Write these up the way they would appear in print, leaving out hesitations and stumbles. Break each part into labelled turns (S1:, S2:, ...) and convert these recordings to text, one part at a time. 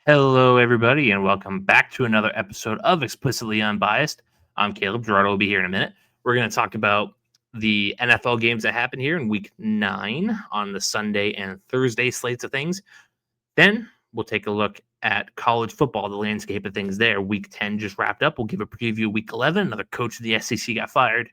S1: Hello, everybody, and welcome back to another episode of Explicitly Unbiased. I'm Kaleb. Gerardo will be here in a minute. We're going to talk about the NFL games that happened here in Week 9 on the Sunday and Thursday slates of things. Then we'll take a look at college football, the landscape of things there. Week 10 just wrapped up. We'll give a preview of Week 11. Another coach of the SEC got fired.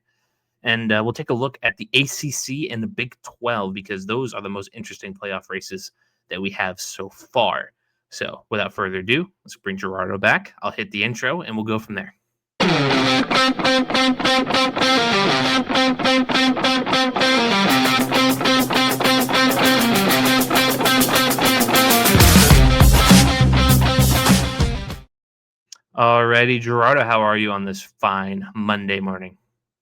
S1: And we'll take a look at the ACC and the Big 12 because those are the most interesting playoff races that we have so far. So without further ado, let's bring Gerardo back. I'll hit the intro and we'll go from there. Alrighty, Gerardo, how are you on this fine Monday morning?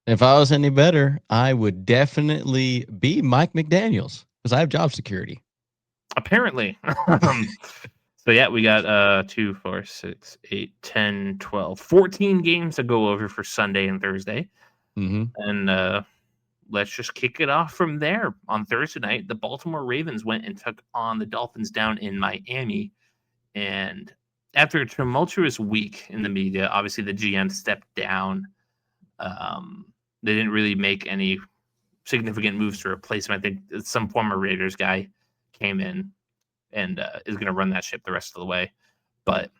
S2: If I was any better, I would definitely be Mike McDaniels because I have job security.
S1: Apparently. So, yeah, we got 2, 4, 6, 8, 10, 12, 14 games to go over for Sunday and Thursday.
S2: Mm-hmm.
S1: And let's just kick it off from there. On Thursday night, the Baltimore Ravens went and took on the Dolphins down in Miami. And after a tumultuous week in the media, obviously the GM stepped down. They didn't really make any significant moves to replace him. I think some former Raiders guy came in and is going to run that ship the rest of the way. But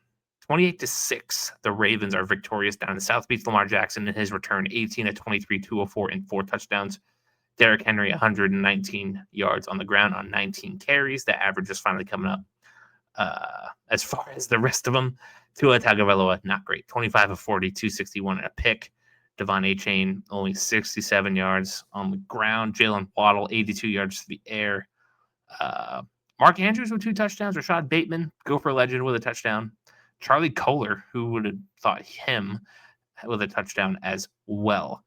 S1: 28-6, the Ravens are victorious down in South Beach. Lamar Jackson in his return, 18 of 23, 204, and 4 touchdowns. Derrick Henry, 119 yards on the ground on 19 carries. The average is finally coming up. As far as the rest of them, Tua Tagovailoa, not great. 25 of 40, 261 and a pick. Devon Achane, only 67 yards on the ground. Jalen Waddle, 82 yards to the air. Mark Andrews with 2 touchdowns. Rashad Bateman, Gopher legend, with a touchdown. Charlie Kohler, who would have thought him, with a touchdown as well.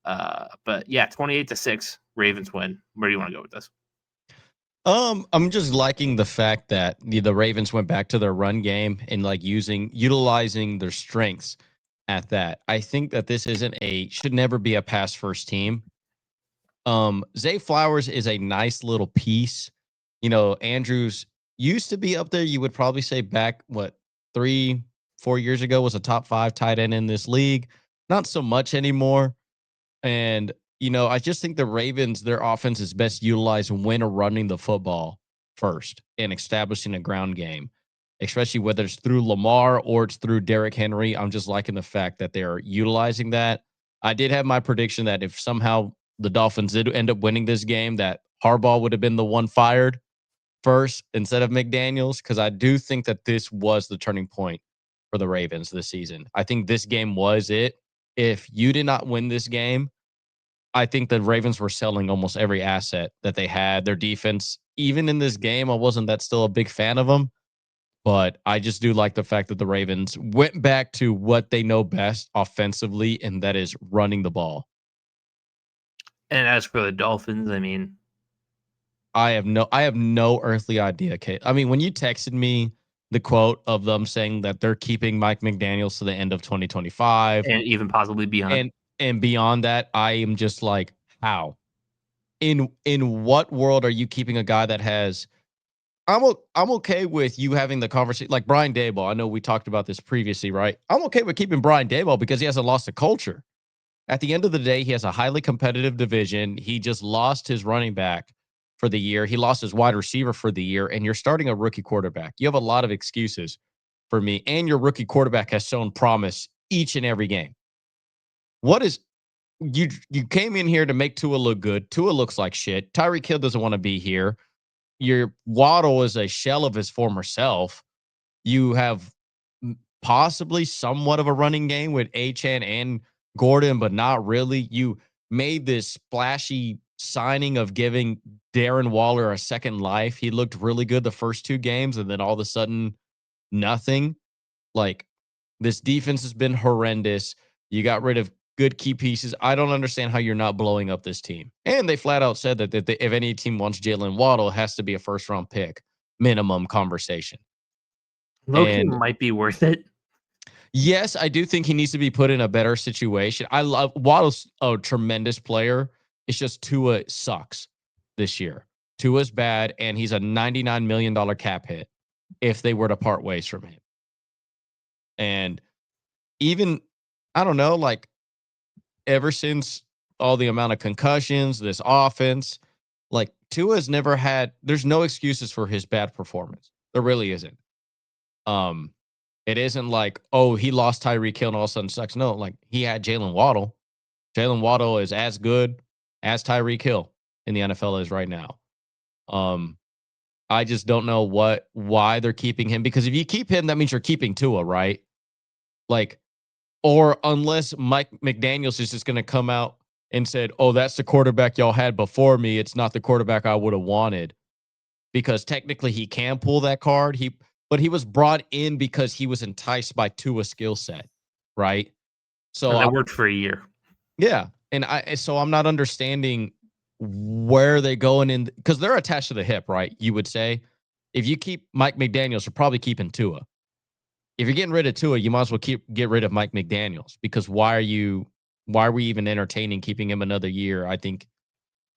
S1: But yeah, 28-6, Ravens win. Where do you want to go with this?
S2: I'm just liking the fact that the Ravens went back to their run game and utilizing their strengths at that. I think that this should never be a pass first team. Zay Flowers is a nice little piece. Andrews used to be up there. You would probably say back, 3-4 years ago was a top 5 tight end in this league. Not so much anymore. And, I just think the Ravens, their offense is best utilized when running the football first and establishing a ground game, especially whether it's through Lamar or it's through Derrick Henry. I'm just liking the fact that they're utilizing that. I did have my prediction that if somehow the Dolphins did end up winning this game, that Harbaugh would have been the one fired first instead of McDaniels, because I do think that this was the turning point for the Ravens this season. I think this game was it. If you did not win this game, I think the Ravens were selling almost every asset that they had. Their defense, even in this game, I wasn't still a big fan of them, but I just do like the fact that the Ravens went back to what they know best offensively, and that is running the ball.
S1: And as for the Dolphins, I mean,
S2: I have no earthly idea, Kate. I mean, when you texted me the quote of them saying that they're keeping Mike McDaniels to the end of 2025
S1: and even possibly beyond,
S2: and beyond that, I am just like, how? In what world are you keeping a guy that has? I'm okay with you having the conversation like Brian Daboll. I know we talked about this previously, right? I'm okay with keeping Brian Daboll because he hasn't lost a culture. At the end of the day, he has a highly competitive division. He just lost his running back for the year. He lost his wide receiver for the year, and you're starting a rookie quarterback. You have a lot of excuses for me, and your rookie quarterback has shown promise each and every game. What is you came in here to make Tua look good. Tua looks like shit. Tyreek Hill doesn't want to be here. Your Waddle is a shell of his former self. You have possibly somewhat of a running game with Achane and Gordon, but not really. You made this splashy signing of giving Darren Waller a second life. He looked really good the first 2 games, and then all of a sudden, nothing. Like, this defense has been horrendous. You got rid of good key pieces. I don't understand how you're not blowing up this team. And they flat out said that if any team wants Jalen Waddle, it has to be a first-round pick minimum conversation.
S1: Loki might be worth it.
S2: Yes, I do think he needs to be put in a better situation. I love Waddle's a tremendous player. It's just Tua sucks this year. Tua's bad, and he's a $99 million cap hit. if they were to part ways from him. And even, I don't know, like ever since all the amount of concussions, this offense, like Tua's never had, there's no excuses for his bad performance. There really isn't. It isn't like, oh, he lost Tyreek Hill and all of a sudden sucks. No, like he had Jalen Waddle. Jalen Waddle is as good as Tyreek Hill in the NFL is right now. I just don't know why they're keeping him, because if you keep him, that means you're keeping Tua, right? Like, or unless Mike McDaniels is just going to come out and said, "Oh, that's the quarterback y'all had before me. It's not the quarterback I would have wanted," because technically he can pull that card. But he was brought in because he was enticed by Tua's skill set, right? So
S1: And that worked for a year.
S2: Yeah, and I'm not understanding where they going in, because they're attached to the hip, right? You would say if you keep Mike McDaniels, you're probably keeping Tua. If you're getting rid of Tua, you might as well get rid of Mike McDaniels, because why are we even entertaining keeping him another year? I think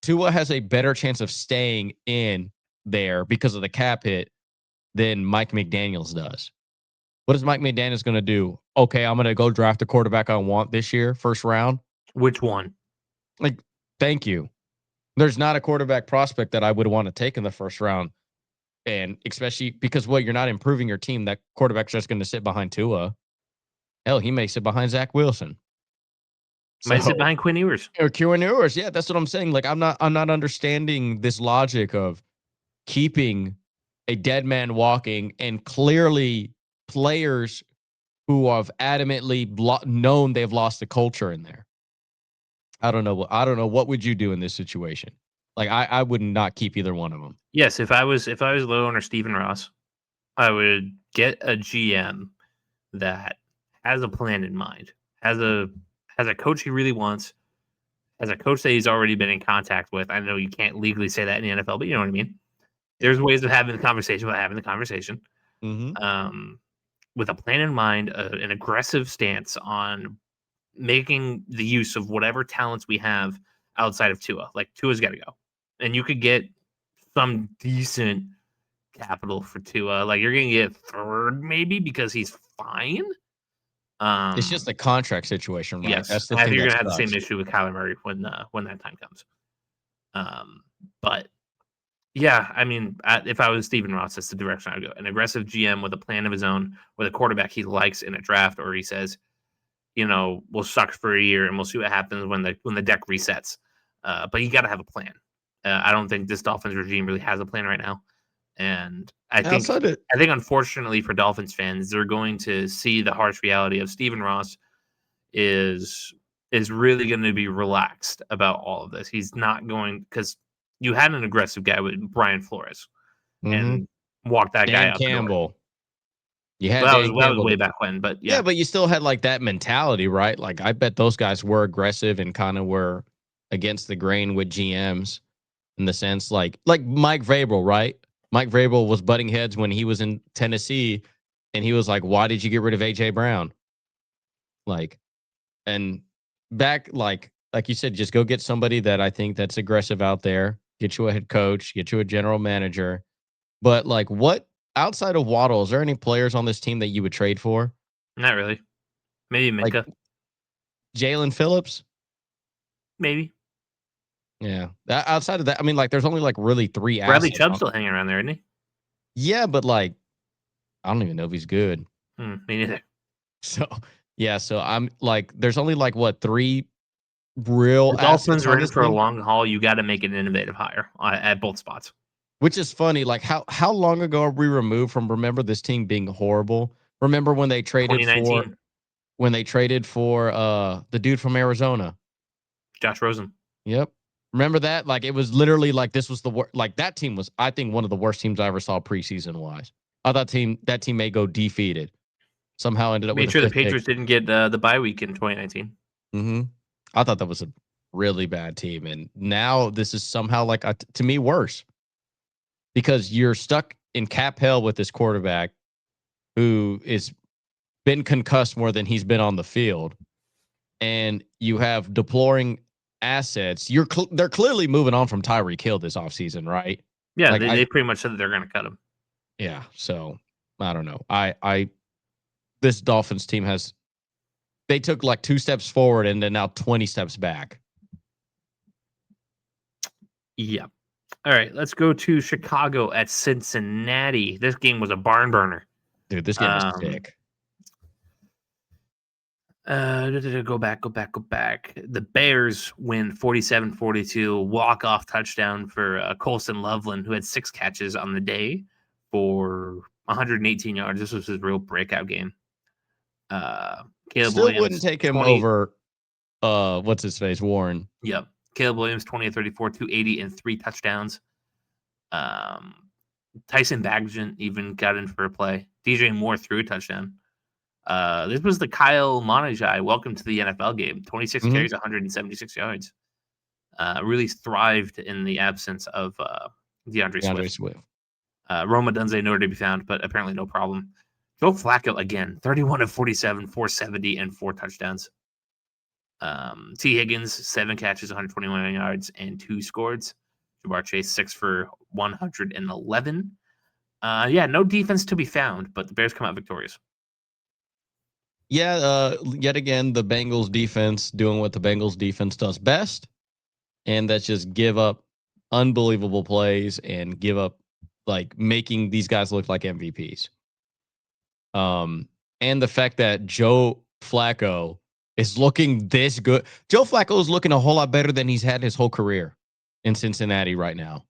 S2: Tua has a better chance of staying in there because of the cap hit than Mike McDaniels does. What is Mike McDaniels going to do? Okay, I'm going to go draft a quarterback I want this year, first round.
S1: Which one?
S2: Like, thank you. There's not a quarterback prospect that I would want to take in the first round. And especially because, you're not improving your team. That quarterback's just going to sit behind Tua. Hell, he may sit behind Zach Wilson.
S1: Might sit behind Quinn Ewers.
S2: Or Quinn Ewers. Yeah, that's what I'm saying. Like, I'm not understanding this logic of keeping a dead man walking and clearly players who have adamantly known they've lost the culture in there. I don't know. What would you do in this situation? Like, I would not keep either one of them.
S1: Yes, if I was low owner Stephen Ross, I would get a GM that has a plan in mind, has a coach he really wants, has a coach that he's already been in contact with. I know you can't legally say that in the NFL, but you know what I mean. There's ways of having the conversation without having the conversation.
S2: Mm-hmm.
S1: With a plan in mind, an aggressive stance on making the use of whatever talents we have outside of Tua. Like, Tua's got to go. And you could get some decent capital for Tua. Like, you're going to get third maybe because he's fine.
S2: It's just a contract situation, right?
S1: Yes.
S2: That's the
S1: I
S2: thing.
S1: think you're going to have the same issue with Kyler Murray when that time comes. But yeah, I mean, if I was Stephen Ross, that's the direction I'd go. An aggressive GM with a plan of his own, with a quarterback he likes in a draft, or he says, we'll suck for a year and we'll see what happens when the deck resets. But you got to have a plan. I don't think this Dolphins regime really has a plan right now, and I think unfortunately for Dolphins fans, they're going to see the harsh reality of Stephen Ross is really going to be relaxed about all of this. He's not going, because you had an aggressive guy with Brian Flores and walked that guy out
S2: Campbell.
S1: the door.
S2: You had
S1: that was way back when, but yeah,
S2: but you still had like that mentality, right? Like, I bet those guys were aggressive and kind of were against the grain with GMs in the sense like Mike Vrabel, right? Mike Vrabel was butting heads when he was in Tennessee, and he was like, "Why did you get rid of AJ Brown?" Like, and back like you said, just go get somebody that I think that's aggressive out there. Get you a head coach, get you a general manager. But like, what outside of Waddle, is there any players on this team that you would trade for?
S1: Not really. Maybe Minka.
S2: Like Jalen Phillips?
S1: Maybe.
S2: Yeah. Outside of that, I mean, like, there's only like really three
S1: Bradley
S2: assets.
S1: Chubb's still hanging around there, isn't he?
S2: Yeah, but like, I don't even know if he's good.
S1: Me neither.
S2: So yeah, so I'm like, there's only like what, three real
S1: the Dolphins are in for
S2: team?
S1: a long haul. You got to make an innovative hire at both spots.
S2: Which is funny. Like, how long ago are we removed from remember this team being horrible? Remember when they traded for the dude from Arizona,
S1: Josh Rosen.
S2: Yep. Remember that? Like, it was literally like this was the worst. Like, that team was, I think, one of the worst teams I ever saw preseason wise. I thought that team may go defeated. Somehow ended up
S1: Made
S2: with
S1: sure the Patriots didn't get the bye week in 2019.
S2: I thought that was a really bad team, and now this is somehow like to me worse, because you're stuck in cap hell with this quarterback who is been concussed more than he's been on the field, and you have deploring assets. They're clearly moving on from Tyreek Hill this offseason, right?
S1: Yeah, like they pretty much said that they're going to cut him.
S2: Yeah, so I don't know. This Dolphins team they took like 2 steps forward and then now 20 steps back.
S1: Yeah. All right, let's go to Chicago at Cincinnati. This game was a barn burner.
S2: Dude, this game was sick.
S1: Go back. The Bears win 47-42, walk-off touchdown for Colson Loveland, who had 6 catches on the day for 118 yards. This was his real breakout game. Caleb
S2: Still
S1: Williams
S2: wouldn't take him over what's his face, Warren.
S1: Yep. Caleb Williams 20-34, 280 and 3 touchdowns. Tyson Bagent even got in for a play. DJ Moore threw a touchdown. This was the Kyle Monaghy welcome to the NFL game. 26 carries, 176 yards. Really thrived in the absence of DeAndre Swift. Roma Dunze nowhere to be found, but apparently no problem. Joe Flacco again, 31 of 47, 470 and 4 touchdowns. T. Higgins, 7 catches, 121 yards and 2 scores. Ja'Marr Chase, 6 for 111. No defense to be found, but the Bears come out victorious.
S2: Yeah, yet again, the Bengals defense doing what the Bengals defense does best, and that's just give up unbelievable plays and give up, like, making these guys look like MVPs. And the fact that Joe Flacco is looking this good. Joe Flacco is looking a whole lot better than he's had his whole career in Cincinnati right now,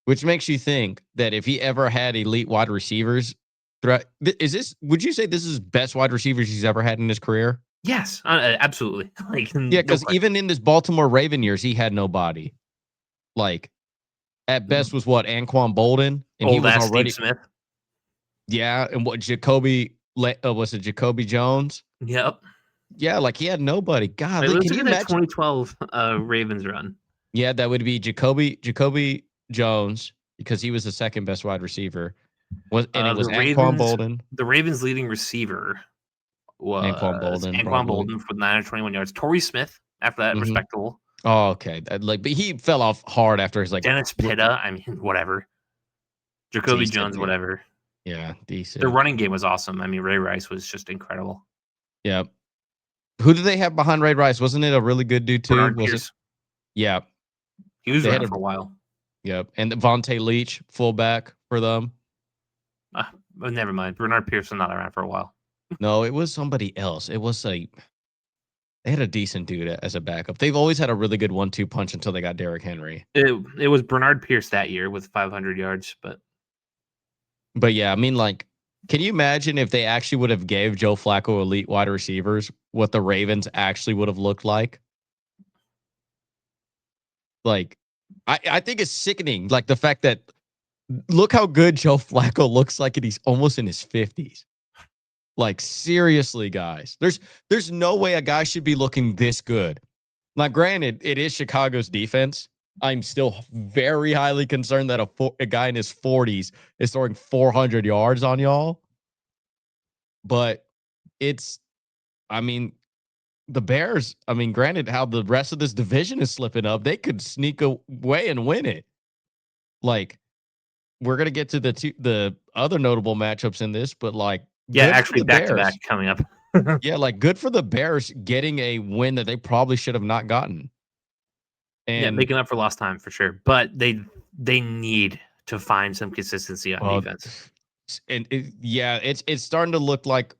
S2: which makes you think that if he ever had elite wide receivers, would you say this is best wide receivers he's ever had in his career?
S1: Yes, absolutely.
S2: Yeah, because even in this Baltimore Raven years, he had nobody. Like, at best was what, Anquan Bolden, and he was already
S1: Steve Smith.
S2: Yeah, and what Jacoby was it Jacoby Jones?
S1: Yep.
S2: Yeah, like he had nobody. God,
S1: Wait,
S2: can you imagine
S1: 2012 Ravens run?
S2: Yeah, that would be Jacoby Jones, because he was the second best wide receiver. And it was Anquan Bolden.
S1: The Ravens' leading receiver was Anquan Bolden for 921 yards. Torrey Smith after that, respectable.
S2: Oh, okay. But he fell off hard after his
S1: Dennis Pitta. I mean, whatever. Jacoby Jones, whatever.
S2: Yeah, decent.
S1: The running game was awesome. I mean, Ray Rice was just incredible.
S2: Yeah. Who did they have behind Ray Rice? Wasn't it a really good dude too?
S1: Bernard Pierce.
S2: Yeah.
S1: He was running for a while.
S2: Yep. And Vontae Leach, fullback for them.
S1: Never mind. Bernard Pierce was not around for a while.
S2: No, it was somebody else. It was they had a decent dude as a backup. They've always had a really good 1-2 punch until they got Derrick Henry.
S1: It was Bernard Pierce that year with 500 yards,
S2: But yeah, I mean, like, can you imagine if they actually would have gave Joe Flacco elite wide receivers, what the Ravens actually would have looked like? Like, I think it's sickening. Like, the fact that, look how good Joe Flacco looks like, and he's almost in his 50s. Like, seriously, guys. There's no way a guy should be looking this good. Now, granted, it is Chicago's defense. I'm still very highly concerned that a guy in his 40s is throwing 400 yards on y'all. But the Bears, granted how the rest of this division is slipping up, they could sneak away and win it. Like, we're going to get to the other notable matchups in this, but like,
S1: yeah, actually back-to-back coming up.
S2: Yeah, like, good for the Bears getting a win that they probably should have not gotten. And
S1: making up for lost time for sure. But they need to find some consistency on defense.
S2: And it's starting to look like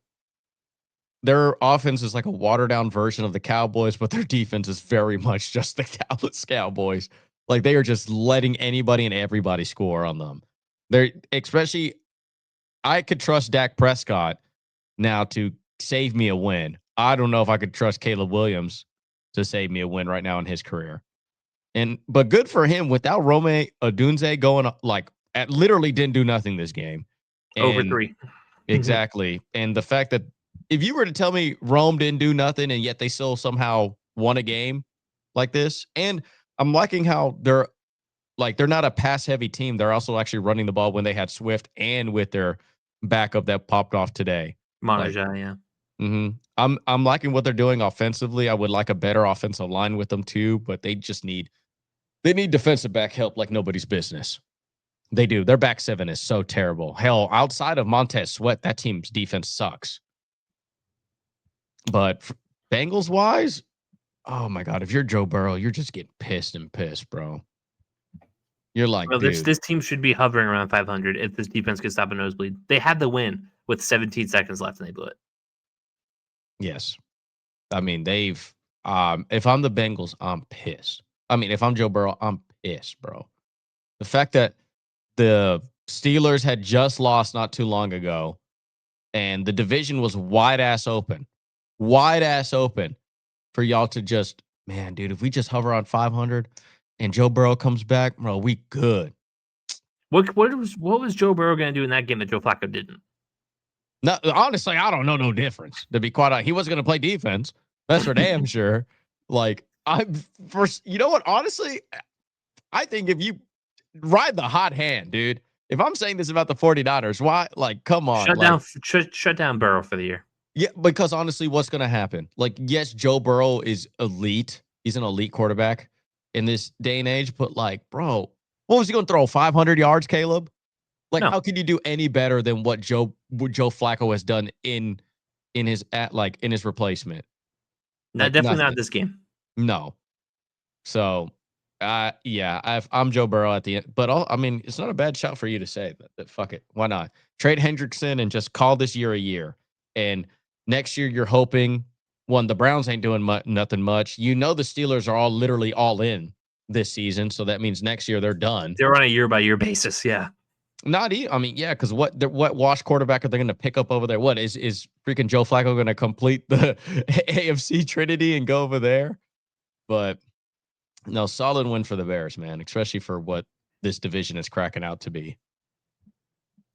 S2: their offense is like a watered down version of the Cowboys, but their defense is very much just the Dallas Cowboys. Like, they are just letting anybody and everybody score on them. Especially, I could trust Dak Prescott now to save me a win. I don't know if I could trust Caleb Williams to save me a win right now in his career. But good for him. Without Rome Odunze going, like, literally didn't do nothing this game.
S1: Over 3.
S2: Exactly. And the fact that if you were to tell me Rome didn't do nothing and yet they still somehow won a game like this, and I'm liking how they're not a pass heavy team. They're also actually running the ball when they had Swift and with their backup that popped off today.
S1: Monaghan, yeah.
S2: Mm-hmm. I'm liking what they're doing offensively. I would like a better offensive line with them too, but they just need defensive back help like nobody's business. They do. Their back seven is so terrible. Hell, outside of Montez Sweat, that team's defense sucks. But Bengals wise, oh my God, if you're Joe Burrow, you're just getting pissed, bro. You're like,
S1: Well,
S2: dude.
S1: this team should be hovering around 500 if this defense could stop a nosebleed. They had the win with 17 seconds left, and they blew it.
S2: Yes. I mean, if I'm the Bengals, I'm pissed. I mean, if I'm Joe Burrow, I'm pissed, bro. The fact that the Steelers had just lost not too long ago, and the division was wide ass open for y'all to just, man, dude, if we just hover on 500 and Joe Burrow comes back, bro, we good.
S1: What was Joe Burrow going to do in that game that Joe Flacco didn't?
S2: No, honestly, I don't know no difference. To be quite honest, he wasn't going to play defense. That's for damn sure. Like, you know what? Honestly, I think if you ride the hot hand, dude. If I'm saying this about the 49ers, why? Like, come on.
S1: Shut down Burrow for the year.
S2: Yeah, because honestly, what's going to happen? Like, yes, Joe Burrow is elite. He's an elite quarterback in this day and age. But, like, bro, what was he going to throw? 500 yards, Caleb? Like,
S1: No.
S2: How can you do any better than what Joe Flacco has done in his replacement? Like,
S1: Definitely not this game.
S2: No. So, yeah, I'm Joe Burrow at the end. But, I mean, it's not a bad shot for you to say that fuck it. Why not? Trade Hendrickson and just call this year a year. And next year, you're hoping, the Browns ain't doing nothing much. You know the Steelers are all literally all in this season. So that means next year they're done.
S1: They're on a year-by-year basis, yeah.
S2: I mean, yeah, because what wash quarterback are they going to pick up over there? What is freaking Joe Flacco going to complete the AFC Trinity and go over there? But no, solid win for the Bears, man, especially for what this division is cracking out to be.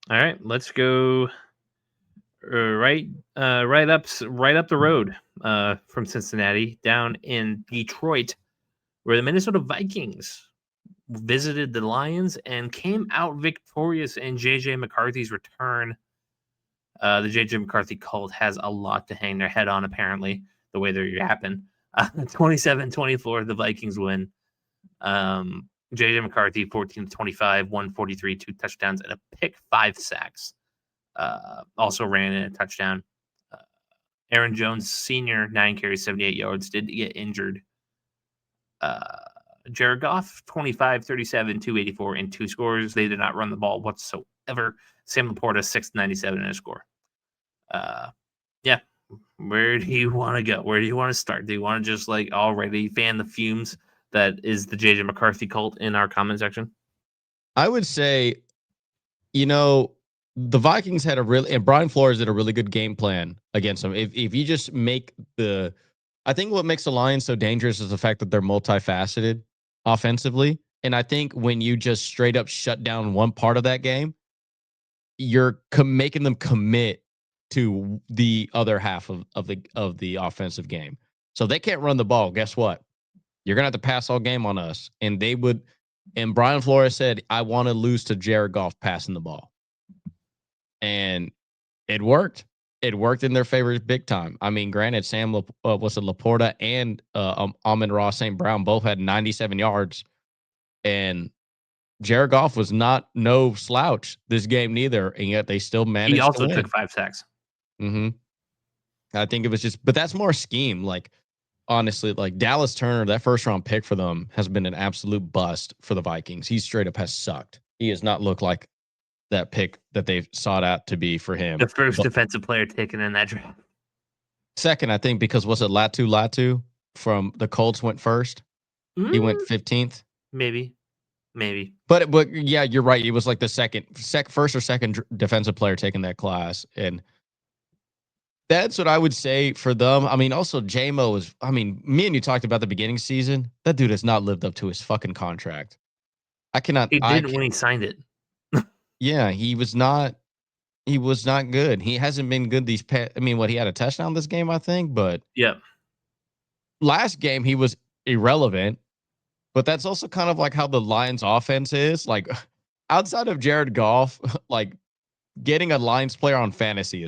S1: All right, let's go right up the road from Cincinnati down in Detroit, where the Minnesota Vikings visited the Lions and came out victorious in J.J. McCarthy's return. The J.J. McCarthy cult has a lot to hang their head on, apparently, the way they're yapping. 27-24, the Vikings win. J.J. McCarthy, 14-25, 143, 2 touchdowns, and a pick, 5 sacks. Also ran in a touchdown. Aaron Jones, senior, 9 carries, 78 yards, did get injured. Jared Goff, 25, 37, 284, and 2 scores. They did not run the ball whatsoever. Sam Laporta, 697 and a score. Yeah. Where do you want to go? Where do you want to start? Do you want to just already fan the fumes that is the JJ McCarthy cult in our comment section?
S2: I would say, the Vikings had and Brian Flores did a really good game plan against them. If you just I think what makes the Lions so dangerous is the fact that they're multifaceted offensively. And I think when you just straight up shut down one part of that game, you're making them commit to the other half of the offensive game. So they can't run the ball. Guess what? You're going to have to pass all game on us. And Brian Flores said, I want to lose to Jared Goff passing the ball. And it worked. It worked in their favor big time. I mean, granted, Laporta and Amon-Ra St. Brown both had 97 yards. And Jared Goff was no slouch this game neither. And yet they still managed to win.
S1: He also took 5 sacks.
S2: Mm-hmm. I think it was but that's more scheme. Honestly, Dallas Turner, that first round pick for them has been an absolute bust for the Vikings. He straight up has sucked. He has not looked like that pick that they've sought out to be for him.
S1: The first defensive player taken in that draft.
S2: Second, I think, because was it Latu from the Colts went first? He went 15th.
S1: Maybe.
S2: But yeah, you're right. He was like the first or second defensive player taking that class. And that's what I would say for them. I mean, also J-Mo me and you talked about the beginning season. That dude has not lived up to his fucking contract. He didn't
S1: when he signed it.
S2: Yeah, he was not good. He hasn't been good he had a touchdown this game, I think, but
S1: yeah.
S2: Last game he was irrelevant. But that's also kind of like how the Lions offense is. Outside of Jared Goff, getting a Lions player on fantasy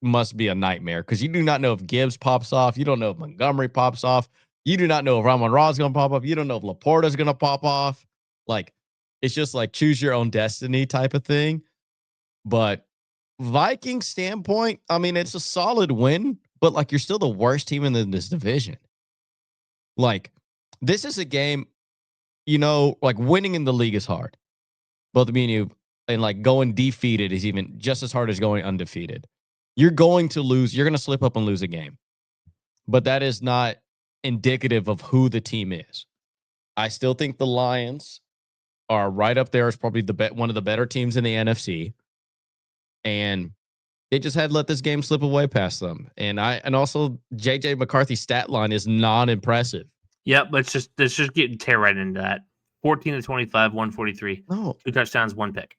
S2: must be a nightmare, because you do not know if Gibbs pops off. You don't know if Montgomery pops off. You do not know if Amon-Ra is going to pop off. You don't know if Laporta is going to pop off. It's just like choose your own destiny type of thing. But Vikings standpoint, I mean, it's a solid win, but like you're still the worst team in this division. Like, this is a game, like winning in the league is hard. Both me and you, and like going defeated is even just as hard as going undefeated. You're going to lose. You're going to slip up and lose a game. But that is not indicative of who the team is. I still think the Lions are right up there as probably one of the better teams in the NFC. And they just had to let this game slip away past them. And also JJ McCarthy's stat line is not impressive.
S1: Yep, let's just tear right into that. 14 to 25, 143.
S2: No.
S1: 2 touchdowns, 1 pick.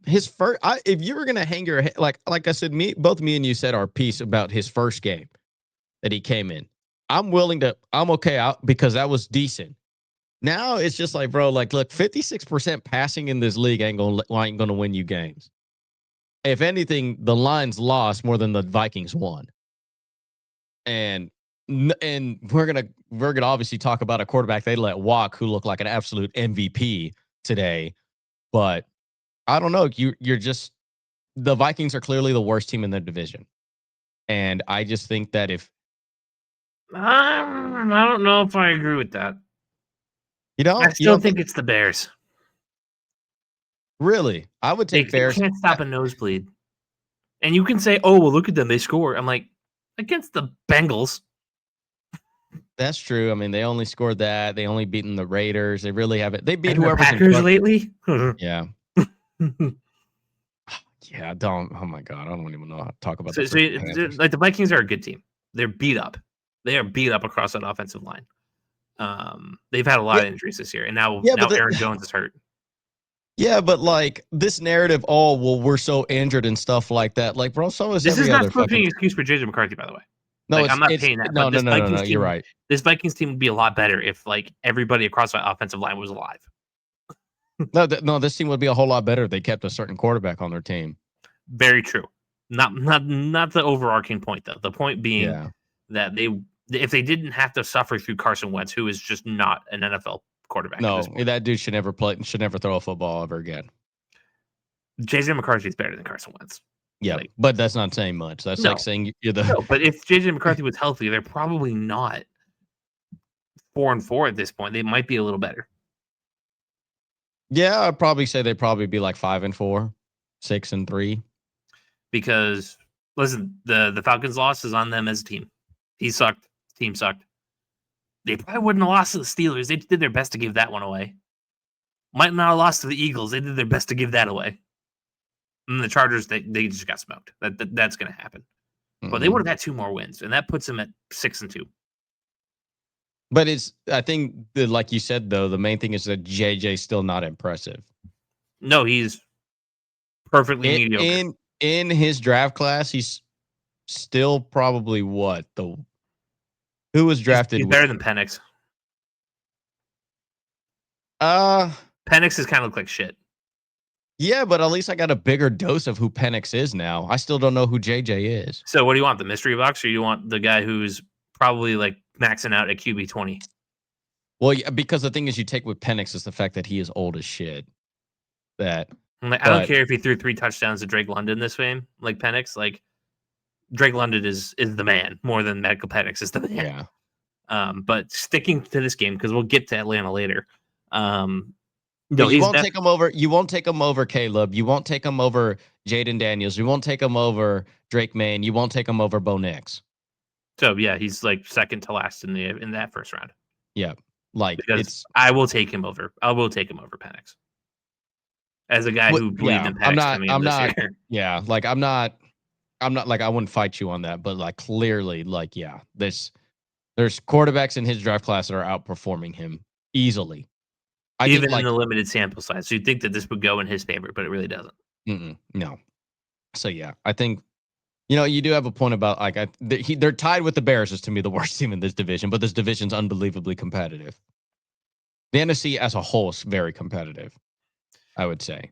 S2: His first, if you were gonna hang your head, like I said, both me and you said our piece about his first game that he came in. I'm okay out because that was decent. Now it's just like, bro, like, look, 56% passing in this league ain't gonna win you games. If anything, the Lions lost more than the Vikings won. And we're gonna obviously talk about a quarterback they let walk who looked like an absolute MVP today, but I don't know. You're just the Vikings are clearly the worst team in their division, and I just think that
S1: I don't know if I agree with that. I still think it's the Bears.
S2: Really, I would take Bears.
S1: They can't stop a nosebleed, and you can say, "Oh, well, look at them. They score." I'm like, against the Bengals.
S2: That's true. I mean, they only scored that. They only beaten the Raiders. They really haven't. They beat
S1: whoever's the Packers lately.
S2: Yeah. Yeah, don't. Oh my god, I don't even know how to talk about this.
S1: Like the Vikings are a good team. They're beat up. They are beat up across that offensive line. They've had a lot of injuries this year, and now Aaron Jones is hurt.
S2: Yeah, but like this narrative, we're so injured and stuff like that. Like, bro, so is
S1: this
S2: every
S1: is not
S2: other
S1: supposed to be an excuse for JJ McCarthy, by the way.
S2: No,
S1: I'm not paying that.
S2: No. You're right.
S1: This Vikings team would be a lot better if like everybody across the offensive line was alive.
S2: No, this team would be a whole lot better if they kept a certain quarterback on their team.
S1: Very true. Not the overarching point though. The point being that if they didn't have to suffer through Carson Wentz, who is just not an NFL quarterback.
S2: No, that dude should never throw a football ever again.
S1: JJ McCarthy is better than Carson Wentz.
S2: Yeah, but that's not saying much. That's like saying you're the.
S1: No, but if JJ McCarthy was healthy, they're probably not 4-4 at this point. They might be a little better.
S2: Yeah, I'd probably say they'd probably be like 5-4, 6-3.
S1: Because listen, the Falcons' loss is on them as a team. He sucked. Team sucked. They probably wouldn't have lost to the Steelers. They did their best to give that one away. Might not have lost to the Eagles. They did their best to give that away. And the Chargers, they just got smoked. That's going to happen. Mm-hmm. But they would have had 2 more wins, and that puts them at 6-2.
S2: But I think like you said though, the main thing is that JJ's still not impressive.
S1: No, he's perfectly mediocre.
S2: In his draft class, he's still probably who was drafted?
S1: He's better than Penix. Penix has kind of looked like shit.
S2: Yeah, but at least I got a bigger dose of who Penix is now. I still don't know who JJ is.
S1: So what do you want, the mystery box, or you want the guy who's probably like maxing out at QB 20?
S2: Well, yeah, because the thing is, you take with Penix is the fact that he is old as shit. I
S1: don't care if he threw 3 touchdowns to Drake London this game, like Penix. Like Drake London is the man more than Michael Penix is the man. Yeah. But sticking to this game because we'll get to Atlanta later.
S2: No, you won't take him over. You won't take him over Caleb. You won't take him over Jaden Daniels. You won't take him over Drake May. You won't take him over Bo Nix.
S1: So yeah, he's like second to last in that first round.
S2: Yeah, like because
S1: I will take him over. I will take him over Penix as a guy who believed in Penix.
S2: I'm not. Yeah, like I'm not like I wouldn't fight you on that, but like clearly, like there's quarterbacks in his draft class that are outperforming him easily.
S1: Even in the limited sample size. So you'd think that this would go in his favor, but it really doesn't.
S2: No. So, yeah, I think, you do have a point about, like, they're tied with the Bears as, to me, the worst team in this division, but this division's unbelievably competitive. The NFC as a whole is very competitive, I would say.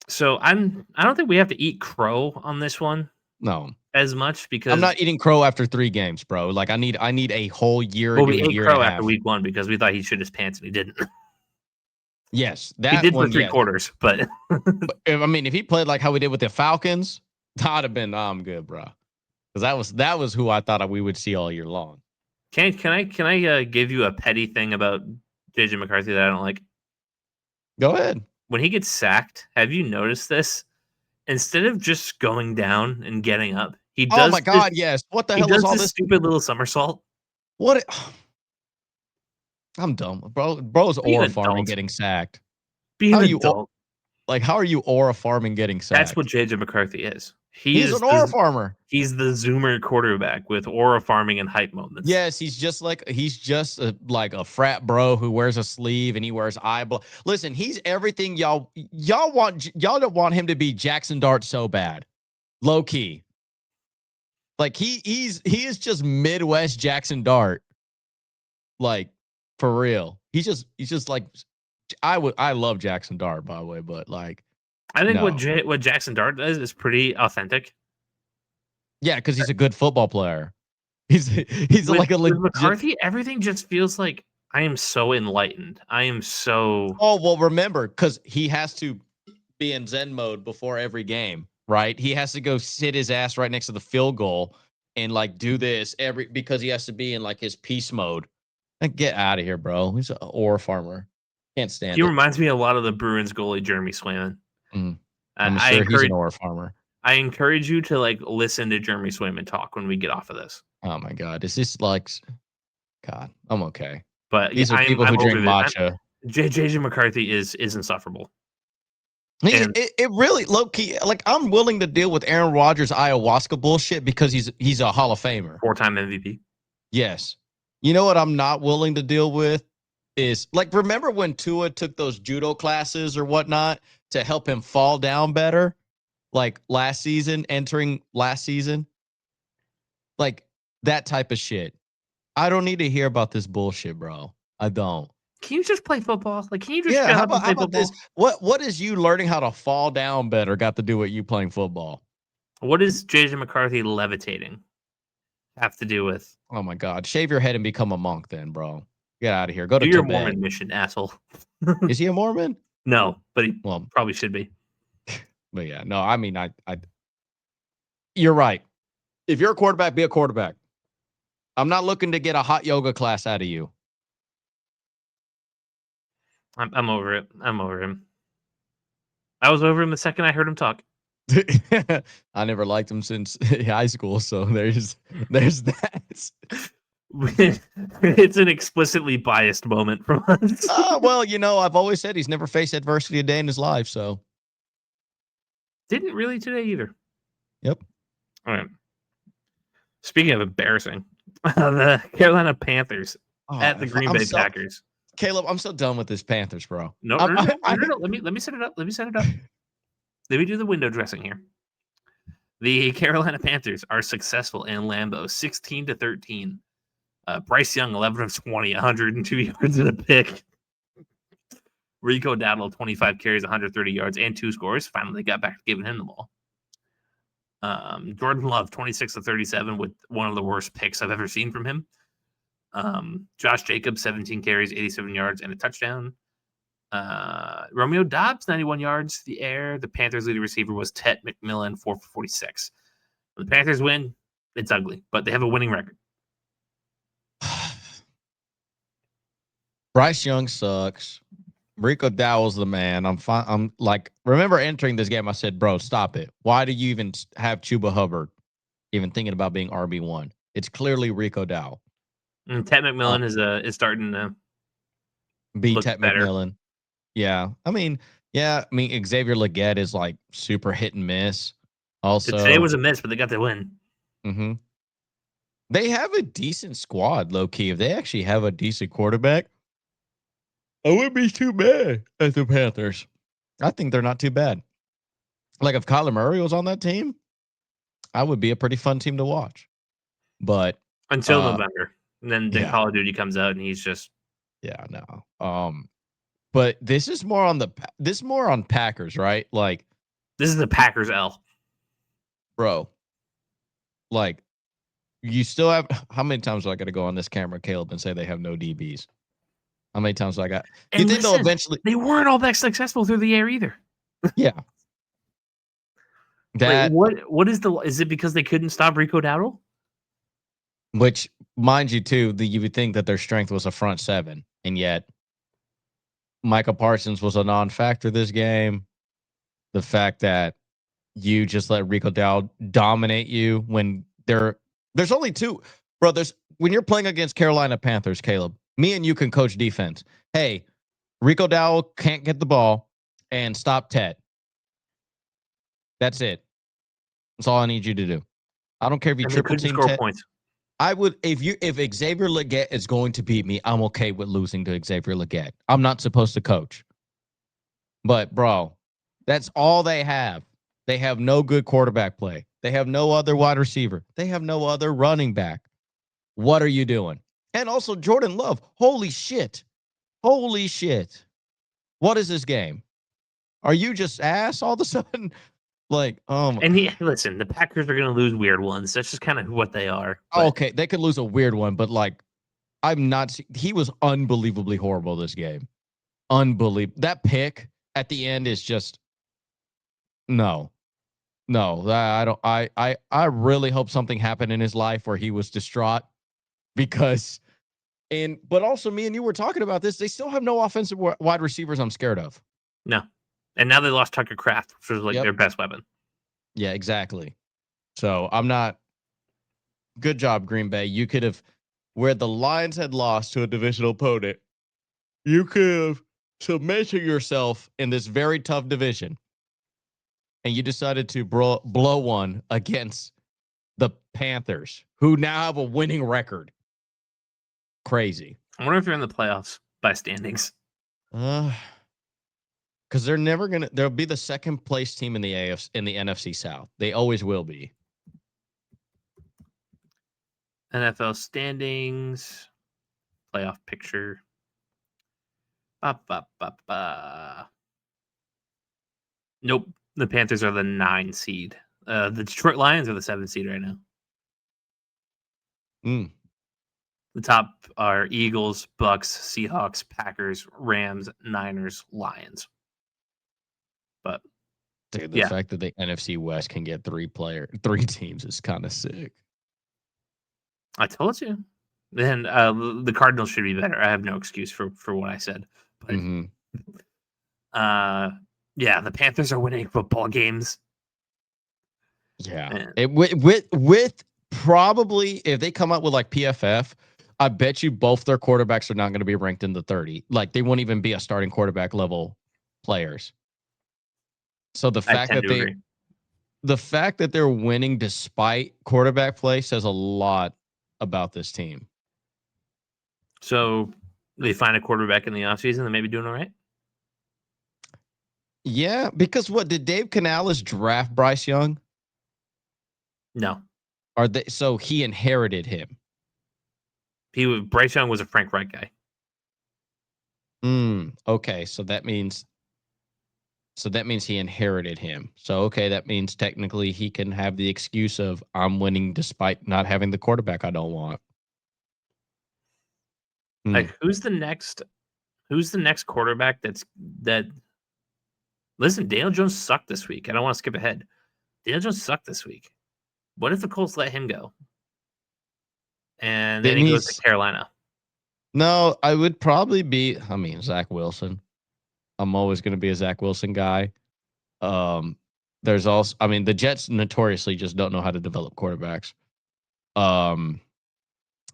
S1: So I don't think we have to eat crow on this one.
S2: No.
S1: As much because
S2: I'm not eating crow after 3 games, bro. Like, I need a whole year.
S1: Well, we ate crow after week 1 because we thought he'd shit his pants and he didn't.
S2: Yes,
S1: He
S2: that
S1: did for
S2: one.
S1: three
S2: Yes,
S1: quarters, but
S2: but I mean, if he played like how we did with the Falcons, I'd have been, I'm good, bro. Because that was who I thought we would see all year long.
S1: can I give you a petty thing about JJ McCarthy that I don't like?
S2: Go ahead.
S1: When he gets sacked, have you noticed this? Instead of just going down and getting up,
S2: Oh my God, yes. What the
S1: he
S2: hell is
S1: does
S2: all
S1: this
S2: this?
S1: stupid little somersault.
S2: What? I'm dumb, bro. Bro's
S1: Be an
S2: aura farming
S1: adult.
S2: getting sacked.
S1: Be
S2: How
S1: an
S2: are you
S1: adult.
S2: like? How are you aura farming getting
S1: That's what
S2: sacked?
S1: JJ McCarthy is.
S2: He's an aura farmer.
S1: He's the zoomer quarterback with aura farming and hype moments.
S2: Yes, he's just like a frat bro who wears a sleeve and he wears eyeball. Listen, he's everything y'all don't want him to be Jackson Dart so bad. Low key. Like he is just Midwest Jackson Dart. Like for real. He's just like I love Jackson Dart by the way, but like
S1: I think
S2: no.
S1: what Jackson Dart does is pretty authentic.
S2: Yeah, because he's a good football player. He's like a
S1: With
S2: legit.
S1: McCarthy, everything just feels like I am so enlightened. I am so
S2: Oh well, remember because he has to be in Zen mode before every game, right? He has to go sit his ass right next to the field goal and like do this because he has to be in like his peace mode. Like, get out of here, bro. He's an ore farmer. Can't
S1: he
S2: stand it.
S1: reminds me a lot of the Bruins goalie Jeremy Swayman.
S2: Mm, I'm
S1: I
S2: sure he's an
S1: encourage
S2: ore farmer.
S1: I encourage you to like listen to Jeremy Swayman talk when we get off of this.
S2: Oh my god, is this like? God, I'm okay.
S1: But yeah,
S2: These are people
S1: I'm
S2: who
S1: over
S2: drink
S1: this.
S2: matcha.
S1: JJ McCarthy is insufferable.
S2: It,
S1: And
S2: it, it really low key like I'm willing to deal with Aaron Rodgers ayahuasca bullshit because he's a Hall of Famer.
S1: 4-time MVP.
S2: Yes. You know what I'm not willing to deal with is like remember when Tua took those judo classes or whatnot to help him fall down better, like entering last season, like that type of shit. I don't need to hear about this bullshit, bro. I don't.
S1: Can you just play football? Like, can you just
S2: Yeah,
S1: shut
S2: how
S1: up and
S2: about how
S1: play
S2: about this?
S1: football?
S2: What is you learning how to fall down better got to do with you playing football?
S1: What does JJ McCarthy levitating have to do with?
S2: Oh my God. Shave your head and become a monk then, bro. Get out of here. Go to
S1: Do your
S2: Tibet.
S1: Mormon mission, asshole.
S2: Is he a Mormon?
S1: No, but he
S2: Well,
S1: probably should be.
S2: but yeah, no, I mean, I you're right. If you're a quarterback, be a quarterback. I'm not looking to get a hot yoga class out of you.
S1: I'm over it. I'm over him. I was over him the second I heard him talk.
S2: I never liked him since high school, so there's that.
S1: It's an explicitly biased moment from us.
S2: Well, I've always said he's never faced adversity a day in his life, so
S1: Didn't really today either.
S2: yep.
S1: All right. Speaking of embarrassing, the Carolina Panthers at the Green Bay Packers.
S2: Caleb, I'm so done with this Panthers, bro.
S1: No. Let me set it up. Let me set it up. Let me do the window dressing here. The Carolina Panthers are successful in Lambeau, 16-13. Bryce Young, 11 of 20, 102 yards and a pick. Rico Dowdle, 25 carries, 130 yards, and 2 scores. Finally got back to giving him the ball. Jordan Love, 26-37, with one of the worst picks I've ever seen from him. Josh Jacobs, 17 carries, 87 yards, and a touchdown. Romeo Doubs, 91 yards. The air. The Panthers' leading receiver was Tet McMillan, 4 for 46. When the Panthers win, it's ugly, but they have a winning record.
S2: Bryce Young sucks. Rico Dowell's the man. I'm fine. I'm like, remember entering this game, I said, bro, stop it. Why do you even have Chuba Hubbard even thinking about being RB1? It's clearly Rico Dowell.
S1: And Tet McMillan is starting to
S2: be
S1: look
S2: Tet
S1: better.
S2: McMillan. Yeah. I mean, Xavier Legette is like super hit and miss. Also,
S1: today was a miss, but they got the win.
S2: Mm-hmm. They have a decent squad, low key. If they actually have a decent quarterback, I wouldn't be too bad at the Panthers. I think they're not too bad. Like if Kyler Murray was on that team, I would be a pretty fun team to watch. But
S1: until November, and then Call of Duty comes out, and he's just
S2: no. But this is more on Packers, right? Like
S1: this is the Packers L,
S2: bro. Like you still have how many times do I got to go on this camera, Caleb, and say they have no DBs? How many times I got?
S1: And
S2: You think they'll
S1: listen,
S2: eventually?
S1: they weren't all that successful through the air either.
S2: Yeah.
S1: Wait,
S2: That,
S1: what is it because they couldn't stop Rico Dowdle?
S2: which, mind you, too, you would think that their strength was a front seven, and yet Micah Parsons was a non-factor this game. The fact that you just let Rico Dowdle dominate you when there's only two brothers. When you're playing against Carolina Panthers, Caleb, me and you can coach defense. Hey, Rico Dowdle can't get the ball and stop Ted. That's it. That's all I need you to do. I don't care if you
S1: And they
S2: triple
S1: couldn't
S2: team
S1: score
S2: Ted.
S1: points.
S2: I would if Xavier Legette is going to beat me, I'm okay with losing to Xavier Legette. I'm not supposed to coach. But bro, that's all they have. They have no good quarterback play. They have no other wide receiver. They have no other running back. What are you doing? And also Jordan Love. Holy shit. Holy shit. What is this game? Are you just ass all of a sudden? Like,
S1: And listen, the Packers are going to lose weird ones. That's just kind of what they are. But
S2: okay, they could lose a weird one, but like, he was unbelievably horrible this game. Unbelievable. That pick at the end is just, no. No, I don't. I really hope something happened in his life where he was distraught because, but also me and you were talking about this. They still have no offensive wide receivers. I'm scared of.
S1: no. And now they lost Tucker Kraft, which was like
S2: Yep.
S1: their best weapon.
S2: Yeah, exactly. So I'm not. Good job, Green Bay. You could have, where the Lions had lost to a divisional opponent, you could have cemented yourself in this very tough division, and you decided to blow one against the Panthers, who now have a winning record. Crazy.
S1: I wonder if they're in the playoffs by standings.
S2: Because they're never gonna. They'll be the second place team in the NFC South. They always will be.
S1: NFL standings, playoff picture. Nope. The Panthers are the 9 seed. The Detroit Lions are the 7 seed right now. The top are Eagles, Bucks, Seahawks, Packers, Rams, Niners, Lions. But
S2: dude, the fact that the NFC West can get 3 teams is kind of sick.
S1: I told you. Then the Cardinals should be better. I have no excuse for what I said. But yeah, the Panthers are winning football games.
S2: Yeah. With probably, if they come up with like PFF, I bet you both their quarterbacks are not going to be ranked in the 30. Like, they won't even be a starting quarterback level players. So the fact that they're winning despite quarterback play says a lot about this team.
S1: So they find a quarterback in the offseason that may be doing all right?
S2: Yeah, because what, did Dave Canales draft Bryce Young?
S1: No.
S2: So he inherited him.
S1: Bryce Young was a Frank Reich guy.
S2: Okay, so that means he inherited him. So okay, that means technically he can have the excuse of, I'm winning despite not having the quarterback I don't want.
S1: Like, who's the next quarterback that listen, Daniel Jones sucked this week. I don't want to skip ahead. Daniel Jones sucked this week. What if the Colts let him go? And then he goes to Carolina.
S2: No, I would probably be, Zach Wilson. I'm always going to be a Zach Wilson guy. There's also, the Jets notoriously just don't know how to develop quarterbacks.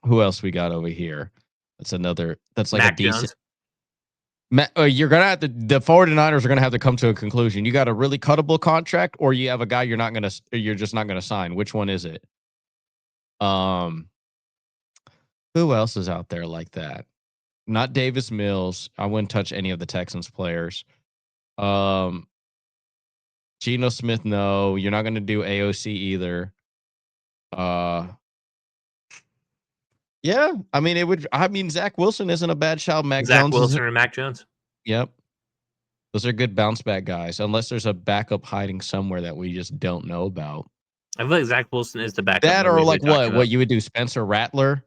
S2: Who else we got over here? That's like Mac a decent. You're going to have to, the 49ers are going to have to come to a conclusion. You got a really cuttable contract, or you have a guy you're just not going to sign. Which one is it? Who else is out there like that? Not Davis Mills. I wouldn't touch any of the Texans players. Geno Smith, no. You're not going to do AOC either. Yeah, Zach Wilson isn't a bad shout.
S1: Zach Wilson or Mac Jones.
S2: Yep. Those are good bounce back guys, unless there's a backup hiding somewhere that we just don't know about.
S1: I feel like Zach Wilson is the backup.
S2: That, or like what you would do, Spencer Rattler?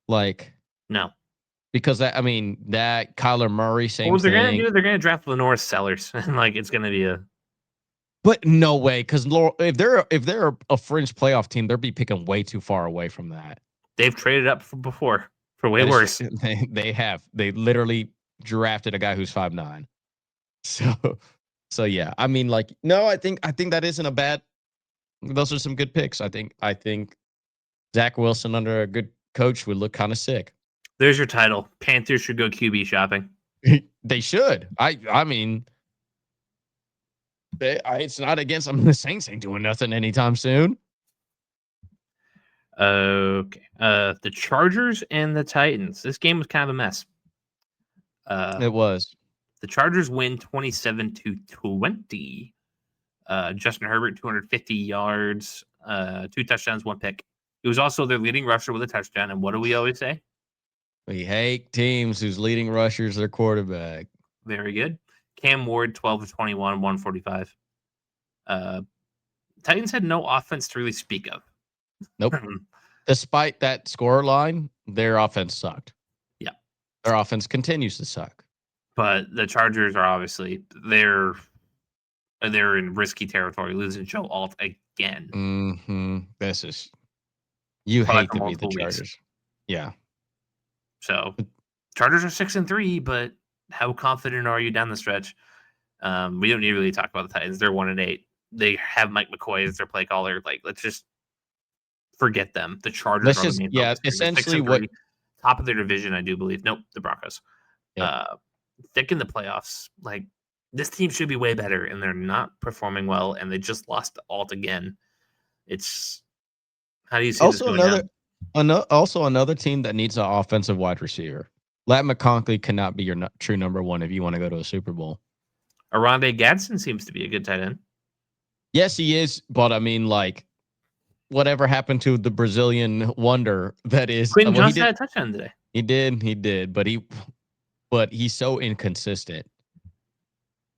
S2: Like,
S1: no.
S2: because that Kyler Murray, same
S1: What they're gonna
S2: thing.
S1: do? They're gonna draft Lenore Sellers, and like it's gonna be a.
S2: But no way, because if they're a fringe playoff team, they'll be picking way too far away from that.
S1: They've traded up before for way
S2: That is
S1: worse.
S2: they literally drafted a guy who's 5'9". So yeah, I mean, like, no, I think that isn't a bad. Those are some good picks. I think Zach Wilson under a good coach would look kind of sick.
S1: There's your title. Panthers should go QB shopping.
S2: They should. I mean, it's not against them. The Saints ain't doing nothing anytime soon.
S1: Okay. The Chargers and the Titans. This game was kind of a mess.
S2: It was.
S1: The Chargers win 27-20. Justin Herbert, 250 yards, 2 touchdowns, 1 pick. He was also their leading rusher with a touchdown. And what do we always say?
S2: We hate teams whose leading rusher is their quarterback.
S1: Very good. Cam Ward, 12-21, 145. Titans had no offense to really speak of.
S2: Nope. Despite that score line, their offense sucked.
S1: Yeah.
S2: Their offense continues to suck.
S1: But the Chargers are obviously they're in risky territory, losing Joe Alt again.
S2: Mm-hmm. This is you hate to beat the Chargers. Weeks. Yeah.
S1: So Chargers are 6-3, but how confident are you down the stretch? We don't need to really talk about the Titans. They're 1-8. They have Mike McCoy as their play caller. Like, let's just forget them. The Chargers are the main focus.
S2: Essentially what
S1: top of their division, I do believe. Nope, the Broncos. Yep. Thick in the playoffs. Like, this team should be way better, and they're not performing well, and they just lost Alt again. It's how do you see
S2: also
S1: this going down?
S2: Also another team that needs an offensive wide receiver. Lat McConkey cannot be your true number one if you want to go to a Super Bowl.
S1: Aronde Gadsden seems to be a good tight end.
S2: Yes, he is, but I mean, like, whatever happened to the Brazilian wonder that is?
S1: Quentin Johnson had a touchdown today.
S2: He did, but he's so inconsistent.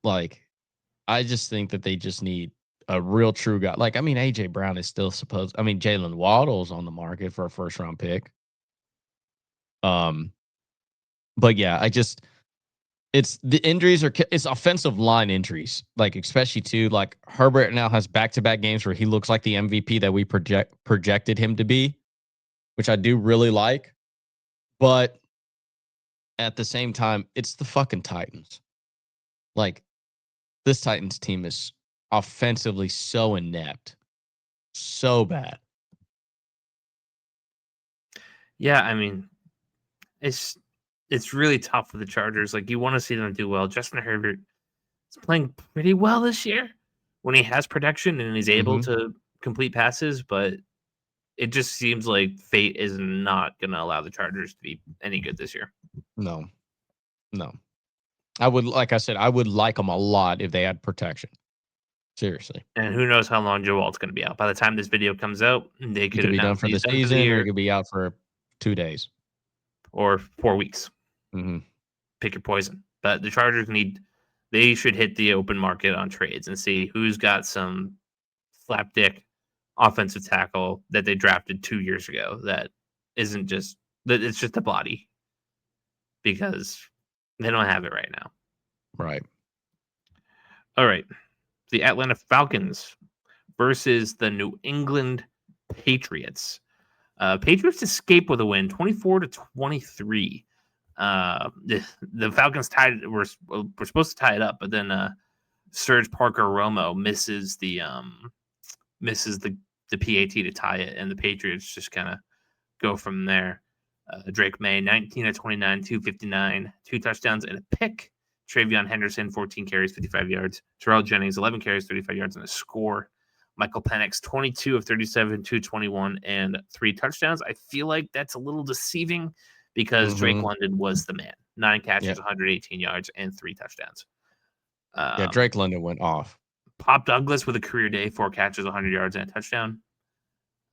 S2: Like, I just think that they just need a real true guy. Like, I mean, AJ Brown is still supposed. I mean, Jalen Waddle's on the market for a first-round pick. But yeah, it's the injuries it's offensive line injuries, like especially too. Like Herbert now has back-to-back games where he looks like the MVP that we projected him to be, which I do really like. But at the same time, it's the fucking Titans. Like, this Titans team is offensively so inept, so bad.
S1: Yeah, I mean, it's really tough for the Chargers. Like, you want to see them do well. Justin Herbert is playing pretty well this year when he has protection and he's able to complete passes, but it just seems like fate is not going to allow the Chargers to be any good this year.
S2: No. I would like them a lot if they had protection. Seriously.
S1: And who knows how long Joe Alt's going to be out. By the time this video comes out, they could
S2: be done for the season, or he could be out for 2 days.
S1: Or 4 weeks.
S2: Mm-hmm.
S1: Pick your poison. But the Chargers they should hit the open market on trades and see who's got some slapdick offensive tackle that they drafted 2 years ago that isn't just that it's just a body, because they don't have it right now.
S2: Right.
S1: All right. The Atlanta Falcons versus the New England Patriots. Patriots escape with a win, 24-23. The Falcons were supposed to tie it up, but then Serge Parker-Romo misses the PAT to tie it, and the Patriots just kind of go from there. Drake May, 19-29, 259, 2 touchdowns and a pick. Travion Henderson, 14 carries, 55 yards. Terrell Jennings, 11 carries, 35 yards and a score. Michael Penix, 22 of 37, 221, and 3 touchdowns. I feel like that's a little deceiving because Drake London was the man. 9 catches, 118 yards, and 3 touchdowns.
S2: Drake London went off.
S1: Pop Douglas with a career day, 4 catches, 100 yards, and a touchdown.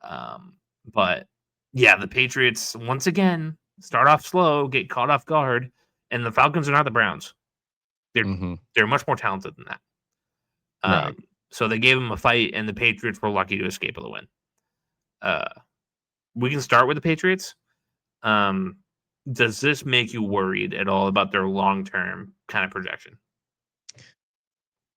S1: But yeah, the Patriots, once again, start off slow, get caught off guard, and the Falcons are not the Browns. They're much more talented than that.
S2: Right.
S1: So they gave them a fight, and the Patriots were lucky to escape with a win. We can start with the Patriots. Does this make you worried at all about their long-term kind of projection?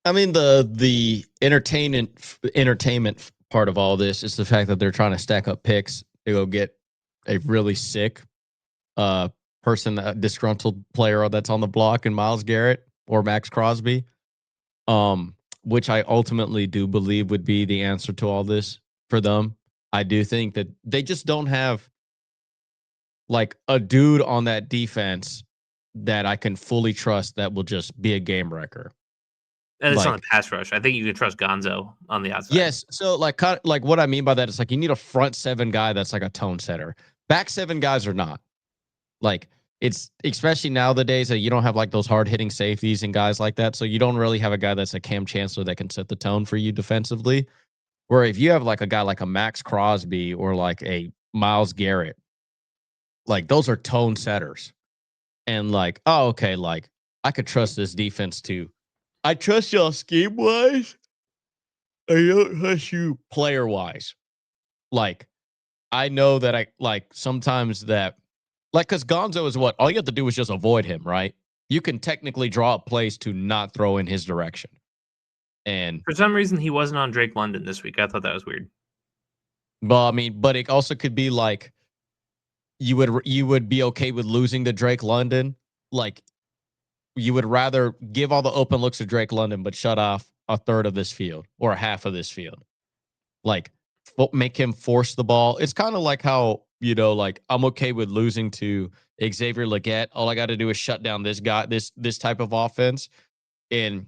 S2: I mean, the entertainment part of all this is the fact that they're trying to stack up picks to go get a really sick person, a disgruntled player that's on the block in Myles Garrett or Max Crosby, which I ultimately do believe would be the answer to all this for them. I do think that they just don't have like a dude on that defense that I can fully trust that will just be a game wrecker.
S1: And it's on the
S2: Like,
S1: pass rush. I think you can trust Gonzo on the outside.
S2: yes, so like what I mean by that is like you need a front seven guy that's like a tone setter. Back seven guys are not. Like it's especially nowadays that you don't have like those hard hitting safeties and guys like that. So you don't really have a guy that's a Cam Chancellor that can set the tone for you defensively. Where if you have like a guy like a Max Crosby or like a Myles Garrett, like those are tone setters. And like, oh, okay, like I could trust this defense too. I trust y'all scheme wise. I don't trust you player wise. Like, I know that I like sometimes that like because Gonzo is what all you have to do is just avoid him, right? You can technically draw up plays to not throw in his direction. And
S1: For some reason, he wasn't on Drake London this week. I thought that was weird.
S2: well, I mean, but it also could be like you would be okay with losing to Drake London. Like you would rather give all the open looks to Drake London, but shut off a third of this field or a half of this field. Like make him force the ball. It's kind of like how, like I'm okay with losing to Xavier Legette. All I got to do is shut down this guy, this type of offense. And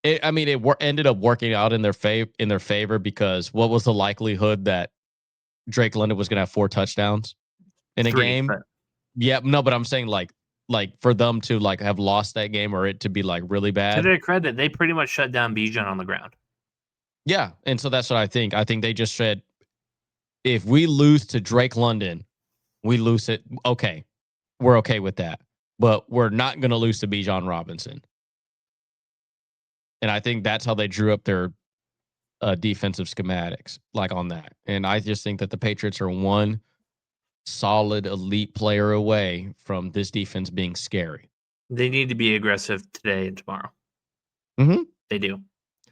S2: it ended up working out in their favor because what was the likelihood that Drake London was going to have 4 touchdowns in a
S1: 3,
S2: game?
S1: but
S2: Yeah, no, but I'm saying like for them to like have lost that game or it to be like really
S1: to
S2: bad.
S1: their credit, they pretty much shut down Bijan on the ground.
S2: Yeah, and so that's what I think. I think they just said if we lose to Drake London, we lose it. Okay, we're okay with that, but we're not going to lose to Bijan Robinson. And I think that's how they drew up their defensive schematics, like on that. And I just think that the Patriots are one solid elite player away from this defense being scary.
S1: They need to be aggressive today and tomorrow.
S2: Mm-hmm.
S1: They do.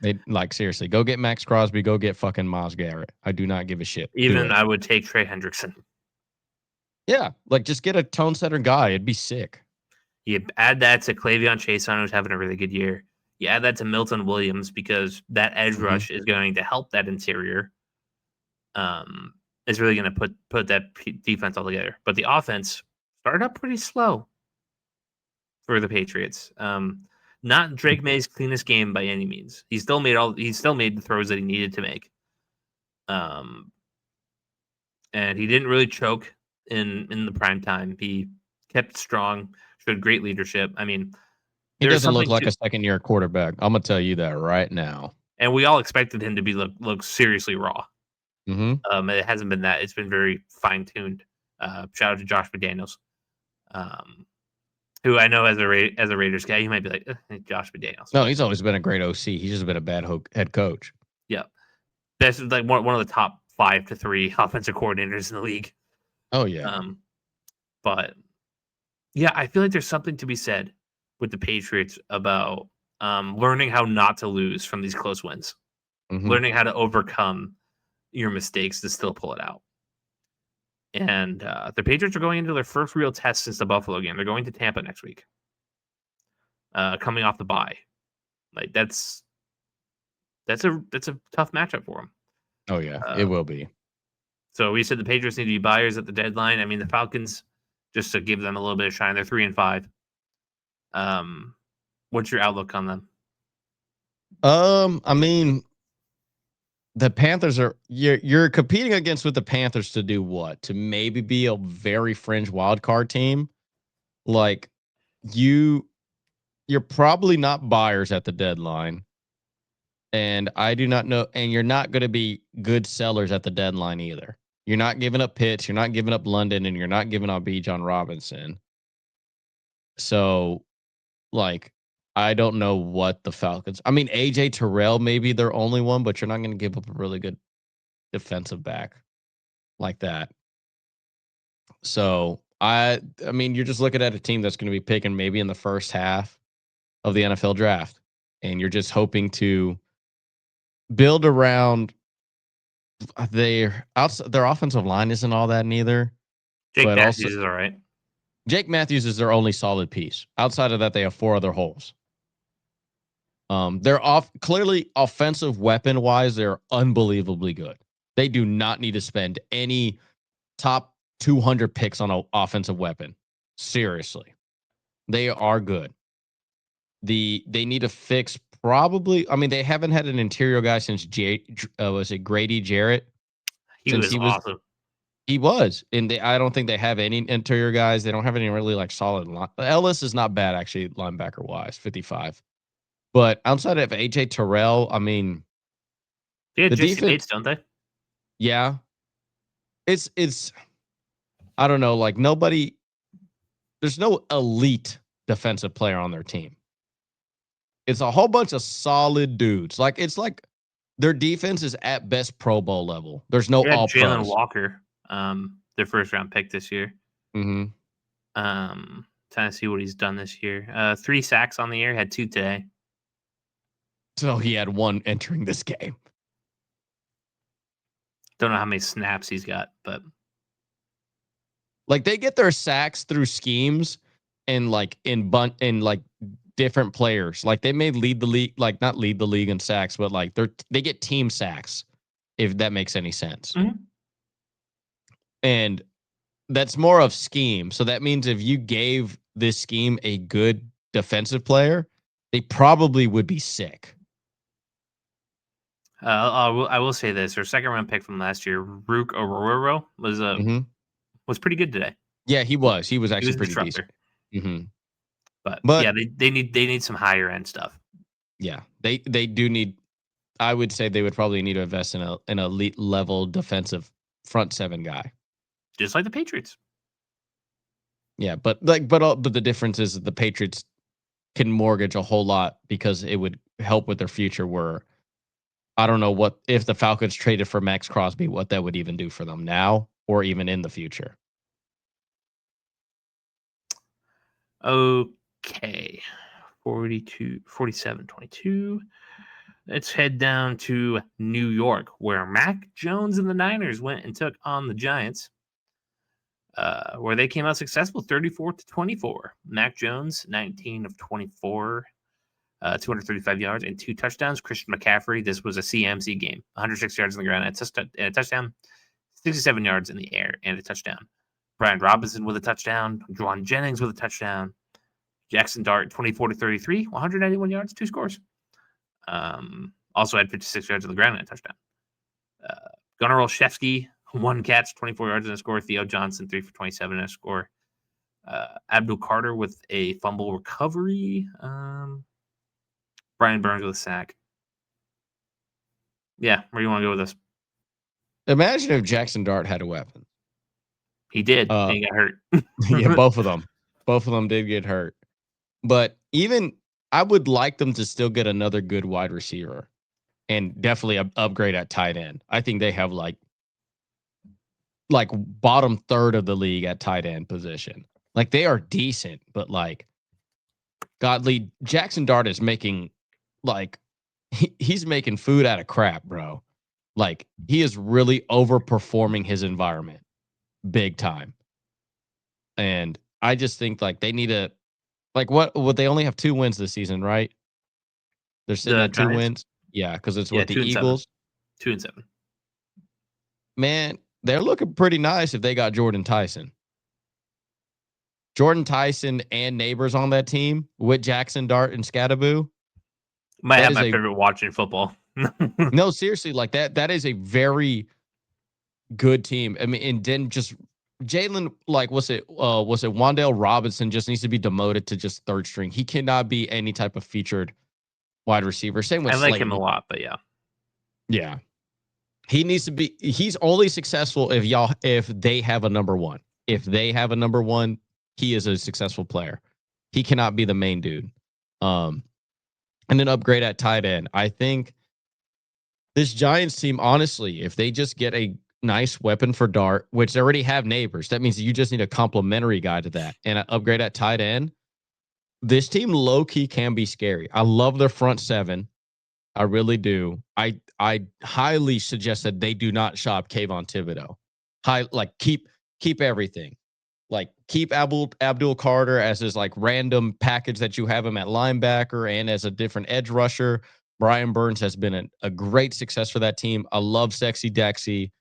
S2: They like seriously go get Max Crosby, go get fucking Myles Garrett. I do not give a shit.
S1: Even I would take Trey Hendrickson.
S2: Yeah, like just get a tone setter guy. It'd be sick.
S1: You add that to Clavion Chason, who's having a really good year. You add that to Milton Williams because that edge rush is going to help that interior. Is really going to put that defense all together. But the offense started up pretty slow for the Patriots. Not Drake May's cleanest game by any means. He still made the throws that he needed to make. And he didn't really choke in the prime time. He kept strong, showed great leadership. I mean,
S2: he doesn't look like a second-year quarterback. I'm gonna tell you that right now.
S1: And we all expected him to be look seriously raw.
S2: Mm-hmm.
S1: It hasn't been that. It's been very fine-tuned. Shout out to Josh McDaniels, who I know as a Raiders guy, you might be like, Josh McDaniels.
S2: No, he's always been a great OC. He's just been a bad head coach.
S1: Yeah. That's like one of the top 5 to 3 offensive coordinators in the league.
S2: Oh, yeah.
S1: But, yeah, I feel like there's something to be said with the Patriots about learning how not to lose from these close wins. Mm-hmm. Learning how to overcome your mistakes to still pull it out. And the Patriots are going into their first real test since the Buffalo game. They're going to Tampa next week, coming off the bye. Like that's a tough matchup for them.
S2: Oh yeah, it will be.
S1: So we said the Patriots need to be buyers at the deadline. I mean, the Falcons, just to give them a little bit of shine, they're 3-5. What's your outlook on them?
S2: I mean, the Panthers are you're competing against with the Panthers to do what? To maybe be a very fringe wild card team. Like you're probably not buyers at the deadline. And I do not know, and you're not going to be good sellers at the deadline either. You're not giving up Pitts, you're not giving up London, and you're not giving up Bijan Robinson. So, like, I don't know what the Falcons. I mean, AJ Terrell may be their only one, but you're not going to give up a really good defensive back like that. So I mean, you're just looking at a team that's going to be picking maybe in the first half of the NFL draft, and you're just hoping to build around their offensive line isn't all that neither,
S1: Jake
S2: but also
S1: Matthews is all right.
S2: Jake Matthews is their only solid piece. Outside of that, they have 4 other holes. They're clearly offensive weapon wise, they're unbelievably good. They do not need to spend any top 200 picks on an offensive weapon. Seriously, they are good. They need to fix probably. I mean, they haven't had an interior guy since was it Grady Jarrett?
S1: He
S2: Since
S1: was awesome.
S2: he was, and I don't think they have any interior guys. They don't have any really like solid. Ellis is not bad actually, linebacker wise, 55. But outside of AJ Terrell, I mean,
S1: They had
S2: the
S1: Jesse
S2: defense,
S1: Bates, don't they?
S2: yeah, it's I don't know, like nobody. There's no elite defensive player on their team. It's a whole bunch of solid dudes. Like it's like their defense is at best Pro Bowl level. There's no
S1: They had
S2: all
S1: Jalen
S2: pros.
S1: Walker, their first round pick this year.
S2: Mm-hmm.
S1: Trying to see what he's done this year. 3 sacks on the year, had 2 today.
S2: So he had 1 entering this game.
S1: Don't know how many snaps he's got, but
S2: like they get their sacks through schemes and like in like different players. Like they may lead the league, like not lead the league in sacks, but like they get team sacks, if that makes any sense.
S1: Mm-hmm.
S2: And that's more of scheme. So that means if you gave this scheme a good defensive player, they probably would be sick.
S1: I will say this: their second round pick from last year, Rook Ororo, was pretty good today.
S2: Yeah, he was. He was
S1: He
S2: actually
S1: was a
S2: pretty
S1: disruptor.
S2: decent.
S1: But yeah, they need some higher end stuff.
S2: Yeah, they do need. I would say they would probably need to invest in an elite level defensive front 7 guy,
S1: just like the Patriots.
S2: Yeah, but the difference is that the Patriots can mortgage a whole lot because it would help with their future. Where I don't know what if the Falcons traded for Max Crosby, what that would even do for them now or even in the future.
S1: Okay. 47-22. Let's head down to New York, where Mac Jones and the Niners went and took on the Giants, where they came out successful 34-24. Mac Jones, 19 of 24, 235 yards and 2 touchdowns. Christian McCaffrey, this was a CMC game, 106 yards on the ground and a touchdown, 67 yards in the air and a touchdown. Brian Robinson with a touchdown, Juwan Jennings with a touchdown, Jackson Dart 24-33, 191 yards, 2 scores. Also had 56 yards on the ground and a touchdown. Gunnar Olszewski, 1 catch, 24 yards and a score. Theo Johnson, 3 for 27 and a score. Abdul Carter with a fumble recovery. Brian Burns with a sack. Yeah, where do you want to go with this?
S2: Imagine if Jackson Dart had a weapon.
S1: He did. And he got hurt.
S2: Yeah, both of them. Both of them did get hurt. But even I would like them to still get another good wide receiver and definitely upgrade at tight end. I think they have like bottom third of the league at tight end position. Like they are decent, but like godly Jackson Dart is making like he's making food out of crap, bro. Like he is really overperforming his environment big time. And I just think like they need to like what would they only have 2 wins this season, right? They're sitting at 2 wins. Yeah, because it's with the Eagles.
S1: 2-7.
S2: Man, they're looking pretty nice if they got Jordan Tyson. Jordan Tyson and Neighbors on that team with Jackson Dart and Scattaboo.
S1: Might have my favorite watching football.
S2: No, seriously, like that is a very good team. I mean, and then just Jalen, like, was it Wan'Dale Robinson just needs to be demoted to just 3rd string. He cannot be any type of featured wide receiver. Same with
S1: I like
S2: Slayton.
S1: him a lot, but yeah.
S2: Yeah. He needs to be he's only successful if they have a number 1. If they have a number 1, he is a successful player. He cannot be the main dude. And then upgrade at tight end. I think this Giants team, honestly, if they just get nice weapon for Dart, which they already have Neighbors. That means you just need a complementary guy to that and an upgrade at tight end. This team low key can be scary. I love their front seven. I really do. I highly suggest that they do not shop Kayvon Thibodeau. Keep everything. Like keep Abdul Carter as his like random package that you have him at linebacker and as a different edge rusher. Brian Burns has been a great success for that team. I love Sexy Dexy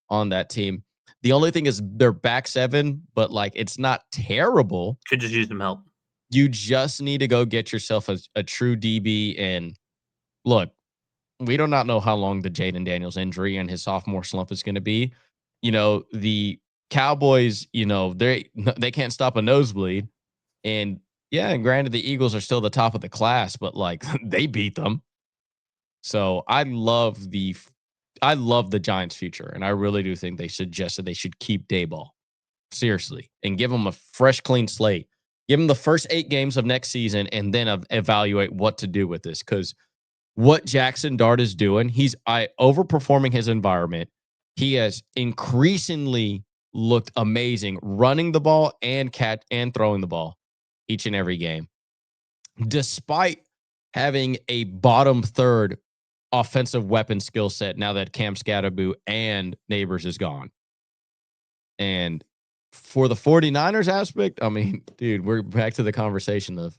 S2: on that team. The only thing is their back seven, but like it's not terrible.
S1: Could just use some help.
S2: You just need to go get yourself a true DB. And look, we do not know how long the Jaden Daniels injury and his sophomore slump is going to be. The Cowboys, they can't stop a nosebleed. And yeah, granted, the Eagles are still the top of the class, but like they beat them. So I love the Giants' future, and I really do think they suggested they should keep Dayball seriously and give them a fresh, clean slate. Give them the first 8 games of next season, and then evaluate what to do with this. Because what Jackson Dart is doing, he's overperforming his environment. He has increasingly looked amazing running the ball and throwing the ball each and every game, despite having a bottom third offensive weapon skill set now that Cam Scatterboo and Neighbors is gone. And for the 49ers aspect, I mean, dude, we're back to the conversation of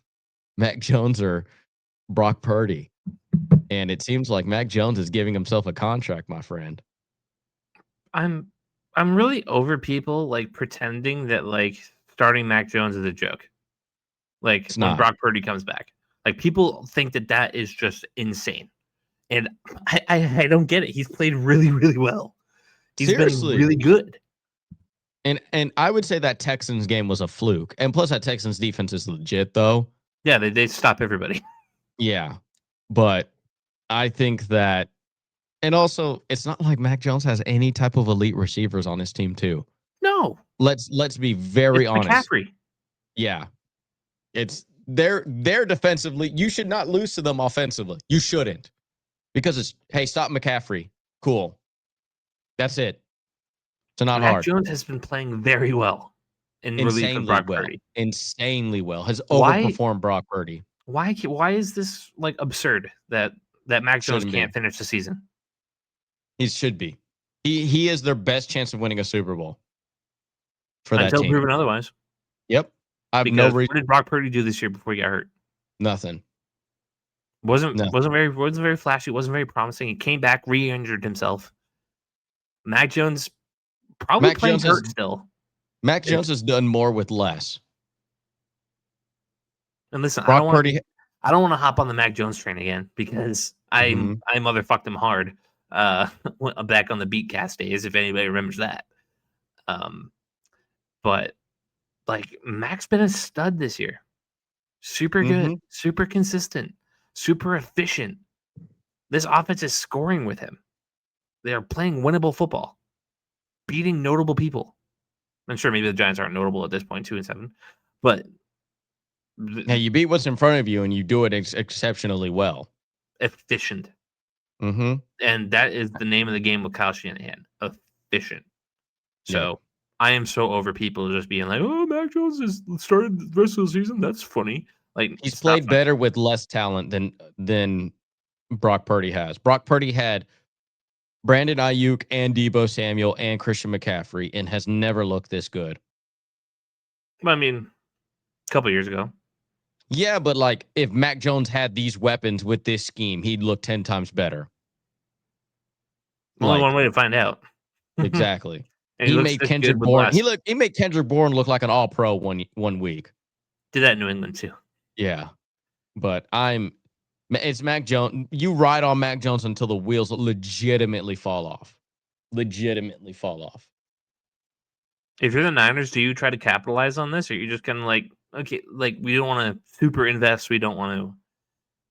S2: Mac Jones or Brock Purdy. And it seems like Mac Jones is giving himself a contract, my friend.
S1: I'm really over people like pretending that like starting Mac Jones is a joke. Like
S2: It's
S1: when
S2: not.
S1: Brock Purdy comes back, like people think that is just insane, and I don't get it. He's played really, really well. He's
S2: Seriously.
S1: been really good.
S2: And I would say that Texans game was a fluke. And plus that Texans defense is legit though.
S1: Yeah, they stop everybody.
S2: Yeah. But I think that, and also it's not like Mac Jones has any type of elite receivers on his team too.
S1: No,
S2: Let's be very
S1: it's
S2: honest.
S1: McCaffrey.
S2: Yeah. It's they're defensively. You should not lose to them offensively. You shouldn't. Because it's, hey, stop McCaffrey. Cool. That's it. It's not
S1: Mac
S2: hard.
S1: Jones has been playing very well in relief of Brock Purdy.
S2: Insanely well. Has
S1: Why?
S2: overperformed Brock Purdy.
S1: Why is this like absurd that Mac Jones
S2: Shouldn't
S1: can't
S2: be.
S1: finish the season?
S2: He should be. He is their best chance of winning a Super Bowl for that
S1: Until
S2: team.
S1: proven otherwise.
S2: Yep. I have
S1: Because
S2: no reason.
S1: what did Brock Purdy do this year before he got hurt?
S2: Nothing.
S1: Wasn't very flashy. Wasn't very promising. He came back, re-injured himself. Mac Jones probably
S2: Mac
S1: playing
S2: Jones
S1: hurt still.
S2: Mac Jones has done more with less.
S1: And listen,
S2: Brock
S1: I don't want to hop on the Mac Jones train again because I motherfucked him hard back on the Beatcast days, if anybody remembers that. But like Mac's been a stud this year. Super good, super consistent, super efficient. This offense is scoring with him. They are playing winnable football, beating notable people. I'm sure maybe the Giants aren't notable at this point, 2-7, but
S2: yeah, you beat what's in front of you and you do it exceptionally well.
S1: Efficient.
S2: Mm-hmm.
S1: And that is the name of the game with Kyle Shanahan. Efficient. So I am so over people just being like, "Oh, Mac Jones has started the rest of the season. That's funny." Like
S2: he's played better with less talent than Brock Purdy has. Brock Purdy had Brandon Ayuk and Deebo Samuel and Christian McCaffrey and has never looked this good.
S1: I mean, a couple years ago.
S2: Yeah, but like if Mac Jones had these weapons with this scheme, he'd look 10 times better.
S1: Only one way to find out.
S2: Exactly.
S1: And he made Kendrick
S2: Bourne. He made Kendrick Bourne look like an all-pro one week.
S1: Did that in New England too.
S2: Yeah. But it's Mac Jones. You ride on Mac Jones until the wheels legitimately fall off. Legitimately fall off.
S1: If you're the Niners, do you try to capitalize on this, or you just kind of like, okay, like we don't want to super invest, we don't want to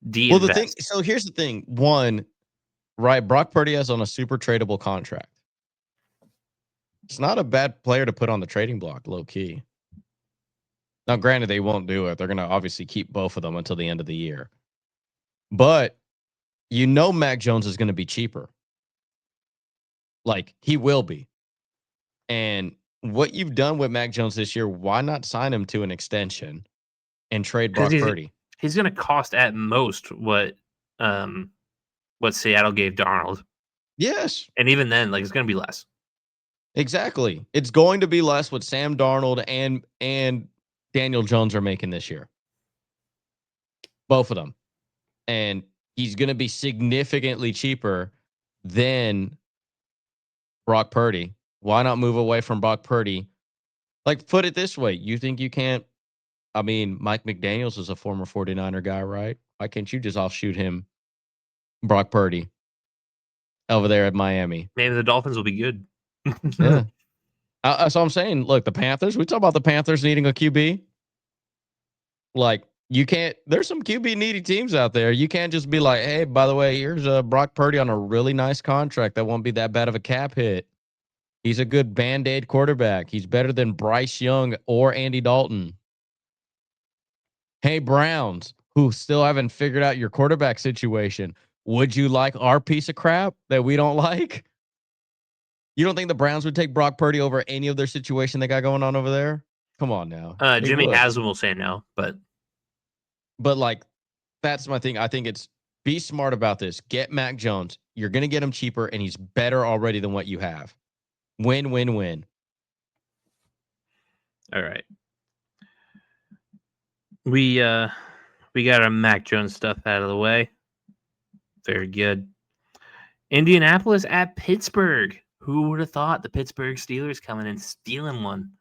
S1: de-invest?
S2: So here's the thing. One, right, Brock Purdy is on a super tradable contract. It's not a bad player to put on the trading block, low key. Now, granted, they won't do it. They're going to obviously keep both of them until the end of the year. But Mac Jones is going to be cheaper. Like, he will be. And what you've done with Mac Jones this year, why not sign him to an extension and trade
S1: Because
S2: Brock Purdy?
S1: he's going to cost at most what Seattle gave Darnold.
S2: Yes.
S1: And even then, like, it's going to be less.
S2: Exactly. It's going to be less what Sam Darnold and Daniel Jones are making this year. Both of them. And he's going to be significantly cheaper than Brock Purdy. Why not move away from Brock Purdy? Like, put it this way. You think you can't? I mean, Mike McDaniels is a former 49er guy, right? Why can't you just offshoot him, Brock Purdy, over there at Miami?
S1: Maybe the Dolphins will be good.
S2: Yeah. That's what I'm saying. Look, the Panthers, we talk about the Panthers needing a QB. Like, you can't, there's some QB needy teams out there. You can't just be like, hey, by the way, here's Brock Purdy on a really nice contract that won't be that bad of a cap hit. He's a good Band-Aid quarterback. He's better than Bryce Young or Andy Dalton. Hey, Browns, who still haven't figured out your quarterback situation. Would you like our piece of crap that we don't like? You don't think the Browns would take Brock Purdy over any of their situation they got going on over there? Come on now.
S1: Jimmy Haslam will say no, but
S2: like, that's my thing. I think it's be smart about this. Get Mac Jones. You're going to get him cheaper, and he's better already than what you have. Win, win, win.
S1: All right. We got our Mac Jones stuff out of the way. Very good. Indianapolis at Pittsburgh. Who would have thought the Pittsburgh Steelers coming in stealing one?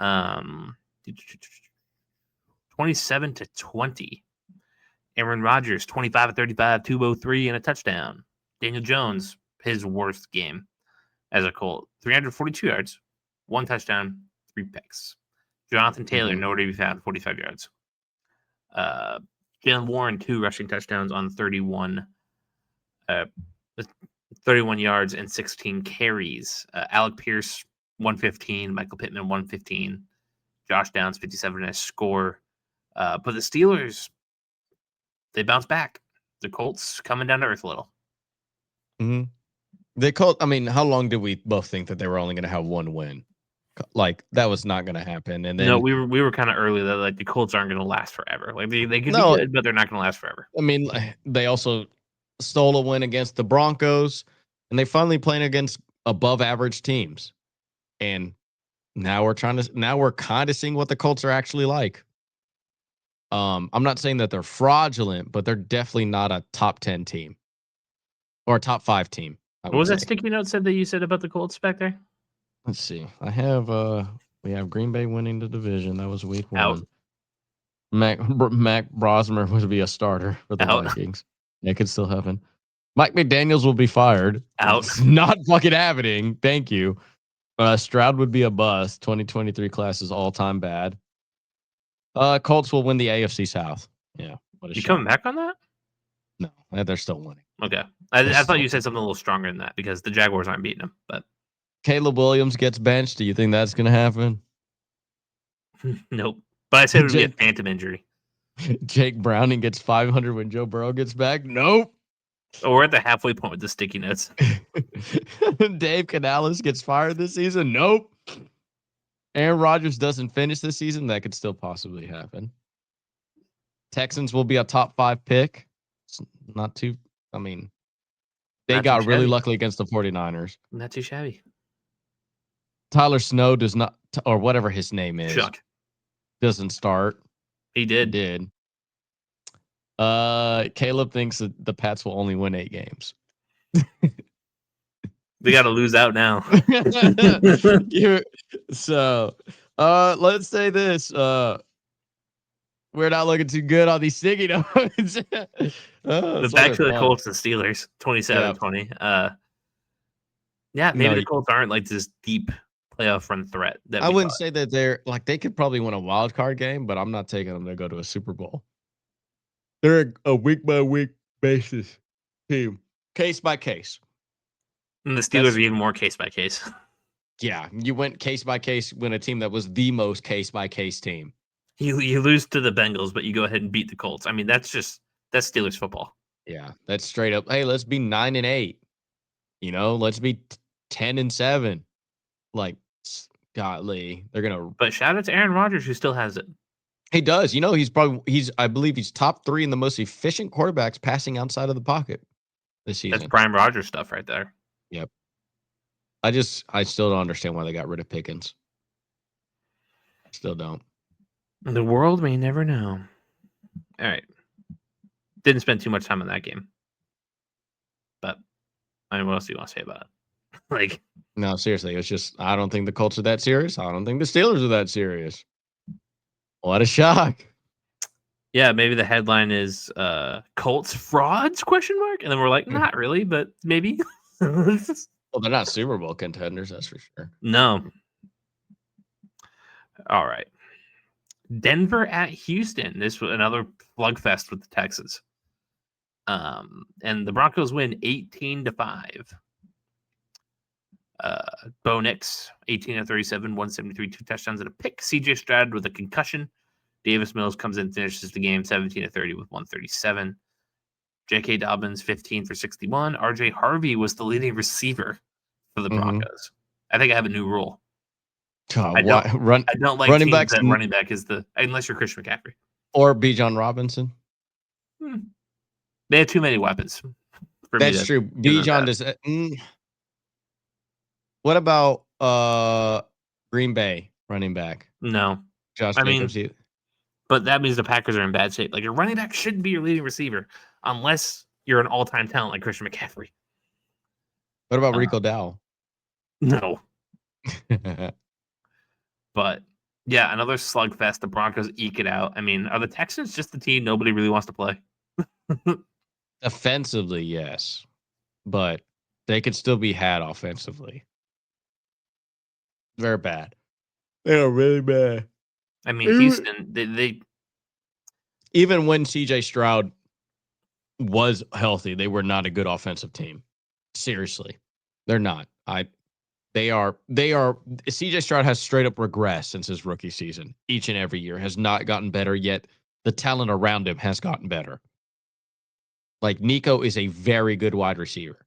S1: 27-20. Aaron Rodgers, 25-35, 203 and a touchdown. Daniel Jones, his worst game as a Colt, 342 yards, 1 touchdown, 3 picks. Jonathan Taylor, nowhere to be found, 45 yards. Jalen Warren, 2 rushing touchdowns on 31 yards and 16 carries. Alec Pierce, 115. Michael Pittman, 115. Josh Downs, 57 as score. But the Steelers, they bounce back. The Colts coming down to earth a little.
S2: Mm-hmm. I mean, how long did we both think that they were only going to have one win? Like, that was not going to happen. And then
S1: no, we were kind of early that like the Colts aren't going to last forever. Like they could be good, but they're not going to last forever.
S2: I mean, they also stole a win against the Broncos, and they finally playing against above average teams. And now we're kind of seeing what the Colts are actually like. I'm not saying that they're fraudulent, but they're definitely not a top 10 team or a top 5 team.
S1: What was that sticky note that you said about the Colts back there?
S2: Let's see. We have Green Bay winning the division. That was week 1.
S1: Out.
S2: Mac Brosmer would be a starter for the Vikings. It could still happen. Mike McDaniels will be fired.
S1: Out.
S2: It's not fucking happening. Thank you. Stroud would be a bust. 2023 class is all-time bad. Colts will win the AFC South. Yeah.
S1: You coming back on that?
S2: No, they're still winning.
S1: Okay. I thought you said something a little stronger than that because the Jaguars aren't beating them. But
S2: Caleb Williams gets benched. Do you think that's going to happen?
S1: Nope. But I said it would be a phantom injury.
S2: Jake Browning gets 500 when Joe Burrow gets back? Nope.
S1: Oh, we're at the halfway point with the sticky notes.
S2: Dave Canales gets fired this season? Nope. Aaron Rodgers doesn't finish this season? That could still possibly happen. Texans will be a top 5 pick. It's not too, I mean, they got really lucky against the 49ers.
S1: Not too shabby.
S2: Tyler Snow does not, or whatever his name is, doesn't start.
S1: He did.
S2: He did. Caleb thinks that the Pats will only win 8 games.
S1: We got to lose out now.
S2: So, let's say this. We're not looking too good on these sticky notes.
S1: But back to the Colts and Steelers, 27-20. Yeah, maybe the Colts aren't like this deep playoff run threat.
S2: I wouldn't say that they're like they could probably win a wild card game, but I'm not taking them to go to a Super Bowl. They're a week by week basis team, case by case.
S1: And the Steelers are even more case by case.
S2: Yeah, you went case by case when a team that was the most case by case team.
S1: You lose to the Bengals, but you go ahead and beat the Colts. I mean, that's Steelers football.
S2: Yeah, that's straight up. Hey, let's be 9-8. You know, let's be 10-7. Like, godly. They're gonna.
S1: But shout out to Aaron Rodgers, who still has it.
S2: He does. I believe he's top 3 in the most efficient quarterbacks passing outside of the pocket this
S1: That's
S2: season.
S1: prime Rodgers stuff right there.
S2: Yep. I still don't understand why they got rid of Pickens. Still don't.
S1: The world may never know. All right. Didn't spend too much time on that game. But I mean, what else do you want to say about it? Like,
S2: no, seriously, it's just I don't think the Colts are that serious. I don't think the Steelers are that serious. What a shock.
S1: Yeah, maybe the headline is Colts frauds ? And then we're like, not really, but maybe.
S2: Well, they're not Super Bowl contenders, that's for sure.
S1: No. All right. Denver at Houston. This was another slugfest with the Texans. And the Broncos win 18-5. Bo Nix, 18 of 37, 173, 2 touchdowns and a pick. CJ Stroud with a concussion. Davis Mills comes in, finishes the game 17 of 30 with 137. J.K. Dobbins, 15 for 61. R.J. Harvey was the leading receiver for the Broncos. I think I have a new rule. I don't like
S2: running
S1: teams
S2: backs
S1: that running back is unless you're Christian McCaffrey.
S2: Or Bijan Robinson.
S1: They have too many weapons.
S2: That's true. Bijan does. What about Green Bay running back?
S1: No.
S2: Josh Jacobs.
S1: But that means the Packers are in bad shape. Like, your running back shouldn't be your leading receiver unless you're an all-time talent like Christian McCaffrey.
S2: What about Rico Dowell?
S1: No. But, yeah, another slugfest. The Broncos eke it out. I mean, are the Texans just the team nobody really wants to play?
S2: Offensively, yes. But they could still be had offensively. Very bad. They are really bad.
S1: I mean, Houston, they
S2: even when CJ Stroud was healthy, they were not a good offensive team. Seriously. They're not. They are CJ Stroud has straight up regressed since his rookie season. Each and every year has not gotten better, yet the talent around him has gotten better. Like, Nico is a very good wide receiver.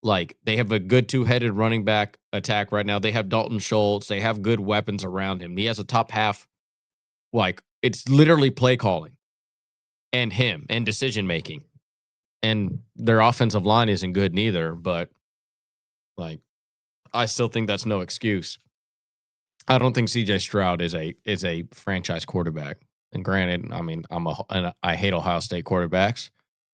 S2: Like, they have a good two-headed running back attack right now. They have Dalton Schultz. They have good weapons around him. He has a top half. Like, it's literally play calling and him and decision making. And their offensive line isn't good neither, but like, I still think that's no excuse. I don't think CJ Stroud is a franchise quarterback. And granted, I mean, I hate Ohio State quarterbacks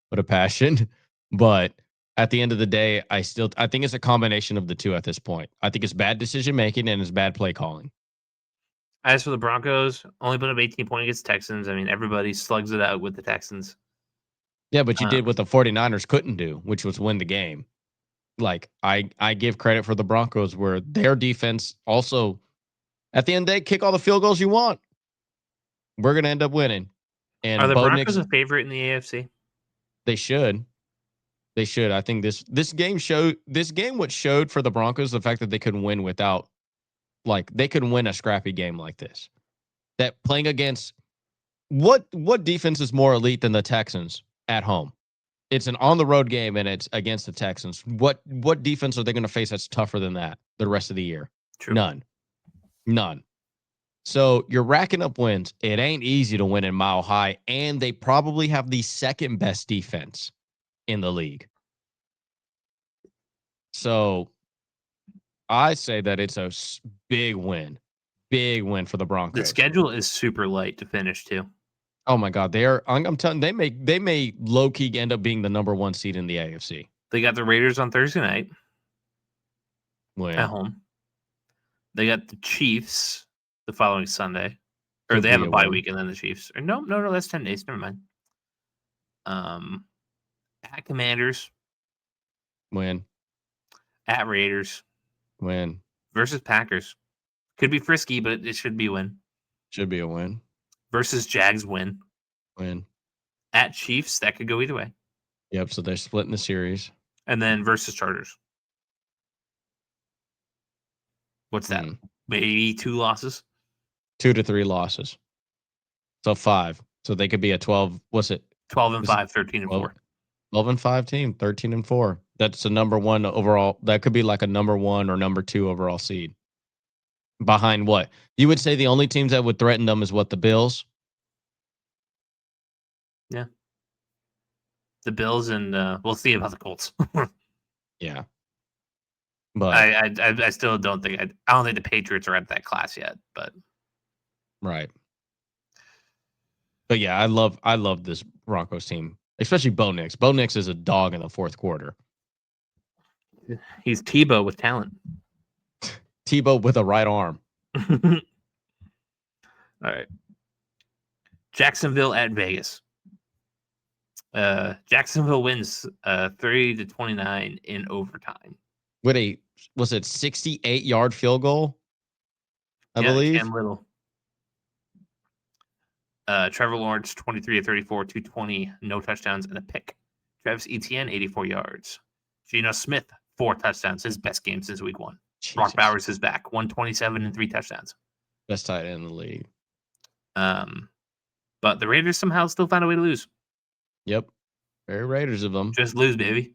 S2: with a passion, but at the end of the day, I think it's a combination of the two at this point. I think it's bad decision making and it's bad play calling.
S1: As for the Broncos, only put up 18 points against Texans. I mean, everybody slugs it out with the Texans.
S2: Yeah, but you did what the 49ers couldn't do, which was win the game. Like, I give credit for the Broncos where their defense also, at the end of the day, kick all the field goals you want. We're going to end up winning. And
S1: are the Broncos a favorite in the AFC?
S2: They should. They should. I think this game what showed for the Broncos the fact that they could win without, like, they could win a scrappy game like this. That playing against what defense is more elite than the Texans at home? It's an on the road game and it's against the Texans. What defense are they going to face that's tougher than that the rest of the year?
S1: True.
S2: None. So you're racking up wins. It ain't easy to win in Mile High, and they probably have the second best defense in the league. So I say that it's a big win for the Broncos.
S1: The schedule is super light to finish too.
S2: Oh my God, I'm telling you, they may low key end up being the number 1 seed in the AFC.
S1: They got the Raiders on Thursday night at home. They got the Chiefs the following Sunday, or they have a bye week and then the Chiefs. Or no, that's 10 days. Never mind. At Commanders,
S2: win.
S1: At Raiders,
S2: win.
S1: Versus Packers, could be frisky, but it should be a win.
S2: Should be a win.
S1: Versus Jags, win. At Chiefs, that could go either way.
S2: Yep. So they're splitting the series.
S1: And then versus Chargers. What's that? Maybe 2 losses.
S2: 2 to 3 losses. So 5. So they could be a 12. What's it?
S1: 12-5, 13-4.
S2: 12-5 team, 13-4. That's a number one overall. That could be like a number one or number two overall seed. Behind what? You would say the only teams that would threaten them is what, the Bills?
S1: Yeah. The Bills and we'll see about the Colts.
S2: Yeah. But
S1: I still don't think I don't think the Patriots are at that class yet, but
S2: right. But yeah, I love this Broncos team, especially Bo Nix. Bo Nix is a dog in the fourth quarter.
S1: he's Tebow with talent.
S2: Tebow with a right arm.
S1: All right. Jacksonville at Vegas. Jacksonville wins 30-29 in overtime.
S2: With a, was it 68-yard field goal? I
S1: Yeah,
S2: believe.
S1: Cam Little. Trevor Lawrence, 23-34, 220, no touchdowns, and a pick. Travis Etienne, 84 yards. Geno Smith, 4 touchdowns, his best game since week 1.
S2: Jesus.
S1: Brock Bowers is back, 127 and 3 touchdowns.
S2: Best tight end in the league.
S1: But the Raiders somehow still find a way to lose.
S2: Yep. Very Raiders of them.
S1: Just lose, baby.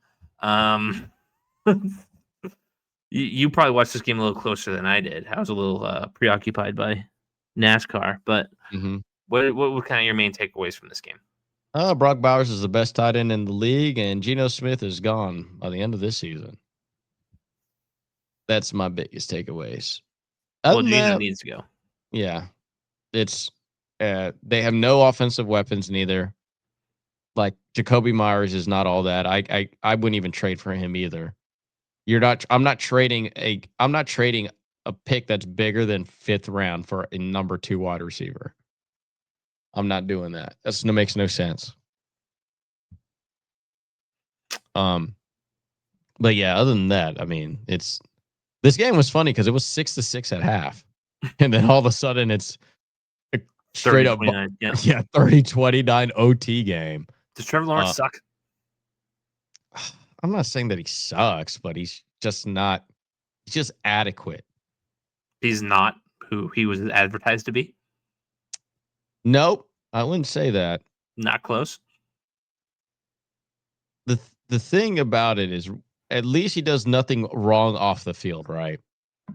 S1: You probably watched this game a little closer than I did. I was a little preoccupied by NASCAR, but what were kind of your main takeaways from this game?
S2: Brock Bowers is the best tight end in the league, and Geno Smith is gone by the end of this season. That's my biggest takeaways.
S1: Well, Geno needs to go.
S2: Yeah. It's they have no offensive weapons neither. Like Jacoby Myers is not all that. I wouldn't even trade for him either. I'm not trading a pick that's bigger than 5th round for a number 2 wide receiver. I'm not doing that. That makes no sense. But yeah, other than that, I mean, this game was funny because it was 6-6 at half, and then all of a sudden it's a straight up 30-29 OT game.
S1: Does Trevor Lawrence suck?
S2: I'm not saying that he sucks, but he's just not. He's just adequate.
S1: He's not who he was advertised to be?
S2: Nope, I wouldn't say that.
S1: Not close.
S2: The thing about it is, at least he does nothing wrong off the field, right?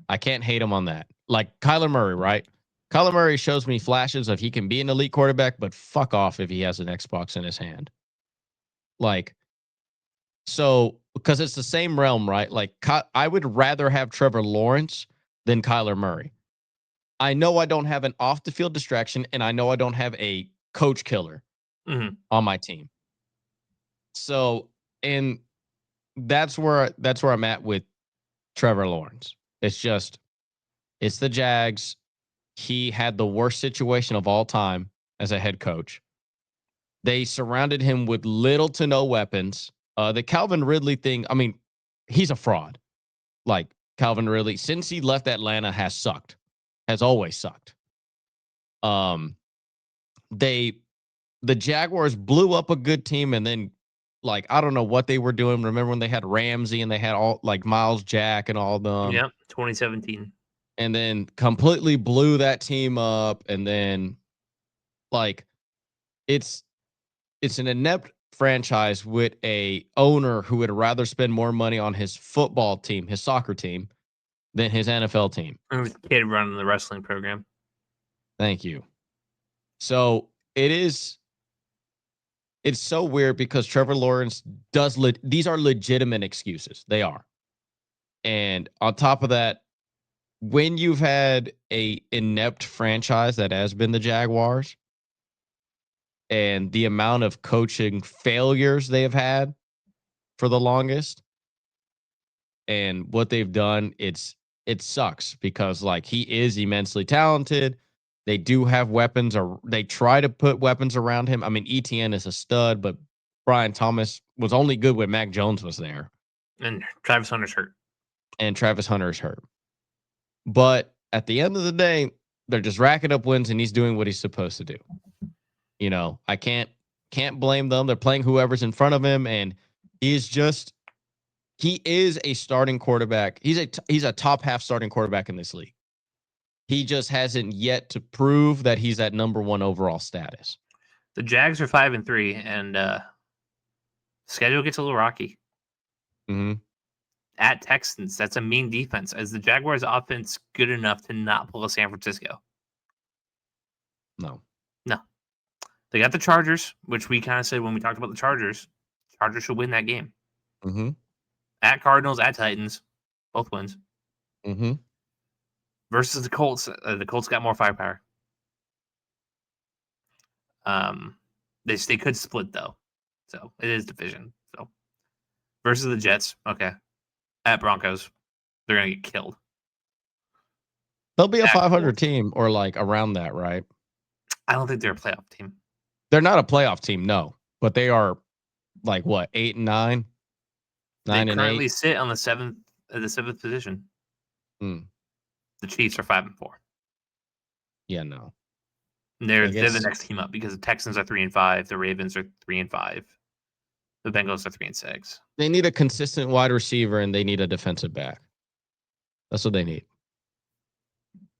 S2: I can't hate him on that. Like Kyler Murray, right? Kyler Murray shows me flashes of he can be an elite quarterback, but fuck off if he has an Xbox in his hand. Like, so, because it's the same realm, right? Like, I would rather have Trevor Lawrence than Kyler Murray. I know I don't have an off-the-field distraction, and I know I don't have a coach killer on my team. So, and that's where I'm at with Trevor Lawrence. It's the Jags. He had the worst situation of all time as a head coach. They surrounded him with little to no weapons. The Calvin Ridley thing, I mean, he's a fraud. Like, Calvin Ridley, since he left Atlanta, has always sucked. The Jaguars blew up a good team, and then, like, I don't know what they were doing. Remember when they had Ramsey and they had all, like, Miles Jack and all of them?
S1: Yep, 2017.
S2: And then completely blew that team up. And then, like, it's an inept franchise with a owner who would rather spend more money on his football team, his soccer team, than his NFL team.
S1: And with the kid running the wrestling program.
S2: Thank you. So it's so weird because Trevor Lawrence these are legitimate excuses. They are. And on top of that, when you've had a inept franchise that has been the Jaguars, and the amount of coaching failures they have had for the longest, and what they've done, it sucks because, like, he is immensely talented. They do have weapons, or they try to put weapons around him. I mean, ETN is a stud, but Brian Thomas was only good when Mac Jones was there.
S1: And Travis Hunter's hurt.
S2: But at the end of the day, they're just racking up wins, and he's doing what he's supposed to do. You know, I can't blame them. They're playing whoever's in front of him, and he is a starting quarterback. He's a top half starting quarterback in this league. He just hasn't yet to prove that he's at number 1 overall status.
S1: The Jags are 5-3, and schedule gets a little rocky.
S2: Mm-hmm.
S1: At Texans, that's a mean defense. Is the Jaguars' offense good enough to not pull a San Francisco?
S2: No.
S1: No. They got the Chargers, which we kind of said when we talked about the Chargers. Chargers should win that game.
S2: Mm-hmm.
S1: At Cardinals, at Titans, both wins.
S2: Mm-hmm.
S1: Versus the Colts. The Colts got more firepower. They could split though, so it is division. So versus the Jets, okay. At Broncos, they're gonna get killed.
S2: They'll be a
S1: At
S2: 500
S1: Colts,
S2: team or like around that, right?
S1: I don't think they're a playoff team.
S2: They're not a playoff team, no, but they are like what 8 and 9,
S1: They
S2: 9 and
S1: currently
S2: 8.
S1: sit on the seventh position.
S2: Hmm.
S1: The Chiefs are 5-4.
S2: Yeah, no.
S1: They're
S2: I
S1: the
S2: guess
S1: next team up because the Texans are 3-5, the Ravens are 3-5, the Bengals are 3-6.
S2: they need a consistent wide receiver and they need a defensive back. That's what they need.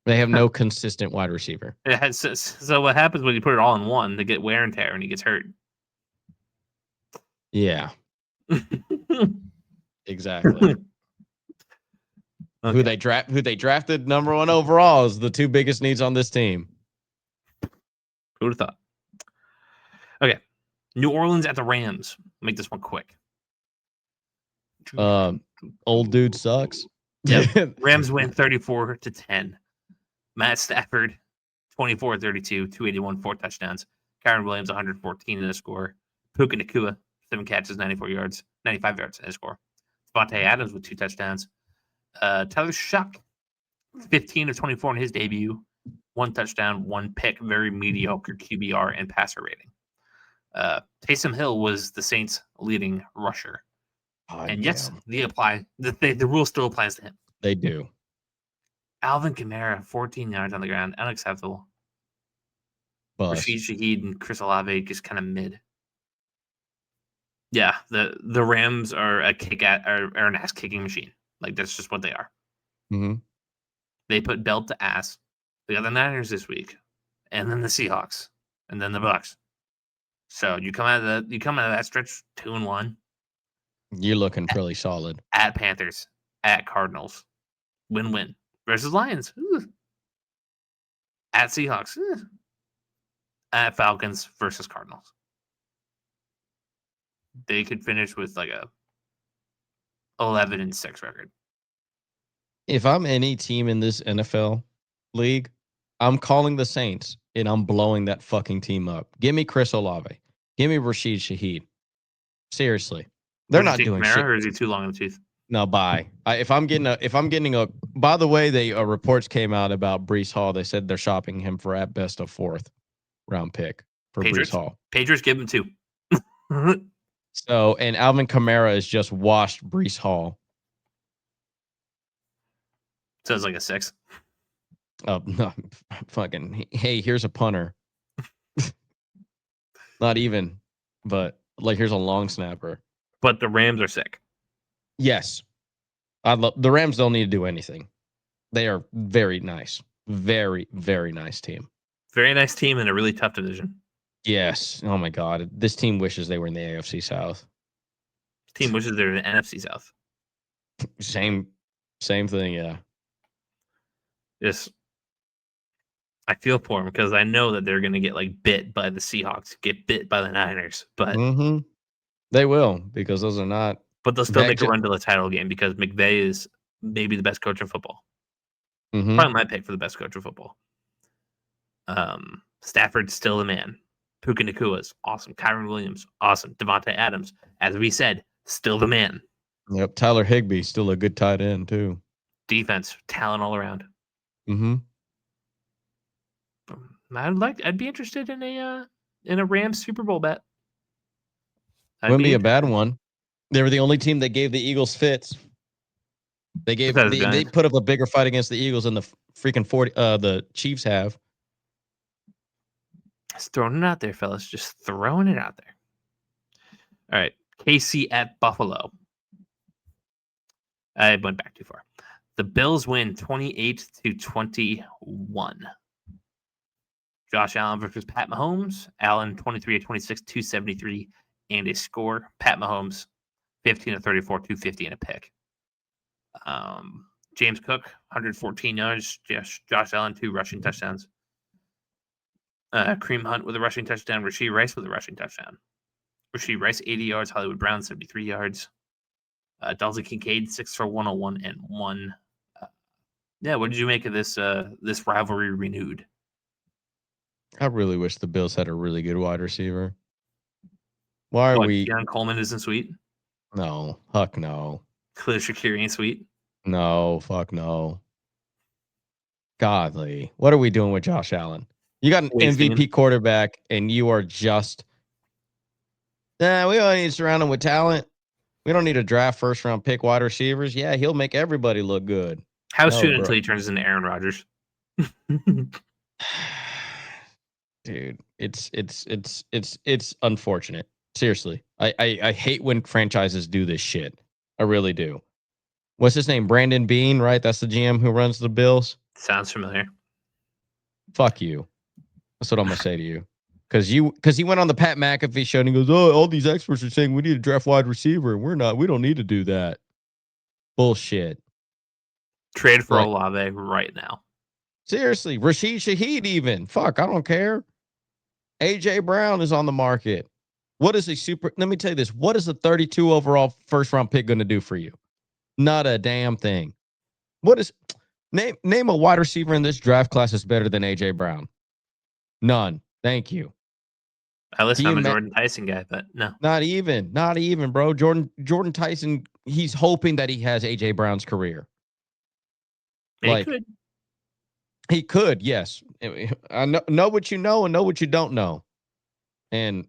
S2: They have no consistent wide receiver.
S1: So what happens when you put it all in one? They get wear and tear, and he gets hurt.
S2: Yeah, exactly.
S1: Okay.
S2: Who they drafted number 1 overall is the two biggest needs on this team.
S1: Who would have thought? Okay. New Orleans at the Rams. Make this one quick.
S2: Old dude sucks.
S1: Yep. Rams win 34-10. Matt Stafford, 24-32, 281, 4 touchdowns. Kyron Williams, 114 in a score. Puka Nacua, 7 catches, 95 yards in a score. Devontae Adams with 2 touchdowns. Tyler Shuck, 15 of 24 in his debut. 1 touchdown, 1 pick. Very mediocre QBR and passer rating. Taysom Hill was the Saints' leading rusher. And yes, the rule still applies to him.
S2: They do.
S1: Alvin Kamara, 14 yards on the ground, unacceptable. Rashid Shaheed and Chris Olave just kind of mid. Yeah, the Rams are an ass kicking machine. Like that's just what they are.
S2: Mm-hmm.
S1: They put belt to ass. They got the Niners this week, and then the Seahawks, and then the Bucks. So you come out of that stretch 2-1.
S2: You're looking pretty solid.
S1: At Panthers, at Cardinals, win-win versus Lions. Ooh. At Seahawks, at Falcons versus Cardinals. They could finish with like a 11-6 record.
S2: If I'm any team in this NFL league, I'm calling the Saints and I'm blowing that fucking team up. Give me Chris Olave. Give me Rashid Shaheed. Seriously, they're not doing
S1: Kamara,
S2: shit.
S1: or is he too long in the tooth?
S2: No, bye. If I'm getting a. By the way, they reports came out about Breece Hall. They said they're shopping him for at best a 4th round pick for Breece Hall.
S1: Patriots give him 2.
S2: So, and Alvin Kamara has just washed Breece Hall.
S1: Sounds like a 6.
S2: Oh no, fucking. Hey, here's a punter. Not even, but like here's a long snapper.
S1: But the Rams are sick.
S2: Yes, the Rams. Don't need to do anything. They are very nice, very very nice team.
S1: Very nice team in a really tough division.
S2: Yes. Oh my God, this team wishes they were in the AFC South.
S1: Team wishes they're in the NFC South.
S2: Same thing. Yeah.
S1: Yes. I feel for them because I know that they're going to get like bit by the Seahawks, get bit by the Niners, but
S2: they will because those are not.
S1: But they'll still make a run to the title game because McVay is maybe the best coach in football. Probably my pick for the best coach in football. Stafford's still the man. Puka Nacua's awesome. Kyron Williams, awesome. Devontae Adams, as we said, still the man.
S2: Yep. Tyler Higbee, still a good tight end too.
S1: Defense, talent all around. I'd be interested in a Rams Super Bowl bet.
S2: Wouldn't be a bad one. They were the only team that gave the Eagles fits. They put up a bigger fight against the Eagles than the freaking the Chiefs have.
S1: Just throwing it out there, fellas. Just throwing it out there. All right. KC at Buffalo. I went back too far. The Bills win 28-21. Josh Allen versus Pat Mahomes. Allen 23 of 26, 273, and a score. Pat Mahomes 15 to 34, 250 and a pick. James Cook, 114 yards. Josh Allen, 2 rushing touchdowns. Kareem Hunt with a rushing touchdown. Rashee Rice with a rushing touchdown. Rashee Rice, 80 yards. Hollywood Brown, 73 yards. Dalton Kincaid, 6 for 101 and 1. What did you make of this rivalry renewed?
S2: I really wish the Bills had a really good wide receiver. Why are we?
S1: Keon Coleman isn't sweet?
S2: No. Fuck no.
S1: Khalil Shakir ain't sweet?
S2: No. Fuck no. Godly. What are we doing with Josh Allen? You got an MVP quarterback, and you are just... we don't need to surround him with talent. We don't need to draft first-round pick wide receivers. Yeah, he'll make everybody look good.
S1: How soon until he turns into Aaron Rodgers?
S2: Dude, it's unfortunate. Seriously. I hate when franchises do this shit. I really do. What's his name? Brandon Beane, right? That's the GM who runs the Bills.
S1: Sounds familiar.
S2: Fuck you. That's what I'm gonna say to you. Because he went on the Pat McAfee show and he goes, "Oh, all these experts are saying we need to draft wide receiver, and we don't need to do that." Bullshit.
S1: Trade for Olave right now.
S2: Seriously, Rashid Shaheed even. Fuck, I don't care. AJ Brown is on the market. What is let me tell you this. What is a 32 overall first round pick going to do for you? Not a damn thing. Name a wide receiver in this draft class is better than AJ Brown? None. Thank you.
S1: I'm a Jordan Tyson guy, but no.
S2: Not even, bro. Jordan Tyson, he's hoping that he has AJ Brown's career. He could, yes. I know what you know and know what you don't know. And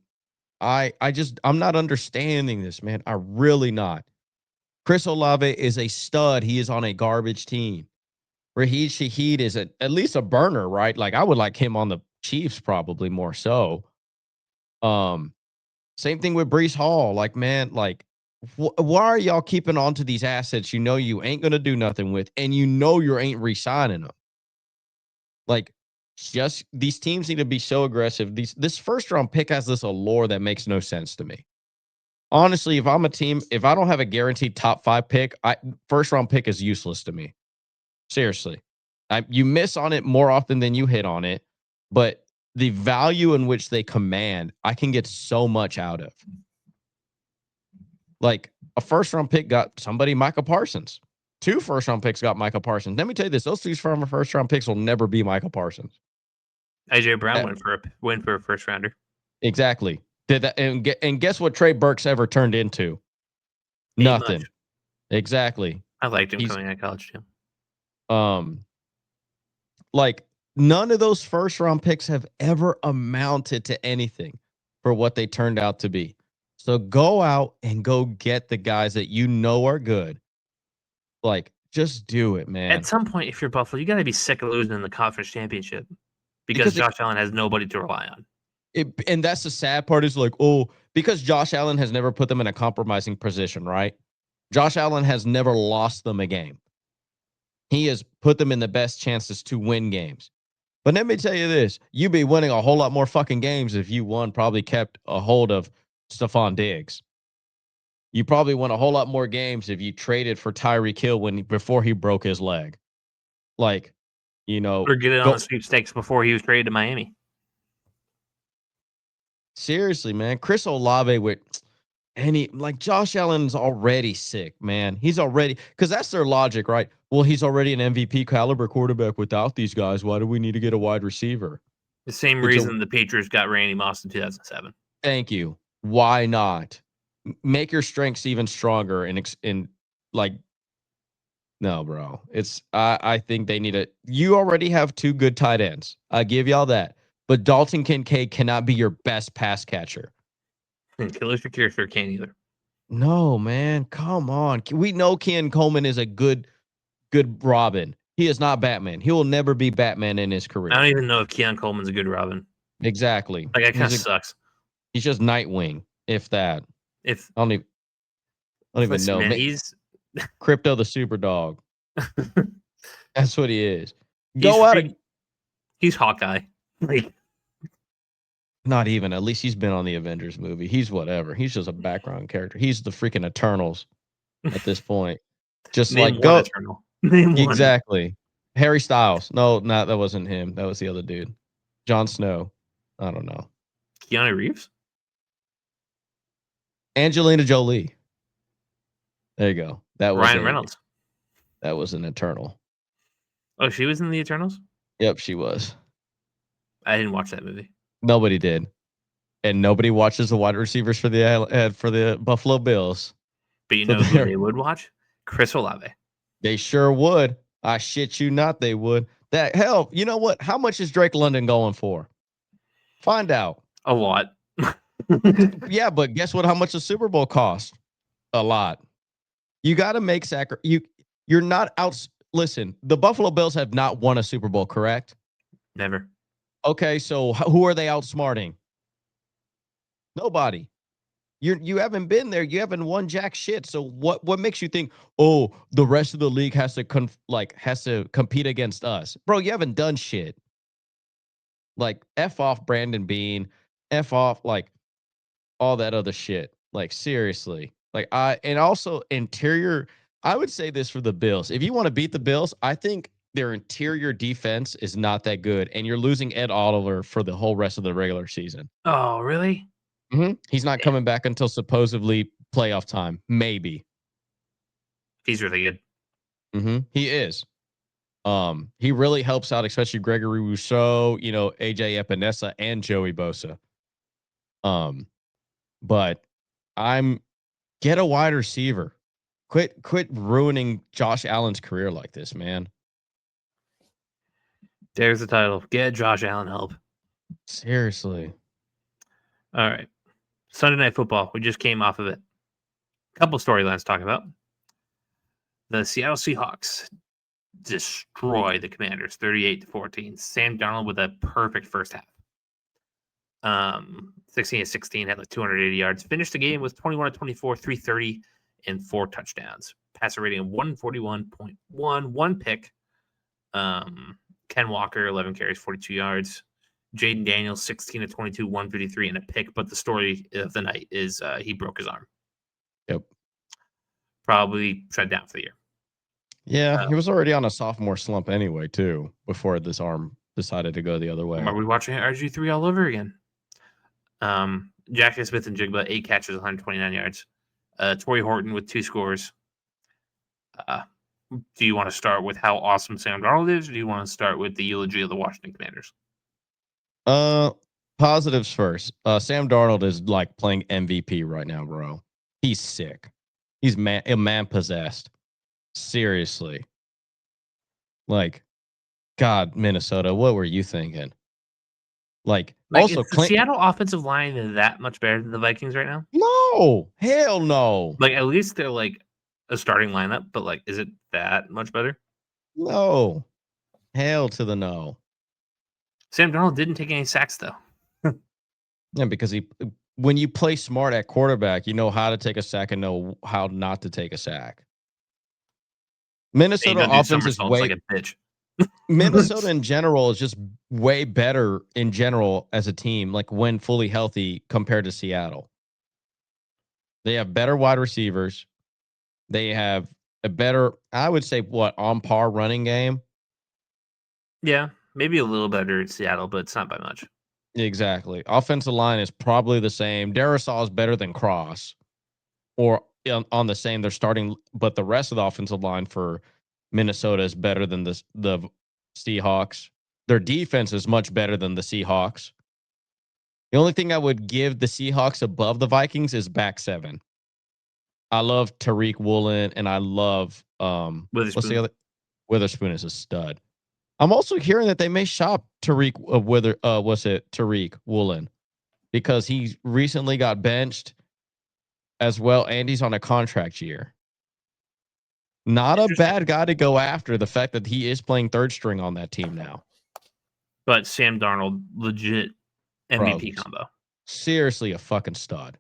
S2: I'm not understanding this, man. I'm really not. Chris Olave is a stud. He is on a garbage team. Rashid Shaheed is at least a burner, right? Like, I would like him on the Chiefs probably more so. Same thing with Breece Hall. Like, man, like, why are y'all keeping on to these assets you know you ain't going to do nothing with, and you know you ain't re-signing them? Like, just these teams need to be so aggressive. This first round pick has this allure that makes no sense to me. Honestly, if I'm a team, if I don't have a guaranteed top 5 pick, first round pick is useless to me. Seriously. You miss on it more often than you hit on it, but the value in which they command, I can get so much out of. Like, a first round pick got somebody, Micah Parsons. 2 first round picks got Micah Parsons. Let me tell you this: those 2 first round picks will never be Micah Parsons.
S1: AJ Brown went for a first rounder.
S2: Exactly. Did that, and guess what Trey Burks ever turned into? Nothing.
S1: Much.
S2: Exactly.
S1: I liked him coming out of college too.
S2: Like, none of those first round picks have ever amounted to anything for what they turned out to be. So go out and go get the guys that you know are good. Like, just do it, man.
S1: At some point, if you're Buffalo, you got to be sick of losing in the conference championship because Josh Allen has nobody to rely on.
S2: And that's the sad part is like, because Josh Allen has never put them in a compromising position, right? Josh Allen has never lost them a game. He has put them in the best chances to win games. But let me tell you this. You'd be winning a whole lot more fucking games if you probably kept a hold of Stephon Diggs. You probably won a whole lot more games if you traded for Tyreek Hill before he broke his leg. Like,
S1: or get it on the sweepstakes before he was traded to Miami.
S2: Seriously, man. Chris Olave like, Josh Allen's already sick, man. He's already, because that's their logic, right? Well, he's already an MVP caliber quarterback without these guys. Why do we need to get a wide receiver?
S1: The same reason the Patriots got Randy Moss in 2007.
S2: Thank you. Why not? Make your strengths even stronger and like, no, bro. I think they need you already have 2 good tight ends. I give y'all that. But Dalton Kincaid cannot be your best pass catcher.
S1: And Khalil Shakir sure can't either.
S2: No, man. Come on. We know Ken Coleman is a good Robin. He is not Batman. He will never be Batman in his career.
S1: I don't even know if Keon Coleman's a good Robin.
S2: Exactly.
S1: Like, that kind of sucks.
S2: He's just Nightwing, if that. I don't even know.
S1: Man, he's
S2: Crypto the Super Dog. That's what he is.
S1: He's Hawkeye. Like,
S2: Not even. At least he's been on the Avengers movie. He's whatever. He's just a background character. He's the freaking Eternals at this point. Just
S1: Name
S2: like
S1: one
S2: go
S1: Eternal. Name one.
S2: exactly. Harry Styles. No, not that wasn't him. That was the other dude. Jon Snow. I don't know.
S1: Keanu Reeves?
S2: Angelina Jolie. There you go.
S1: Ryan Reynolds.
S2: That was an Eternal.
S1: Oh, she was in the Eternals?
S2: Yep, she was.
S1: I didn't watch that movie.
S2: Nobody did. And nobody watches the wide receivers for the Buffalo Bills.
S1: But you know who they would watch? Chris Olave.
S2: They sure would. I shit you not, they would. That hell, you know what? How much is Drake London going for? Find out.
S1: A lot.
S2: Yeah, but guess what? How much the Super Bowl cost? A lot. You got to make You're not out. Listen, the Buffalo Bills have not won a Super Bowl, correct?
S1: Never.
S2: Okay, so who are they outsmarting? Nobody. You haven't been there. You haven't won jack shit. So what makes you think, oh, the rest of the league has to compete against us? Bro, you haven't done shit. Like, F off Brandon Bean, F off like all that other shit. Like, seriously. Like, and also interior, I would say this for the Bills. If you want to beat the Bills, I think their interior defense is not that good, and you're losing Ed Oliver for the whole rest of the regular season.
S1: Oh, really?
S2: Mm-hmm. He's not coming back until supposedly playoff time. Maybe.
S1: He's really good.
S2: Mm-hmm. He is. He really helps out, especially Gregory Rousseau, AJ Epinesa, and Joey Bosa. But get a wide receiver. Quit ruining Josh Allen's career like this, man.
S1: There's the title. Get Josh Allen help.
S2: Seriously.
S1: All right. Sunday Night Football. We just came off of it. A couple storylines to talk about. The Seattle Seahawks destroy the Commanders 38-14. Sam Darnold with a perfect first half. 16-16, had like 280 yards. Finished the game with 21-24, 330, and 4 touchdowns. Passer rating of 141.1, 1 pick. Ken Walker, 11 carries, 42 yards. Jaden Daniels, 16-22, 153, and a pick. But the story of the night is he broke his arm.
S2: Yep.
S1: Probably shut down for the year.
S2: Yeah, he was already on a sophomore slump anyway, too, before this arm decided to go the other way.
S1: Are we watching RG3 all over again? Jackson Smith and Jigba, 8 catches, 129 yards. Torrey Horton with 2 scores. Do you want to start with how awesome Sam Darnold is, or do you want to start with the eulogy of the Washington Commanders?
S2: Positives first. Sam Darnold is like playing MVP right now, bro. He's sick. He's man possessed. Seriously. Like, God, Minnesota, what were you thinking? Like also,
S1: is the Seattle offensive line that much better than the Vikings right now?
S2: No, hell no.
S1: Like, at least they're like a starting lineup, but like, is it that much better?
S2: No, hell to the no.
S1: Sam Darnold didn't take any sacks though.
S2: Yeah, because when you play smart at quarterback, you know how to take a sack and know how not to take a sack. Minnesota offense is
S1: like a bitch.
S2: Minnesota in general is just way better in general as a team, like when fully healthy compared to Seattle. They have better wide receivers. They have a better, I would say, on par running game.
S1: Yeah, maybe a little better in Seattle, but it's not by much.
S2: Exactly. Offensive line is probably the same. Darisaw is better than Cross, or on the same. They're starting, but the rest of the offensive line for Minnesota is better than the Seahawks. Their defense is much better than the Seahawks. The only thing I would give the Seahawks above the Vikings is back 7. I love Tariq Woolen, and I love
S1: Witherspoon.
S2: What's the other? Witherspoon is a stud. I'm also hearing that they may shop Tariq Woolen because he recently got benched as well, and he's on a contract year. Not a bad guy to go after, the fact that he is playing third string on that team now.
S1: But Sam Darnold, legit MVP combo.
S2: Seriously, a fucking stud.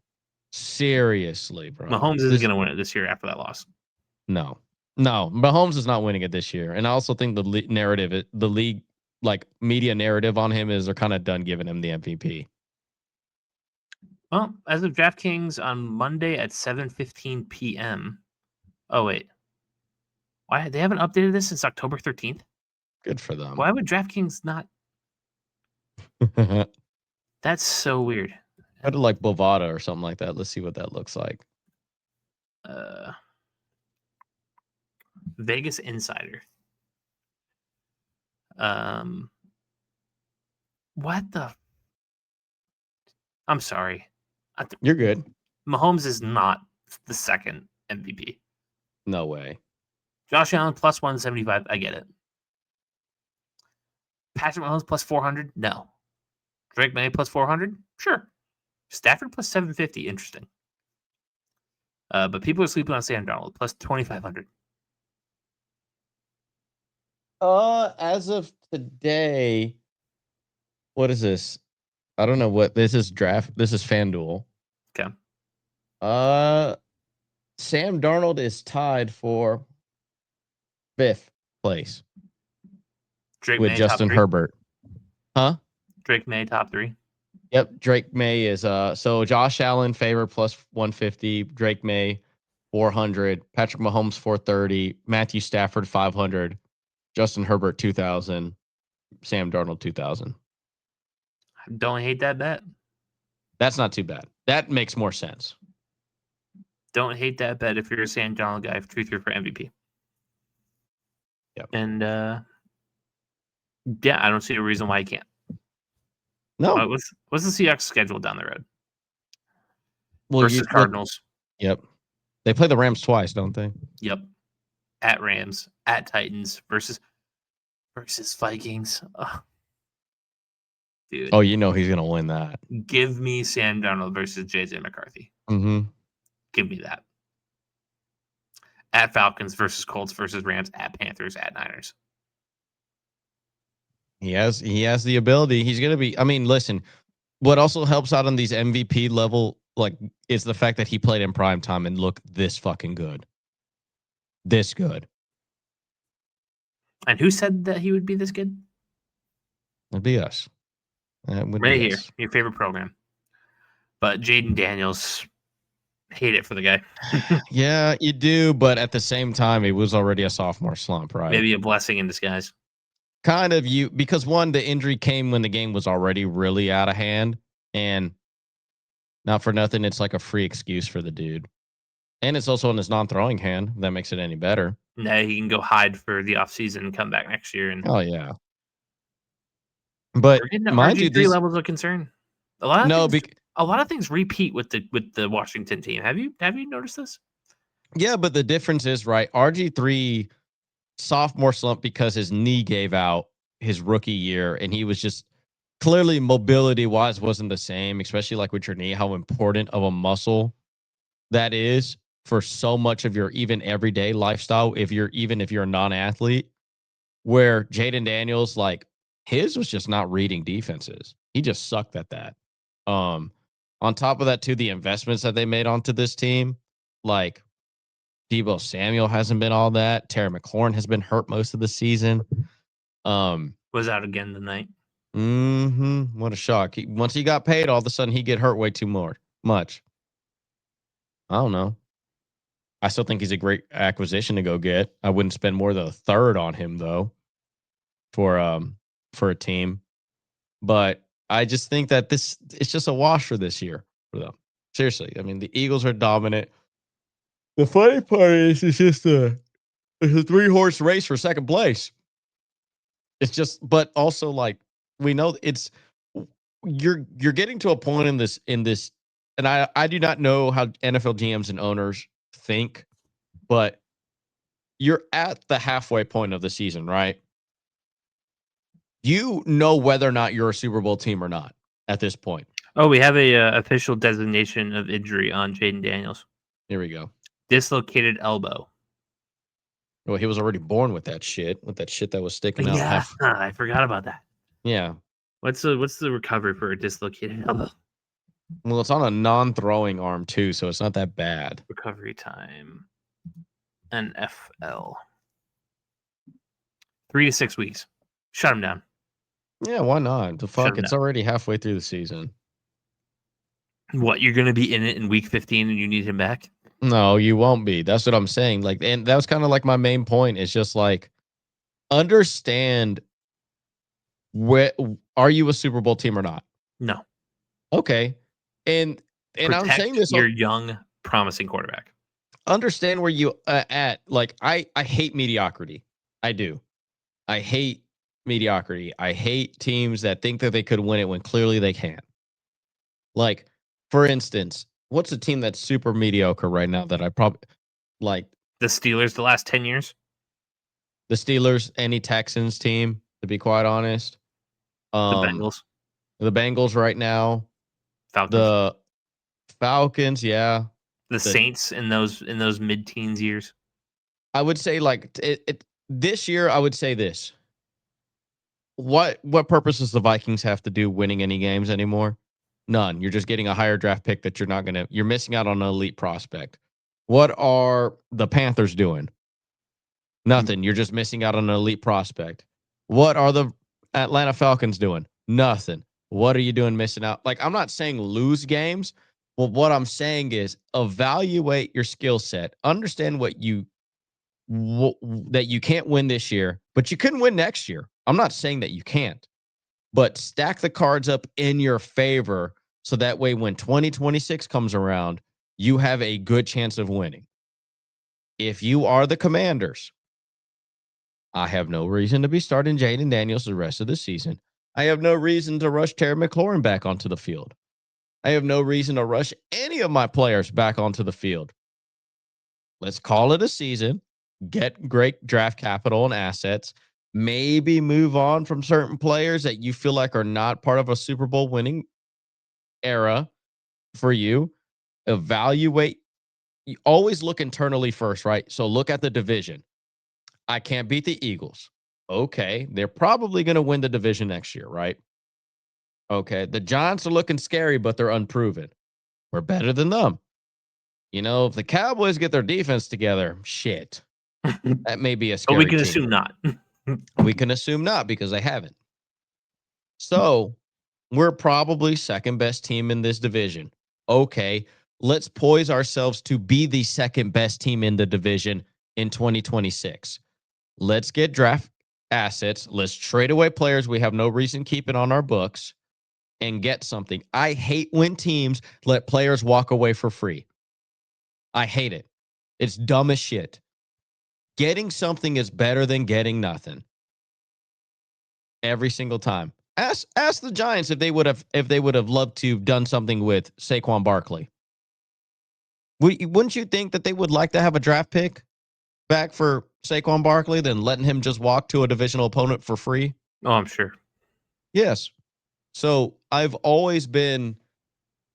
S2: Seriously, bro.
S1: Mahomes isn't going to win it this year after that loss.
S2: No, Mahomes is not winning it this year. And I also think the league, like media narrative on him is they're kind of done giving him the MVP.
S1: Well, as of DraftKings on Monday at 7:15 p.m. Oh wait, why they haven't updated this since October 13th?
S2: Good for them.
S1: Why would DraftKings not? That's so weird.
S2: Kind of like Bovada or something like that. Let's see what that looks like.
S1: Vegas Insider. What the? I'm sorry.
S2: You're good.
S1: Mahomes is not the second MVP.
S2: No way.
S1: Josh Allen plus 175. I get it. Patrick Mahomes plus 400. No. Drake May plus 400. Sure. Stafford plus 750. Interesting. But people are sleeping on Sam Darnold plus 2,500.
S2: As of today, what is this? I don't know what this is. Draft. This is FanDuel.
S1: Okay.
S2: Sam Darnold is tied for 5th place
S1: Drake
S2: with
S1: May
S2: Justin
S1: top 3.
S2: Herbert. Huh?
S1: Drake May top 3.
S2: Yep. Drake May is so Josh Allen favorite plus 150. Drake May 400. Patrick Mahomes 430. Matthew Stafford 500. Justin Herbert 2,000. Sam Darnold 2,000.
S1: Don't hate that bet.
S2: That's not too bad. That makes more sense.
S1: Don't hate that bet if you're a Sam Darnold guy for truth or for MVP.
S2: Yep.
S1: And yeah, I don't see a reason why you can't.
S2: No.
S1: What's the Seahawks schedule down the road?
S2: Well,
S1: versus Cardinals.
S2: Yep. They play the Rams twice, don't they?
S1: Yep. At Rams, at Titans versus Vikings. Oh. Dude.
S2: Oh, you know he's gonna win that.
S1: Give me Sam Darnold versus JJ McCarthy.
S2: Mm-hmm.
S1: Give me that. At Falcons versus Colts versus Rams, at Panthers, at Niners.
S2: He has the ability. He's gonna be. I mean, listen. What also helps out on these MVP level, like, is the fact that he played in prime time and looked this fucking good. This good.
S1: And who said that he would be this good?
S2: It'd be us.
S1: Right here, your favorite program. But Jaden Daniels, hate it for the guy.
S2: Yeah, you do, but at the same time, it was already a sophomore slump, right?
S1: Maybe a blessing in disguise.
S2: Kind of because one, the injury came when the game was already really out of hand, and not for nothing, it's like a free excuse for the dude. And it's also in his non-throwing hand. If that makes it any better.
S1: Now he can go hide for the offseason and come back next year. And
S2: oh yeah. But
S1: we're getting to
S2: mind you,
S1: RG3 levels of concern. A lot of things repeat with the Washington team. Have you noticed this?
S2: Yeah, but the difference is, right, RG3 sophomore slump because his knee gave out his rookie year, and he was just clearly mobility wise wasn't the same, especially like with your knee, how important of a muscle that is for so much of your even everyday lifestyle. If you're a non-athlete, where Jaden Daniels, like, his was just not reading defenses. He just sucked at that. On top of that, too, the investments that they made onto this team, like Deebo Samuel hasn't been all that. Terry McLaurin has been hurt most of the season.
S1: Was out again tonight.
S2: What a shock. Once he got paid, all of a sudden he get hurt way too much. I don't know. I still think he's a great acquisition to go get. I wouldn't spend more than a third on him though for a team. But I just think that it's just a wash for this year for them. Seriously. I mean, the Eagles are dominant. The funny part is it's just it's a 3-horse race for second place. It's just, but also, like, we know it's you're getting to a point in this, and I do not know how NFL GMs and owners think, but you're at the halfway point of the season, right? You know whether or not you're a Super Bowl team or not at this point.
S1: Oh, we have a official designation of injury on Jaden Daniels.
S2: Here we go.
S1: Dislocated elbow.
S2: Well, he was already born with that shit that was sticking out.
S1: Yeah, I forgot about that.
S2: Yeah.
S1: What's the recovery for a dislocated elbow?
S2: Well, it's on a non-throwing arm too, so it's not that bad.
S1: Recovery time. NFL. 3 to 6 weeks. Shut him down.
S2: Yeah, why not? The fuck? It's already halfway through the season.
S1: What, you're going to be in it in week 15 and you need him back?
S2: No, you won't be. That's what I'm saying. Like, and that was kind of like my main point. It's just like understand where are you a Super Bowl team or not?
S1: No.
S2: Okay. And I'm saying
S1: Protect
S2: this,
S1: your young, promising quarterback.
S2: understand where you at. Like I hate mediocrity. I do. I hate mediocrity. I hate teams that think that they could win it when clearly they can't. Like, for instance, what's a team that's super mediocre right now that I probably like?
S1: The Steelers the last 10 years?
S2: The Steelers, any Texans team, to be quite honest.
S1: The Bengals?
S2: The Bengals right now,
S1: Falcons?
S2: the Falcons, yeah.
S1: The
S2: The
S1: Saints in those mid-teens years?
S2: I would say like this year. I would say this. What purpose does the Vikings have to do winning any games anymore? None. You're just getting a higher draft pick that you're missing out on an elite prospect. What are the Panthers doing? Nothing. You're just missing out on an elite prospect. What are the Atlanta Falcons doing? Nothing. What are you doing missing out? Like, I'm not saying lose games. Well, what I'm saying is evaluate your skill set. Understand that you can't win this year, but you can win next year. I'm not saying that you can't, but stack the cards up in your favor so that way when 2026 comes around, you have a good chance of winning. If you are the Commanders, I have no reason to be starting Jaden Daniels the rest of the season. I have no reason to rush Terry McLaurin back onto the field. I have no reason to rush any of my players back onto the field. Let's call it a season, get great draft capital and assets, maybe move on from certain players that you feel like are not part of a Super Bowl winning era for you. Evaluate. You always look internally first, right? So look at the division. I can't beat the Eagles. Okay. They're probably going to win the division next year, right? Okay. The Giants are looking scary, but they're unproven. We're better than them. You know, if the Cowboys get their defense together, shit, that may be a
S1: But we
S2: scary
S1: can
S2: team.
S1: assume not.
S2: We can assume not because they haven't. So we're probably second best team in this division. Okay. Let's poise ourselves to be the second best team in the division in 2026. Let's get draft assets. Let's trade away players we have no reason keeping on our books and get something. I hate when teams let players walk away for free. I hate it. It's dumb as shit. Getting something is better than getting nothing. Every single time. Ask the Giants if they would have loved to have done something with Saquon Barkley. Wouldn't you think that they would like to have a draft pick back for Saquon Barkley than letting him just walk to a divisional opponent for free?
S1: Oh, I'm sure.
S2: Yes. So I've always been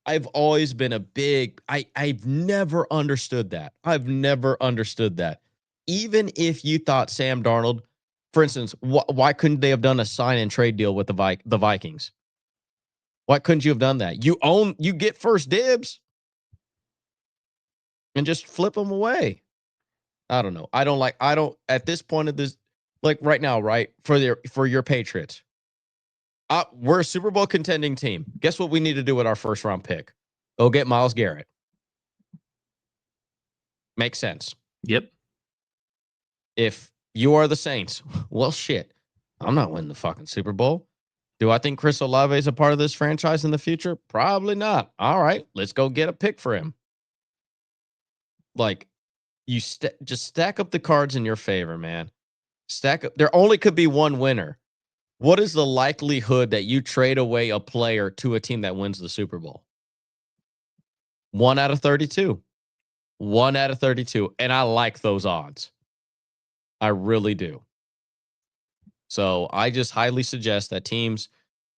S2: a big I've never understood that. I've never understood that. Even if you thought Sam Darnold, for instance, why couldn't they have done a sign and trade deal with the Vikings? Why couldn't you have done that? You get first dibs and just flip them away. I don't know. I don't at this point of this, like right now, right? For your Patriots. We're a Super Bowl contending team. Guess what we need to do with our first round pick? Go get Myles Garrett. Makes sense.
S1: Yep.
S2: If you are the Saints, well, shit. I'm not winning the fucking Super Bowl. Do I think Chris Olave is a part of this franchise in the future? Probably not. All right, let's go get a pick for him. Like, just stack up the cards in your favor, man. Stack up. There only could be one winner. What is the likelihood that you trade away a player to a team that wins the Super Bowl? 1 out of 32. 1 out of 32. And I like those odds. I really do. So I just highly suggest that teams,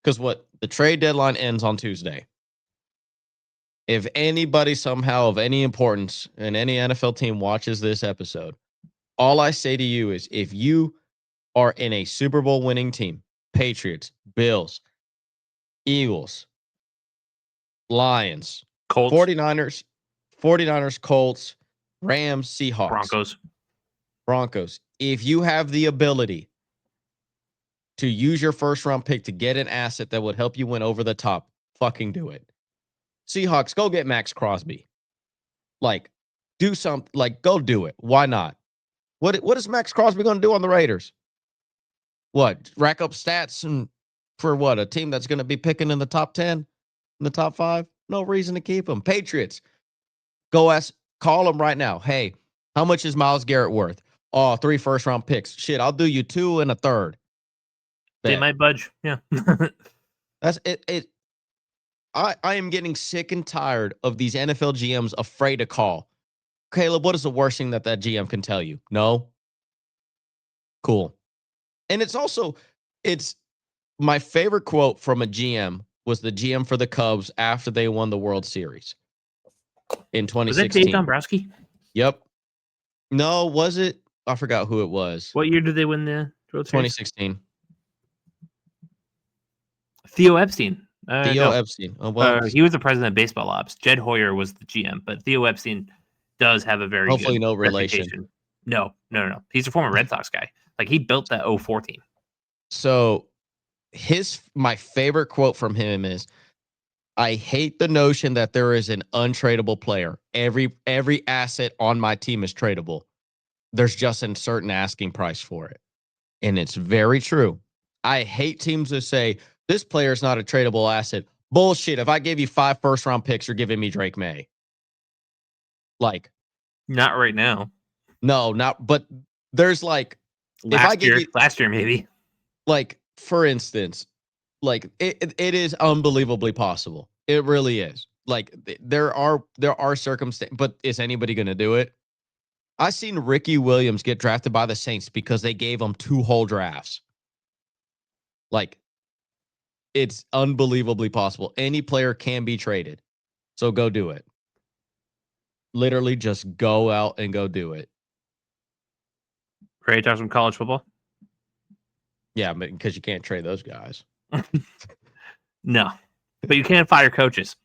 S2: because the trade deadline ends on Tuesday. If anybody somehow of any importance in any NFL team watches this episode, all I say to you is if you are in a Super Bowl winning team, Patriots, Bills, Eagles, Lions,
S1: Colts,
S2: 49ers, Colts, Rams, Seahawks, Broncos. If you have the ability to use your first round pick to get an asset that would help you win over the top, fucking do it. Seahawks, go get Max Crosby. Like, do something. Like, go do it. Why not? What is Max Crosby going to do on the Raiders? What? Rack up stats and for what? A team that's going to be picking in the top 10, in the top 5? No reason to keep him. Patriots, call him right now. Hey, how much is Myles Garrett worth? Oh, 3 first-round picks. Shit, I'll do you 2 and a third.
S1: They might budge. Yeah.
S2: That's it. I am getting sick and tired of these NFL GMs afraid to call. Caleb, what is the worst thing that GM can tell you? No? Cool. And it's my favorite quote from a GM was the GM for the Cubs after they won the World Series in 2016.
S1: Was that Dave Dombrowski?
S2: Yep. No, was it? I forgot who it was.
S1: What year did they win the World Series?
S2: 2016.
S1: Theo Epstein.
S2: Epstein. Oh, well,
S1: he was the president of baseball ops. Jed Hoyer was the GM, but Theo Epstein does have a very
S2: hopefully
S1: good
S2: no relation.
S1: reputation. No. He's a former Red Sox guy. Like he built that 04 team.
S2: So my favorite quote from him is, I hate the notion that there is an untradeable player. Every asset on my team is tradable. There's just a certain asking price for it. And it's very true. I hate teams that say, this player is not a tradable asset. Bullshit. If I gave you 5 first-round picks, you're giving me Drake May. Like.
S1: Not right now.
S2: No, not. But there's like.
S1: Last year, maybe.
S2: Like, for instance, like it is unbelievably possible. It really is. Like there are circumstances, but is anybody going to do it? I seen Ricky Williams get drafted by the Saints because they gave him 2 whole drafts. Like, it's unbelievably possible. Any player can be traded. So go do it. Literally just go out and go do it.
S1: Ready to talk some college football?
S2: Yeah, but because you can't trade those guys.
S1: No, but you can't fire coaches.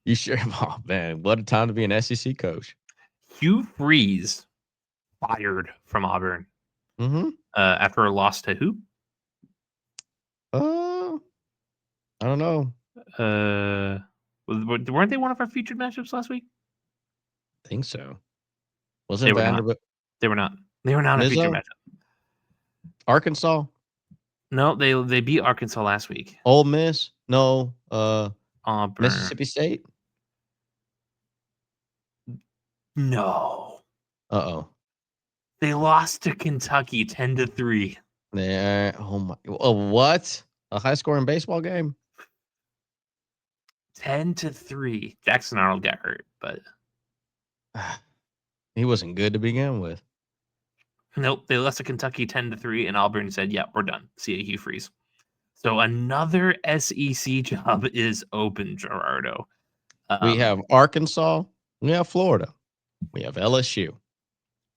S2: You sure? Oh, man, what a time to be an SEC coach.
S1: Hugh Freeze fired from Auburn after a loss to who?
S2: I don't know.
S1: Weren't they one of our featured matchups last week?
S2: I think so. Wasn't Vanderbilt?
S1: They were not. They were not a featured matchup.
S2: Arkansas?
S1: No, they beat Arkansas last week.
S2: Ole Miss? No.
S1: Auburn.
S2: Mississippi State?
S1: No.
S2: Uh-oh.
S1: They lost to Kentucky 10-3.
S2: Yeah. Oh my. What? A high-scoring baseball game?
S1: 10-3. Jackson Arnold got hurt, but
S2: he wasn't good to begin with.
S1: Nope, they lost to Kentucky 10-3, and Auburn said, "Yeah, we're done. See you, Hugh Freeze." So another SEC job is open, Gerardo.
S2: We have Arkansas. We have Florida. We have LSU.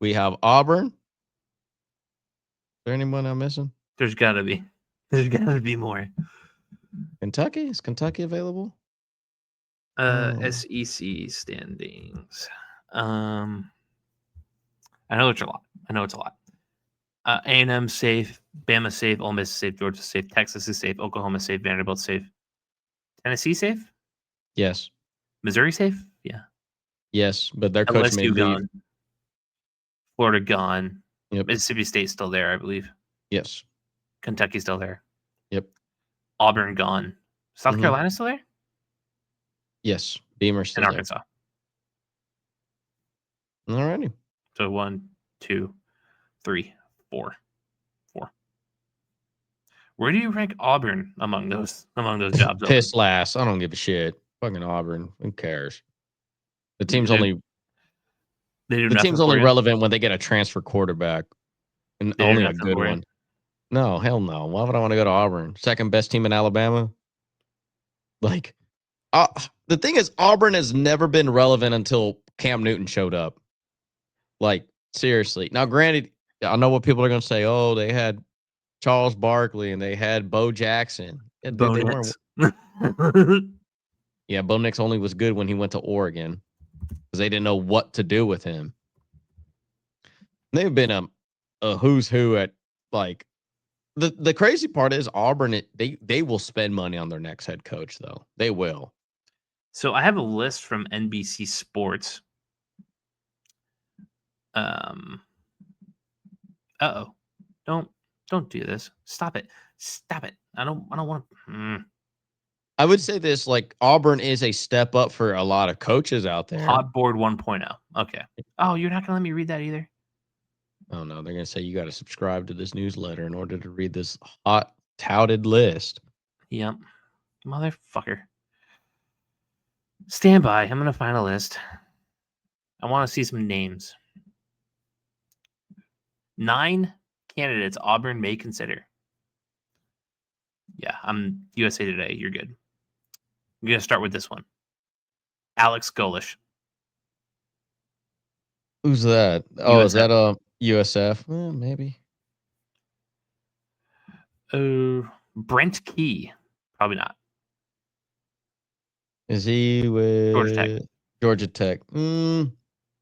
S2: We have Auburn. Is there anyone I'm missing?
S1: There's got to be. There's got to be more.
S2: Kentucky? Is Kentucky available?
S1: SEC standings. I know it's a lot. A&M safe, Bama safe, Ole Miss safe, Georgia safe, Texas is safe, Oklahoma safe, Vanderbilt safe, Tennessee safe.
S2: Yes.
S1: Missouri safe. Yeah.
S2: Yes, but their coach
S1: LSU
S2: may
S1: gone.
S2: leave.
S1: Florida gone.
S2: Yep.
S1: Mississippi State's still there, I believe.
S2: Yes.
S1: Kentucky's still there.
S2: Yep.
S1: Auburn gone. South Carolina still there?
S2: Yes. Beamer's still
S1: and
S2: there.
S1: Arkansas.
S2: Alrighty.
S1: So 1, 2, 3, 4. Where do you rank Auburn among those jobs?
S2: Piss last. I don't give a shit. Fucking Auburn. Who cares? The team's only relevant when they get a transfer quarterback, and only a good one. No, hell no. Why would I want to go to Auburn? Second best team in Alabama. Like, the thing is, Auburn has never been relevant until Cam Newton showed up. Like, seriously. Now, granted, I know what people are going to say. Oh, they had Charles Barkley and they had Bo Jackson. Yeah,
S1: Bo
S2: Nix. Yeah, Bo Nix only was good when he went to Oregon because they didn't know what to do with him. They've been a who's who at, like, the crazy part is Auburn, they will spend money on their next head coach, though. They will.
S1: So I have a list from NBC Sports. Uh-oh. Don't do this. Stop it. Stop it. I don't want to.
S2: I would say this, like, Auburn is a step up for a lot of coaches out there.
S1: Hot Board 1.0. Okay. Oh, you're not going to let me read that either?
S2: Oh, no. They're going to say you got to subscribe to this newsletter in order to read this hot, touted list.
S1: Yep. Motherfucker. Stand by. I'm going to find a list. I want to see some names. 9 candidates Auburn may consider. Yeah, I'm USA Today. You're good. I'm going to start with this one. Alex Golish.
S2: Who's that? Oh,
S1: USF.
S2: is that USF? Maybe.
S1: Brent Key. Probably not.
S2: Is he with
S1: Georgia Tech?
S2: Georgia Tech.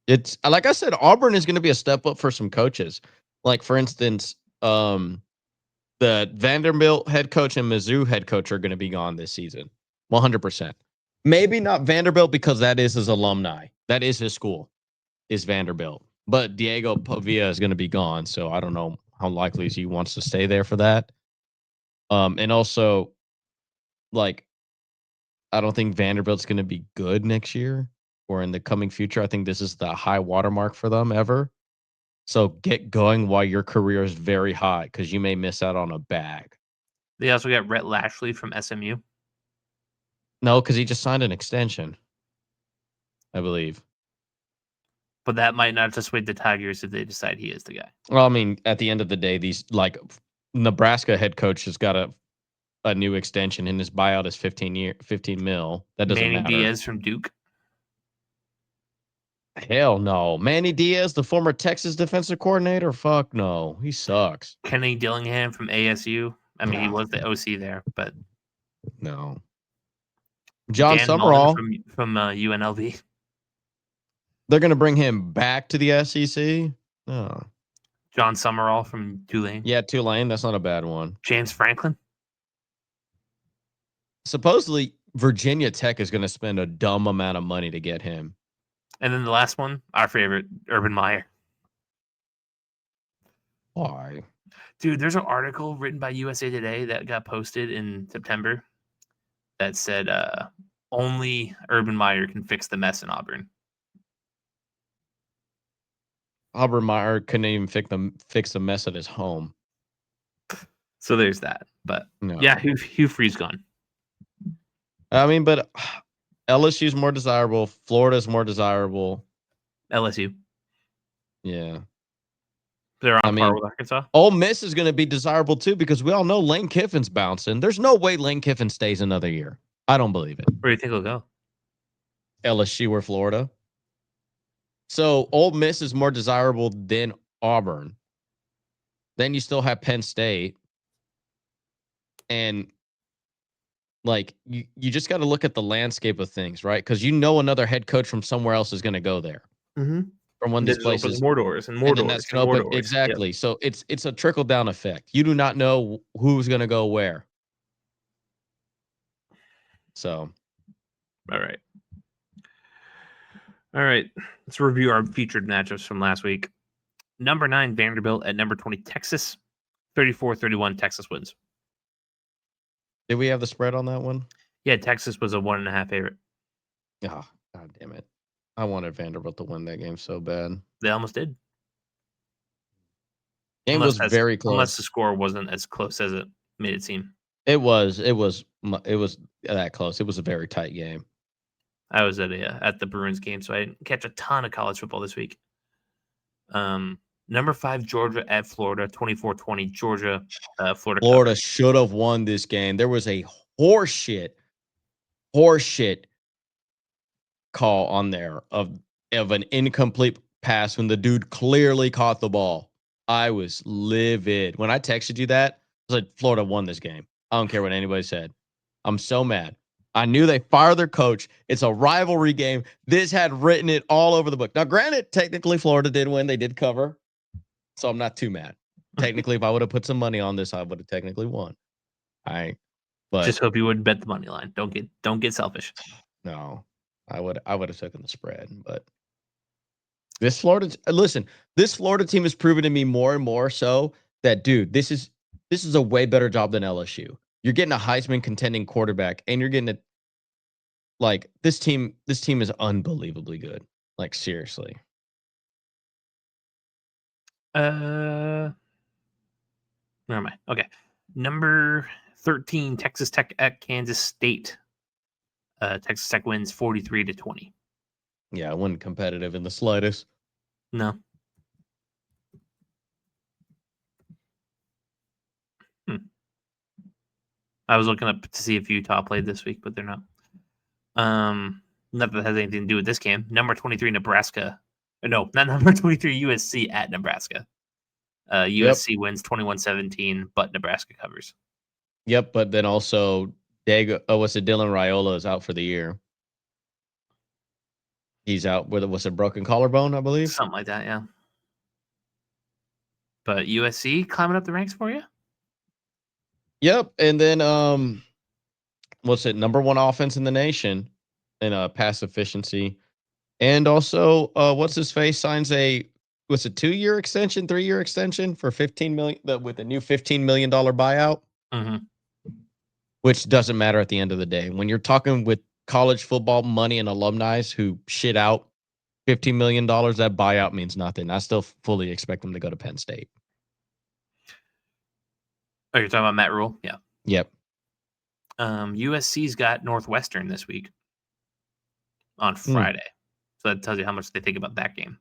S2: It's like I said, Auburn is going to be a step up for some coaches. Like, for instance, the Vanderbilt head coach and Mizzou head coach are going to be gone this season. 100%. Maybe not Vanderbilt because that is his alumni. That is his school, is Vanderbilt. But Diego Pavia is going to be gone, so I don't know how likely he wants to stay there for that. And also, like, I don't think Vanderbilt's going to be good next year or in the coming future. I think this is the high watermark for them ever. So get going while your career is very hot because you may miss out on a bag.
S1: They also got Rhett Lashley from SMU.
S2: No, because he just signed an extension, I believe.
S1: But that might not dissuade the Tigers if they decide he is the guy.
S2: Well, I mean, at the end of the day, these, like, Nebraska head coach has got a new extension and his buyout is 15 mil. That doesn't
S1: Manny
S2: matter.
S1: Diaz from Duke.
S2: Hell no. Manny Diaz, the former Texas defensive coordinator? Fuck no. He sucks.
S1: Kenny Dillingham from ASU. I mean, he was the OC there, but
S2: no. John
S1: Dan Mullen
S2: Summerall
S1: from UNLV.
S2: They're going to bring him back to the SEC? Oh.
S1: John Summerall from Tulane.
S2: Yeah, Tulane. That's not a bad one.
S1: James Franklin.
S2: Supposedly, Virginia Tech is going to spend a dumb amount of money to get him.
S1: And then the last one, our favorite, Urban Meyer.
S2: Why?
S1: Dude, there's an article written by USA Today that got posted in September that said only Urban Meyer can fix the mess in Auburn.
S2: Auburn Meyer couldn't even fix the mess at his home.
S1: So there's that. But
S2: no.
S1: Yeah, Hugh Freeze gone.
S2: I mean, but LSU's more desirable. Florida's more desirable.
S1: LSU.
S2: Yeah.
S1: They're on par with Arkansas.
S2: Ole Miss is going to be desirable too because we all know Lane Kiffin's bouncing. There's no way Lane Kiffin stays another year. I don't believe it.
S1: Where do you think he'll go?
S2: LSU or Florida. So Ole Miss is more desirable than Auburn. Then you still have Penn State. And like you just got to look at the landscape of things, right? Because you know another head coach from somewhere else is going to go there.
S1: Mm-hmm.
S2: From one of these places,
S1: more doors and more
S2: and
S1: doors.
S2: Then that's going to open exactly. Yep. So it's a trickle down effect. You do not know who's going to go where. So,
S1: all right. Let's review our featured matchups from last week. Number 9 Vanderbilt at number 20 Texas. 34-31 Texas wins.
S2: Did we have the spread on that one?
S1: Yeah, Texas was a 1.5 favorite.
S2: Oh, God damn it. I wanted Vanderbilt to win that game so bad.
S1: They almost did.
S2: Game was very close.
S1: Unless the score wasn't as close as it made it seem.
S2: It was that close. It was a very tight game.
S1: I was at the Bruins game, so I didn't catch a ton of college football this week. Number 5 Georgia at Florida, 24-20 Georgia.
S2: Florida should have won this game. There was a horseshit call on there of an incomplete pass when the dude clearly caught the ball. I was livid. When I texted you that, I was like, Florida won this game. I don't care what anybody said. I'm so mad. I knew they fired their coach. It's a rivalry game. This had written it all over the book. Now, granted, technically Florida did win. They did cover. So I'm not too mad. Technically, if I would have put some money on this, I would have technically won. But
S1: just hope you wouldn't bet the money line. Don't get selfish.
S2: No, I would have taken the spread, but this Florida team has proven to me more and more so that, dude, this is a way better job than LSU. You're getting a Heisman contending quarterback, and you're getting a like this team is unbelievably good. Like, seriously.
S1: Where am I? Okay. Number 13, Texas Tech at Kansas State. Texas Tech wins 43-20.
S2: Yeah, it wasn't competitive in the slightest.
S1: No. I was looking up to see if Utah played this week, but they're not. Not that has anything to do with this game. Number 23, Nebraska. No, not number 23, USC at Nebraska. USC wins 21-17, but Nebraska covers.
S2: Yep, but then also Dylan Raiola is out for the year. He's out with a broken collarbone, I believe.
S1: Something like that, yeah. But USC climbing up the ranks for you?
S2: Yep, and then number one offense in the nation in pass efficiency. And also, what's his face signs a 2-year extension, 3-year extension for $15 million with a new $15 million buyout, which doesn't matter at the end of the day. When you're talking with college football money and alumni who shit out $15 million, that buyout means nothing. I still fully expect them to go to Penn State.
S1: Oh, you're talking about Matt Rule? Yeah.
S2: Yep.
S1: USC's got Northwestern this week on Friday. So that tells you how much they think about that game.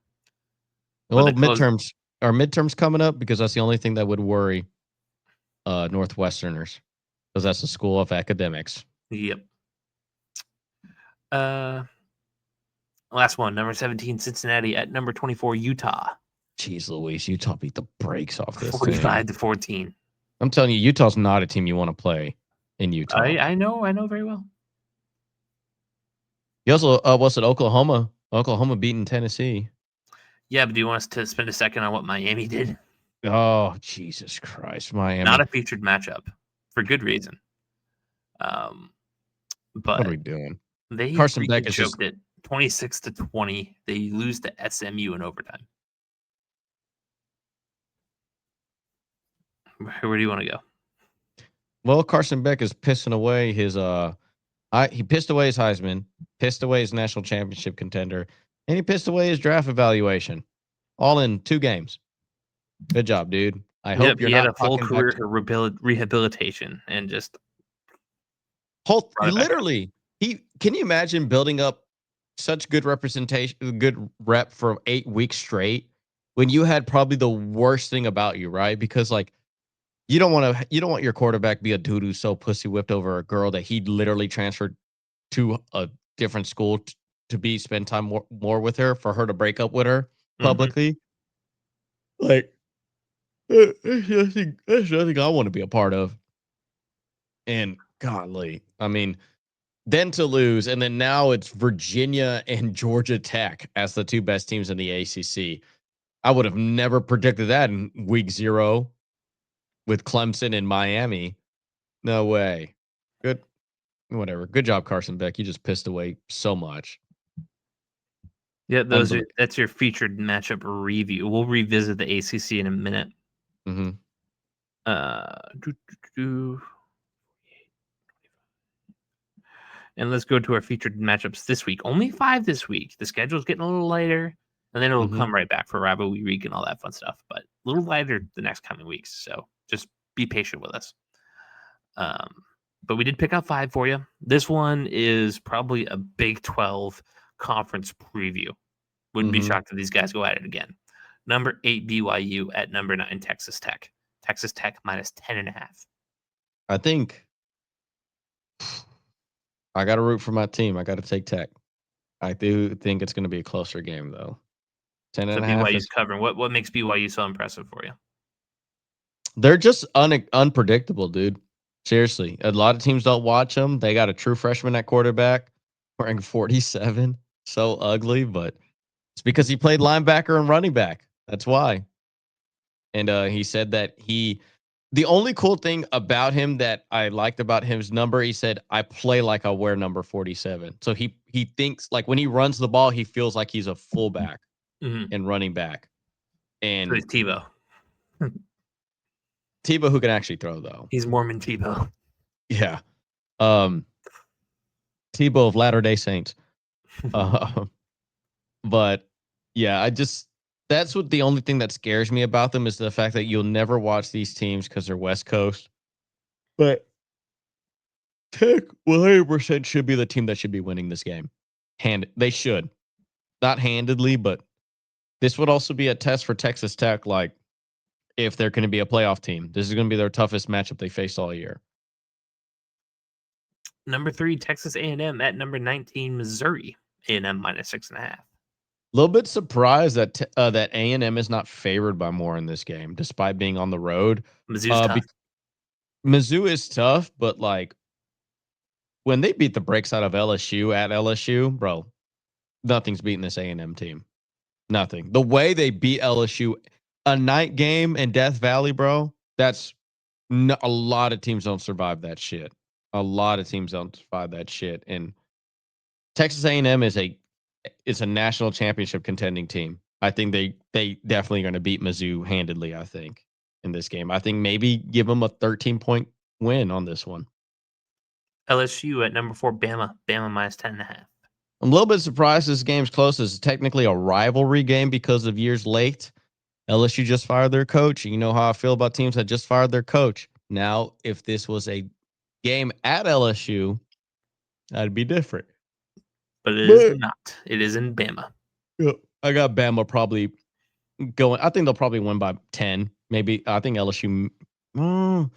S2: Well, midterms coming up, because that's the only thing that would worry Northwesterners, because that's the school of academics.
S1: Yep. Last one, number 17, Cincinnati at number 24, Utah.
S2: Jeez Louise, Utah beat the brakes off this
S1: 45-14.
S2: I'm telling you, Utah's not a team you want to play in Utah.
S1: I know very well.
S2: You also, Oklahoma? Oklahoma beating Tennessee.
S1: Yeah, but do you want us to spend a second on what Miami did?
S2: Oh, Jesus Christ, Miami!
S1: Not a featured matchup for good reason. But
S2: what are we doing?
S1: They Carson Beck is choked it 26-20. They lose to SMU in overtime. Where do you want to go?
S2: Well, Carson Beck is pissing away his he pissed away his Heisman, pissed away his national championship contender, and he pissed away his draft evaluation, all in 2 games. Good job, dude. I hope you're not.
S1: He had a full career rehabilitation and just
S2: literally. Can you imagine building up such good representation, good rep for 8 weeks straight when you had probably the worst thing about you, right? Because like you don't want your quarterback to be a dude who's so pussy whipped over a girl that he literally transferred to a different school to spend time more with her, for her to break up with her publicly. Like that's nothing I want to be a part of. And golly, I mean, then to lose, and then now it's Virginia and Georgia Tech as the 2 best teams in the ACC. I would have never predicted that in week 0 with Clemson and Miami. No way. Good. Whatever. Good job, Carson Beck. You just pissed away so much.
S1: Yeah, that's your featured matchup review. We'll revisit the ACC in a minute.
S2: Mm-hmm.
S1: And let's go to our featured matchups this week. Only 5 this week. The schedule's getting a little lighter, and then it'll come right back for rivalry week and all that fun stuff. But a little lighter the next coming weeks. So just be patient with us. But we did pick out 5 for you. This one is probably a Big 12 conference preview. Wouldn't be shocked if these guys go at it again. Number 8, BYU at number 9, Texas Tech. Texas Tech minus 10.5.
S2: I think I got to root for my team. I got to take Tech. I do think it's going to be a closer game, though. 10.5. So
S1: BYU's covering. What makes BYU so impressive for you?
S2: They're just unpredictable, dude. Seriously. A lot of teams don't watch them. They got a true freshman at quarterback wearing 47. So ugly, but it's because he played linebacker and running back. That's why. And he said that he The only cool thing about him that I liked about his number, he said, "I play like I wear number 47." So he thinks like when he runs the ball, he feels like he's a fullback and running back.
S1: So
S2: And
S1: he's Tebow.
S2: Tebow, who can actually throw though.
S1: He's Mormon Tebow.
S2: Yeah. Tebow of Latter-day Saints. But yeah, that's what the only thing that scares me about them is the fact that you'll never watch these teams because they're West Coast. But Tech 100% should be the team that should be winning this game. They should. Not handedly, but this would also be a test for Texas Tech, like if they're going to be a playoff team. This is going to be their toughest matchup they face all year.
S1: Number 3, Texas A&M at number 19, Missouri. A&M -6.5.
S2: A little bit surprised that that A&M is not favored by more in this game, despite being on the road.
S1: Mizzou's tough.
S2: Mizzou is tough, but like when they beat the brakes out of LSU at LSU, bro, nothing's beating this A&M team. Nothing. The way they beat LSU, a night game in Death Valley, bro, that's a lot of teams don't survive that shit. A lot of teams don't survive that shit. And Texas A&M is a national championship contending team. I think they definitely going to beat Mizzou handedly, I think, in this game. I think maybe give them a 13-point win on this one.
S1: LSU at number 4, Bama. Bama -10.5.
S2: I'm a little bit surprised this game's close. It's technically a rivalry game because of years late. LSU just fired their coach. You know how I feel about teams that just fired their coach. Now, if this was a game at LSU, that'd be different.
S1: But it is not. It is in Bama.
S2: Yeah, I got Bama probably going. I think they'll probably win by 10. Maybe. I think LSU. I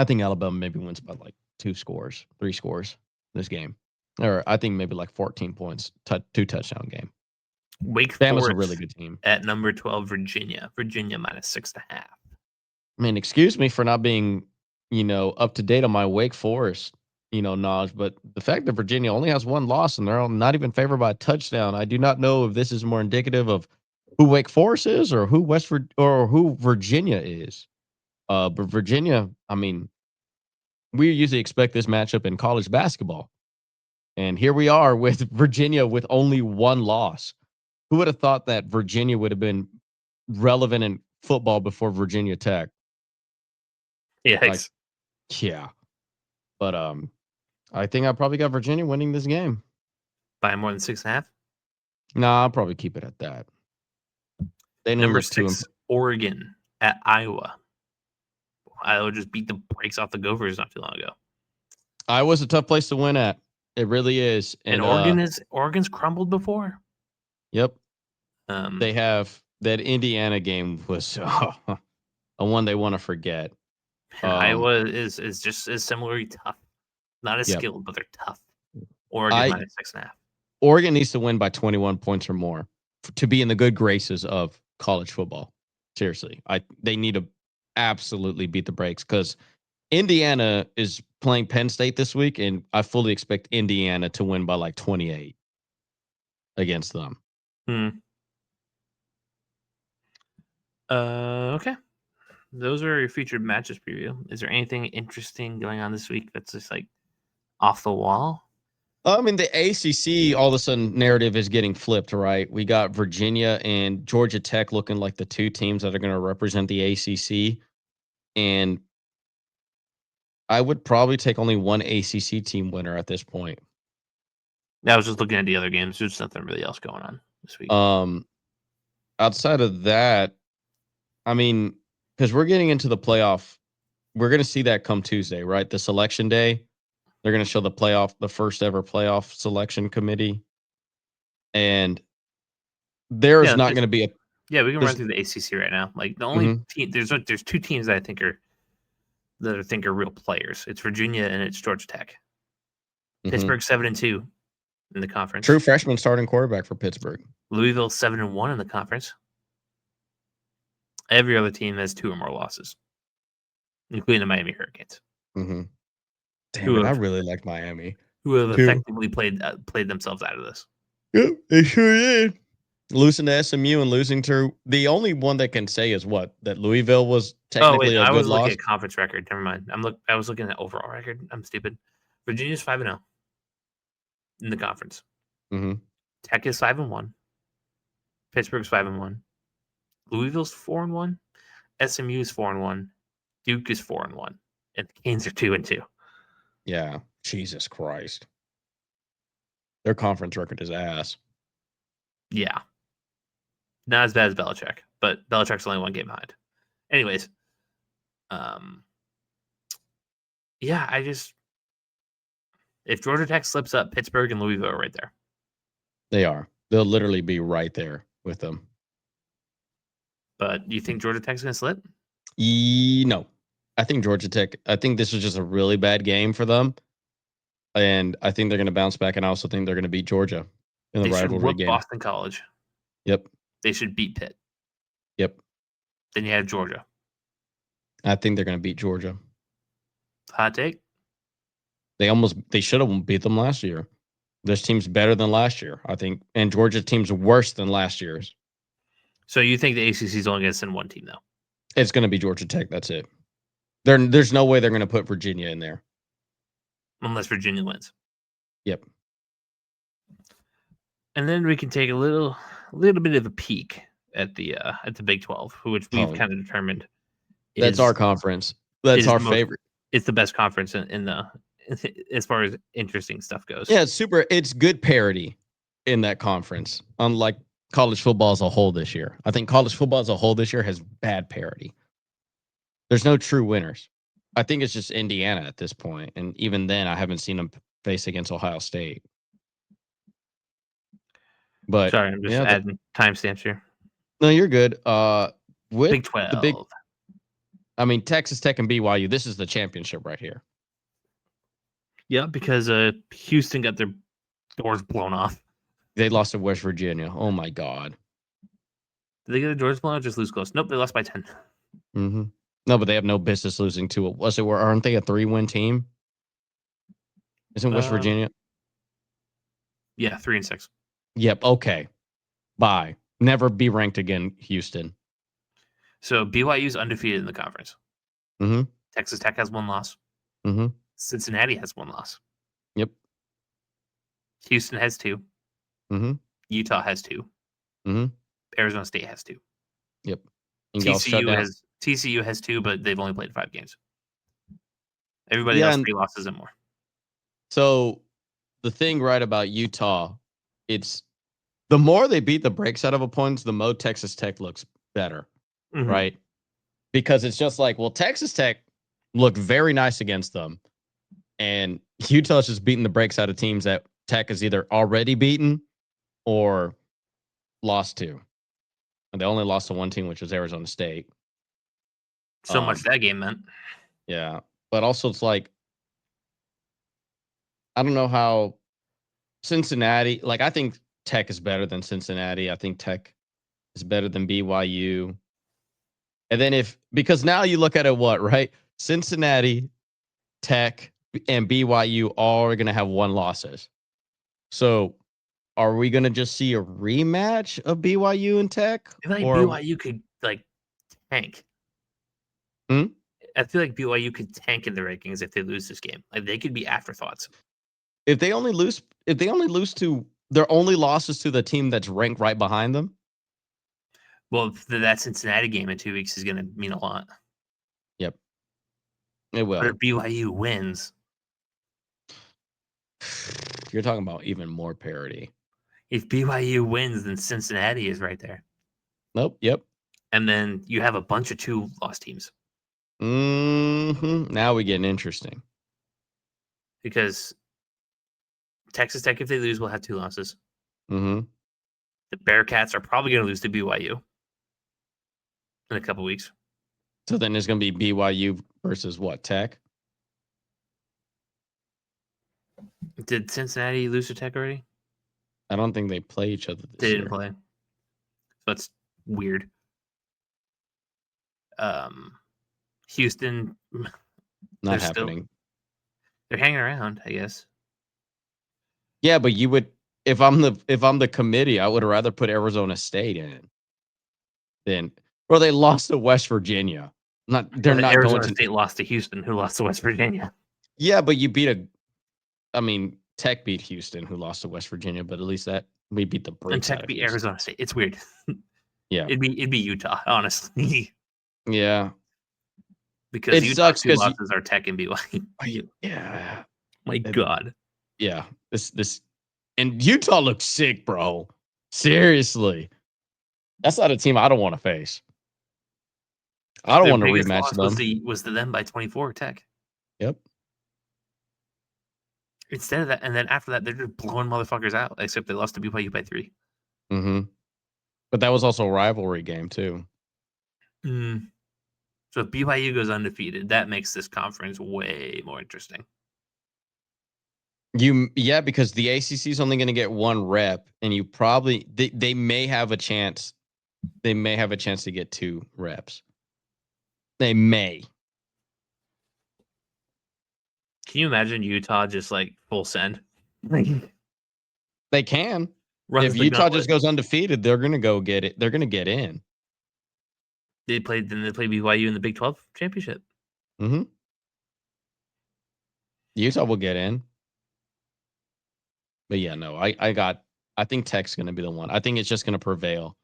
S2: think Alabama maybe wins by like 3 scores this game. Or I think maybe like 14 points, 2 touchdown game.
S1: Wake
S2: Bama's
S1: Forest
S2: a really good team.
S1: at number 12, Virginia. Virginia -6.5.
S2: I mean, excuse me for not being, up to date on my Wake Forest, knowledge, but the fact that Virginia only has 1 loss and they're not even favored by a touchdown, I do not know if this is more indicative of who Wake Forest is or who who Virginia is. But Virginia, I mean, we usually expect this matchup in college basketball. And here we are with Virginia with only 1 loss. Who would have thought that Virginia would have been relevant in football before Virginia Tech?
S1: Yikes.
S2: Yeah. But I think I probably got Virginia winning this game.
S1: By more than 6.5?
S2: Nah, I'll probably keep it at that. They
S1: Number 6, Oregon at Iowa. Iowa just beat the brakes off the Gophers not too long ago.
S2: Iowa's a tough place to win at. It really is.
S1: And Oregon's crumbled before.
S2: Yep. They have that Indiana game was a one they want to forget.
S1: Iowa is just as similarly tough. Not as skilled, but they're tough. Oregon -6.5.
S2: Oregon needs to win by 21 points or more to be in the good graces of college football. Seriously. They need to absolutely beat the brakes because Indiana is playing Penn State this week, and I fully expect Indiana to win by like 28 against them.
S1: Okay. Those are your featured matches preview. Is there anything interesting going on this week that's just like off the wall?
S2: I mean, the ACC, all of a sudden, narrative is getting flipped, right? We got Virginia and Georgia Tech looking like the 2 teams that are going to represent the ACC. And I would probably take only 1 ACC team winner at this point.
S1: I was just looking at the other games. There's nothing really else going on this week.
S2: Outside of that, I mean, because we're getting into the playoff, we're going to see that come Tuesday, right? The selection day. They're going to show the first ever playoff selection committee. And there is not going to be a...
S1: Yeah, we can run through the ACC right now. Like the only team, there's 2 teams that I think are real players. It's Virginia and it's Georgia Tech. Pittsburgh 7-2 in the conference.
S2: True freshman starting quarterback for Pittsburgh.
S1: Louisville 7-1 in the conference. Every other team has 2 or more losses, including the Miami Hurricanes.
S2: Damn it, I really like Miami.
S1: Who have effectively played themselves out of this.
S2: Yep, they sure did. Losing to SMU and losing to the only one that can say is what? That Louisville was
S1: Oh wait,
S2: technically
S1: no,
S2: a
S1: I
S2: good
S1: was looking
S2: loss.
S1: at conference record. Never mind. I was looking at overall record. I'm stupid. Virginia's 5-0 in the conference.
S2: Mm-hmm.
S1: Tech is 5-1. Pittsburgh's 5-1. Louisville's 4-1. SMU is 4-1. Duke is 4-1. And the Canes are 2-2.
S2: Yeah. Jesus Christ. Their conference record is ass.
S1: Yeah. Not as bad as Belichick, but Belichick's only one game behind. Anyways, yeah, if Georgia Tech slips up, Pittsburgh and Louisville are right there.
S2: They are. They'll literally be right there with them.
S1: But you think Georgia Tech's going to slip?
S2: No. I think Georgia Tech, I think this was just a really bad game for them. And I think they're going to bounce back. And I also think they're going to beat Georgia in the
S1: They should
S2: rivalry
S1: whoop
S2: game.
S1: Boston College.
S2: Yep.
S1: They should beat Pitt.
S2: Yep.
S1: Then you have Georgia.
S2: I think they're going to beat Georgia.
S1: Hot take?
S2: They should have beat them last year. This team's better than last year, I think. And Georgia's team's worse than last year's.
S1: So you think the ACC is only going to send one team, though?
S2: It's going to be Georgia Tech. That's it. There's no way they're going to put Virginia in there.
S1: Unless Virginia wins.
S2: Yep.
S1: And then we can take a little bit of a peek at the Big 12, which we've kind of determined
S2: that's our conference. That's our favorite.
S1: It's the best conference in the as far as interesting stuff goes.
S2: Yeah, it's super. It's good parity in that conference, unlike college football as a whole this year. I think college football as a whole this year has bad parity. There's no true winners. I think it's just Indiana at this point, and even then, I haven't seen them face against Ohio State. But
S1: sorry, I'm just adding timestamps here.
S2: No, you're good. With
S1: Big 12.
S2: I mean, Texas Tech and BYU. This is the championship right here.
S1: Yeah, because Houston got their doors blown off.
S2: They lost to West Virginia. Oh my God.
S1: Did they get their doors blown off or just lose close? Nope, they lost by 10.
S2: Mm-hmm. No, but they have no business losing to it. Aren't they a 3-win team? Isn't West Virginia?
S1: Yeah, 3-6.
S2: Yep. Okay. Bye. Never be ranked again, Houston.
S1: So BYU's undefeated in the conference.
S2: Mm-hmm.
S1: Texas Tech has 1 loss.
S2: Mm-hmm.
S1: Cincinnati has 1 loss.
S2: Yep.
S1: Houston has 2.
S2: Mm-hmm.
S1: Utah has 2.
S2: Mm-hmm.
S1: Arizona State has 2.
S2: Yep.
S1: TCU has 2, but they've only played 5 games. Everybody else 3 losses and more.
S2: So the thing right about Utah, it's the more they beat the brakes out of opponents, the more Texas Tech looks better, right? Because it's just like, well, Texas Tech looked very nice against them, and Utah's just beating the brakes out of teams that Tech has either already beaten or lost to. And they only lost to one team, which was Arizona State.
S1: So much that game meant.
S2: Yeah. But also it's like, I don't know how Cincinnati, like I think Tech is better than Cincinnati. I think Tech is better than BYU. And then because now you look at it, right? Cincinnati, Tech, and BYU all are going to have 1 losses. So are we going to just see a rematch of BYU and Tech?
S1: I feel like BYU could tank. I feel like BYU could tank in the rankings if they lose this game. Like they could be afterthoughts.
S2: If they only lose to their only losses to the team that's ranked right behind them.
S1: Well, that Cincinnati game in 2 weeks is going to mean a lot.
S2: Yep. It will.
S1: But if BYU wins,
S2: you're talking about even more parity.
S1: If BYU wins, then Cincinnati is right there.
S2: Nope. Yep.
S1: And then you have a bunch of 2-loss teams.
S2: Mm-hmm. Now we get interesting.
S1: Because Texas Tech, if they lose, will have 2 losses.
S2: Mm-hmm.
S1: The Bearcats are probably going to lose to BYU in a couple weeks.
S2: So then there's going to be BYU versus what, Tech?
S1: Did Cincinnati lose to Tech already?
S2: I don't think they play each other this year.
S1: They didn't play. So that's weird. Houston.
S2: Not happening.
S1: They're hanging around, I guess.
S2: Yeah, but you would, if I'm the committee, I would rather put Arizona State in than, bro, they lost to West Virginia. They're not
S1: Arizona
S2: going to.
S1: State lost to Houston, who lost to West Virginia.
S2: Yeah, but you Tech beat Houston, who lost to West Virginia, but at least that we beat the
S1: And
S2: brakes out
S1: Tech
S2: of
S1: beat
S2: Houston.
S1: Arizona State. It's weird.
S2: Yeah,
S1: it'd be Utah, honestly.
S2: Yeah,
S1: because
S2: it
S1: Utah's
S2: sucks
S1: two
S2: because
S1: losses are Tech and BYU.
S2: yeah,
S1: My God.
S2: yeah. This and Utah looks sick, bro. Seriously, that's not a team I don't want to face. I don't want to
S1: biggest
S2: rematch
S1: loss
S2: them.
S1: was to them by 24, Tech.
S2: Yep.
S1: Instead of that, and then after that, they're just blowing motherfuckers out. Except they lost to BYU by 3.
S2: Mm-hmm. But that was also a rivalry game too.
S1: So if BYU goes undefeated, that makes this conference way more interesting.
S2: Because the ACC is only going to get one rep, and you probably they may have a chance. They may have a chance to get 2 reps. They may.
S1: Can you imagine Utah just like full send?
S2: They can.
S1: Runs
S2: If
S1: the
S2: Utah
S1: gauntlet.
S2: just goes undefeated, they're going to go get it. They're going to get in.
S1: They played BYU in the Big 12 championship.
S2: Mm-hmm. Utah will get in. But yeah, no, I think Tech's going to be the one. I think it's just going to prevail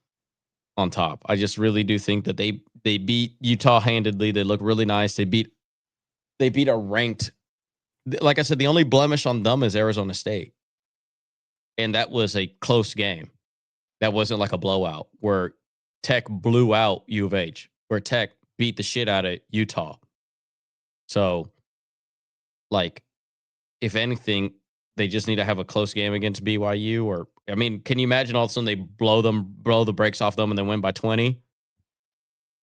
S2: on top. I just really do think that they beat Utah handedly. They look really nice. They beat a ranked. Like I said, the only blemish on them is Arizona State. And that was a close game. That wasn't like a blowout where Tech blew out U of H, where Tech beat the shit out of Utah. So, like, if anything, they just need to have a close game against BYU. Or, I mean, can you imagine all of a sudden they blow the brakes off them and then win by 20?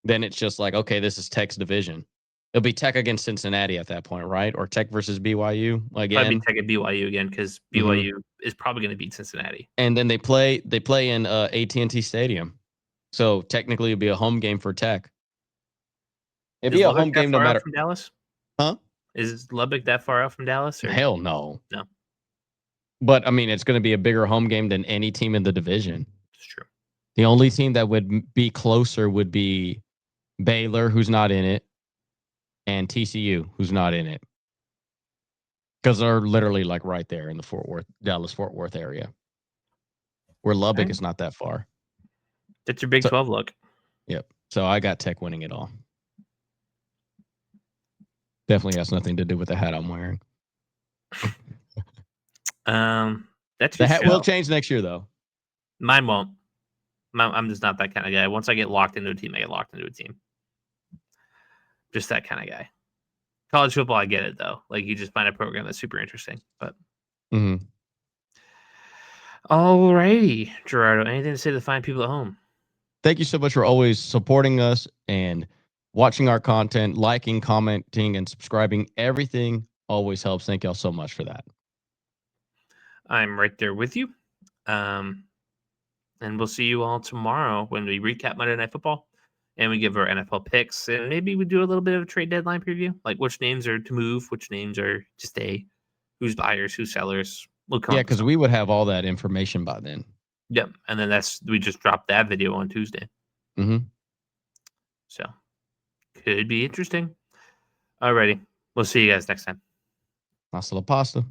S2: Then it's just like, okay, this is Tech's division. It'll be Tech against Cincinnati at that point, right? Or Tech versus BYU again.
S1: Probably Tech at BYU again because BYU is probably going to beat Cincinnati.
S2: And then they play in AT&T Stadium, so technically it'd be a home game for Tech. It'd be a home game no matter.
S1: From Dallas?
S2: Huh?
S1: Is Lubbock that far out from Dallas? Or?
S2: Hell no.
S1: No.
S2: But I mean, it's going to be a bigger home game than any team in the division.
S1: It's true.
S2: The only team that would be closer would be Baylor, who's not in it, and TCU, who's not in it. Because they're literally like right there in the Dallas-Fort Worth area, where Lubbock is not that far.
S1: That's your Big 12 look.
S2: Yep. So I got Tech winning it all. Definitely has nothing to do with the hat I'm wearing.
S1: That's
S2: the hat will change next year, though.
S1: Mine won't. I'm just not that kind of guy. Once I get locked into a team, I get locked into a team. Just that kind of guy. College football, I get it, though. Like, you just find a program that's super interesting. But all righty, Gerardo. Anything to say to the fine people at home?
S2: Thank you so much for always supporting us and watching our content, liking, commenting, and subscribing. Everything always helps. Thank y'all so much for that.
S1: I'm right there with you. And we'll see you all tomorrow when we recap Monday Night Football and we give our NFL picks. And maybe we do a little bit of a trade deadline preview, like which names are to move, which names are to stay, who's buyers, who's sellers.
S2: Yeah, because we would have all that information by then.
S1: Yep. And then we just dropped that video on Tuesday. So could be interesting. Alrighty. We'll see you guys next time.
S2: Hasta la pasta.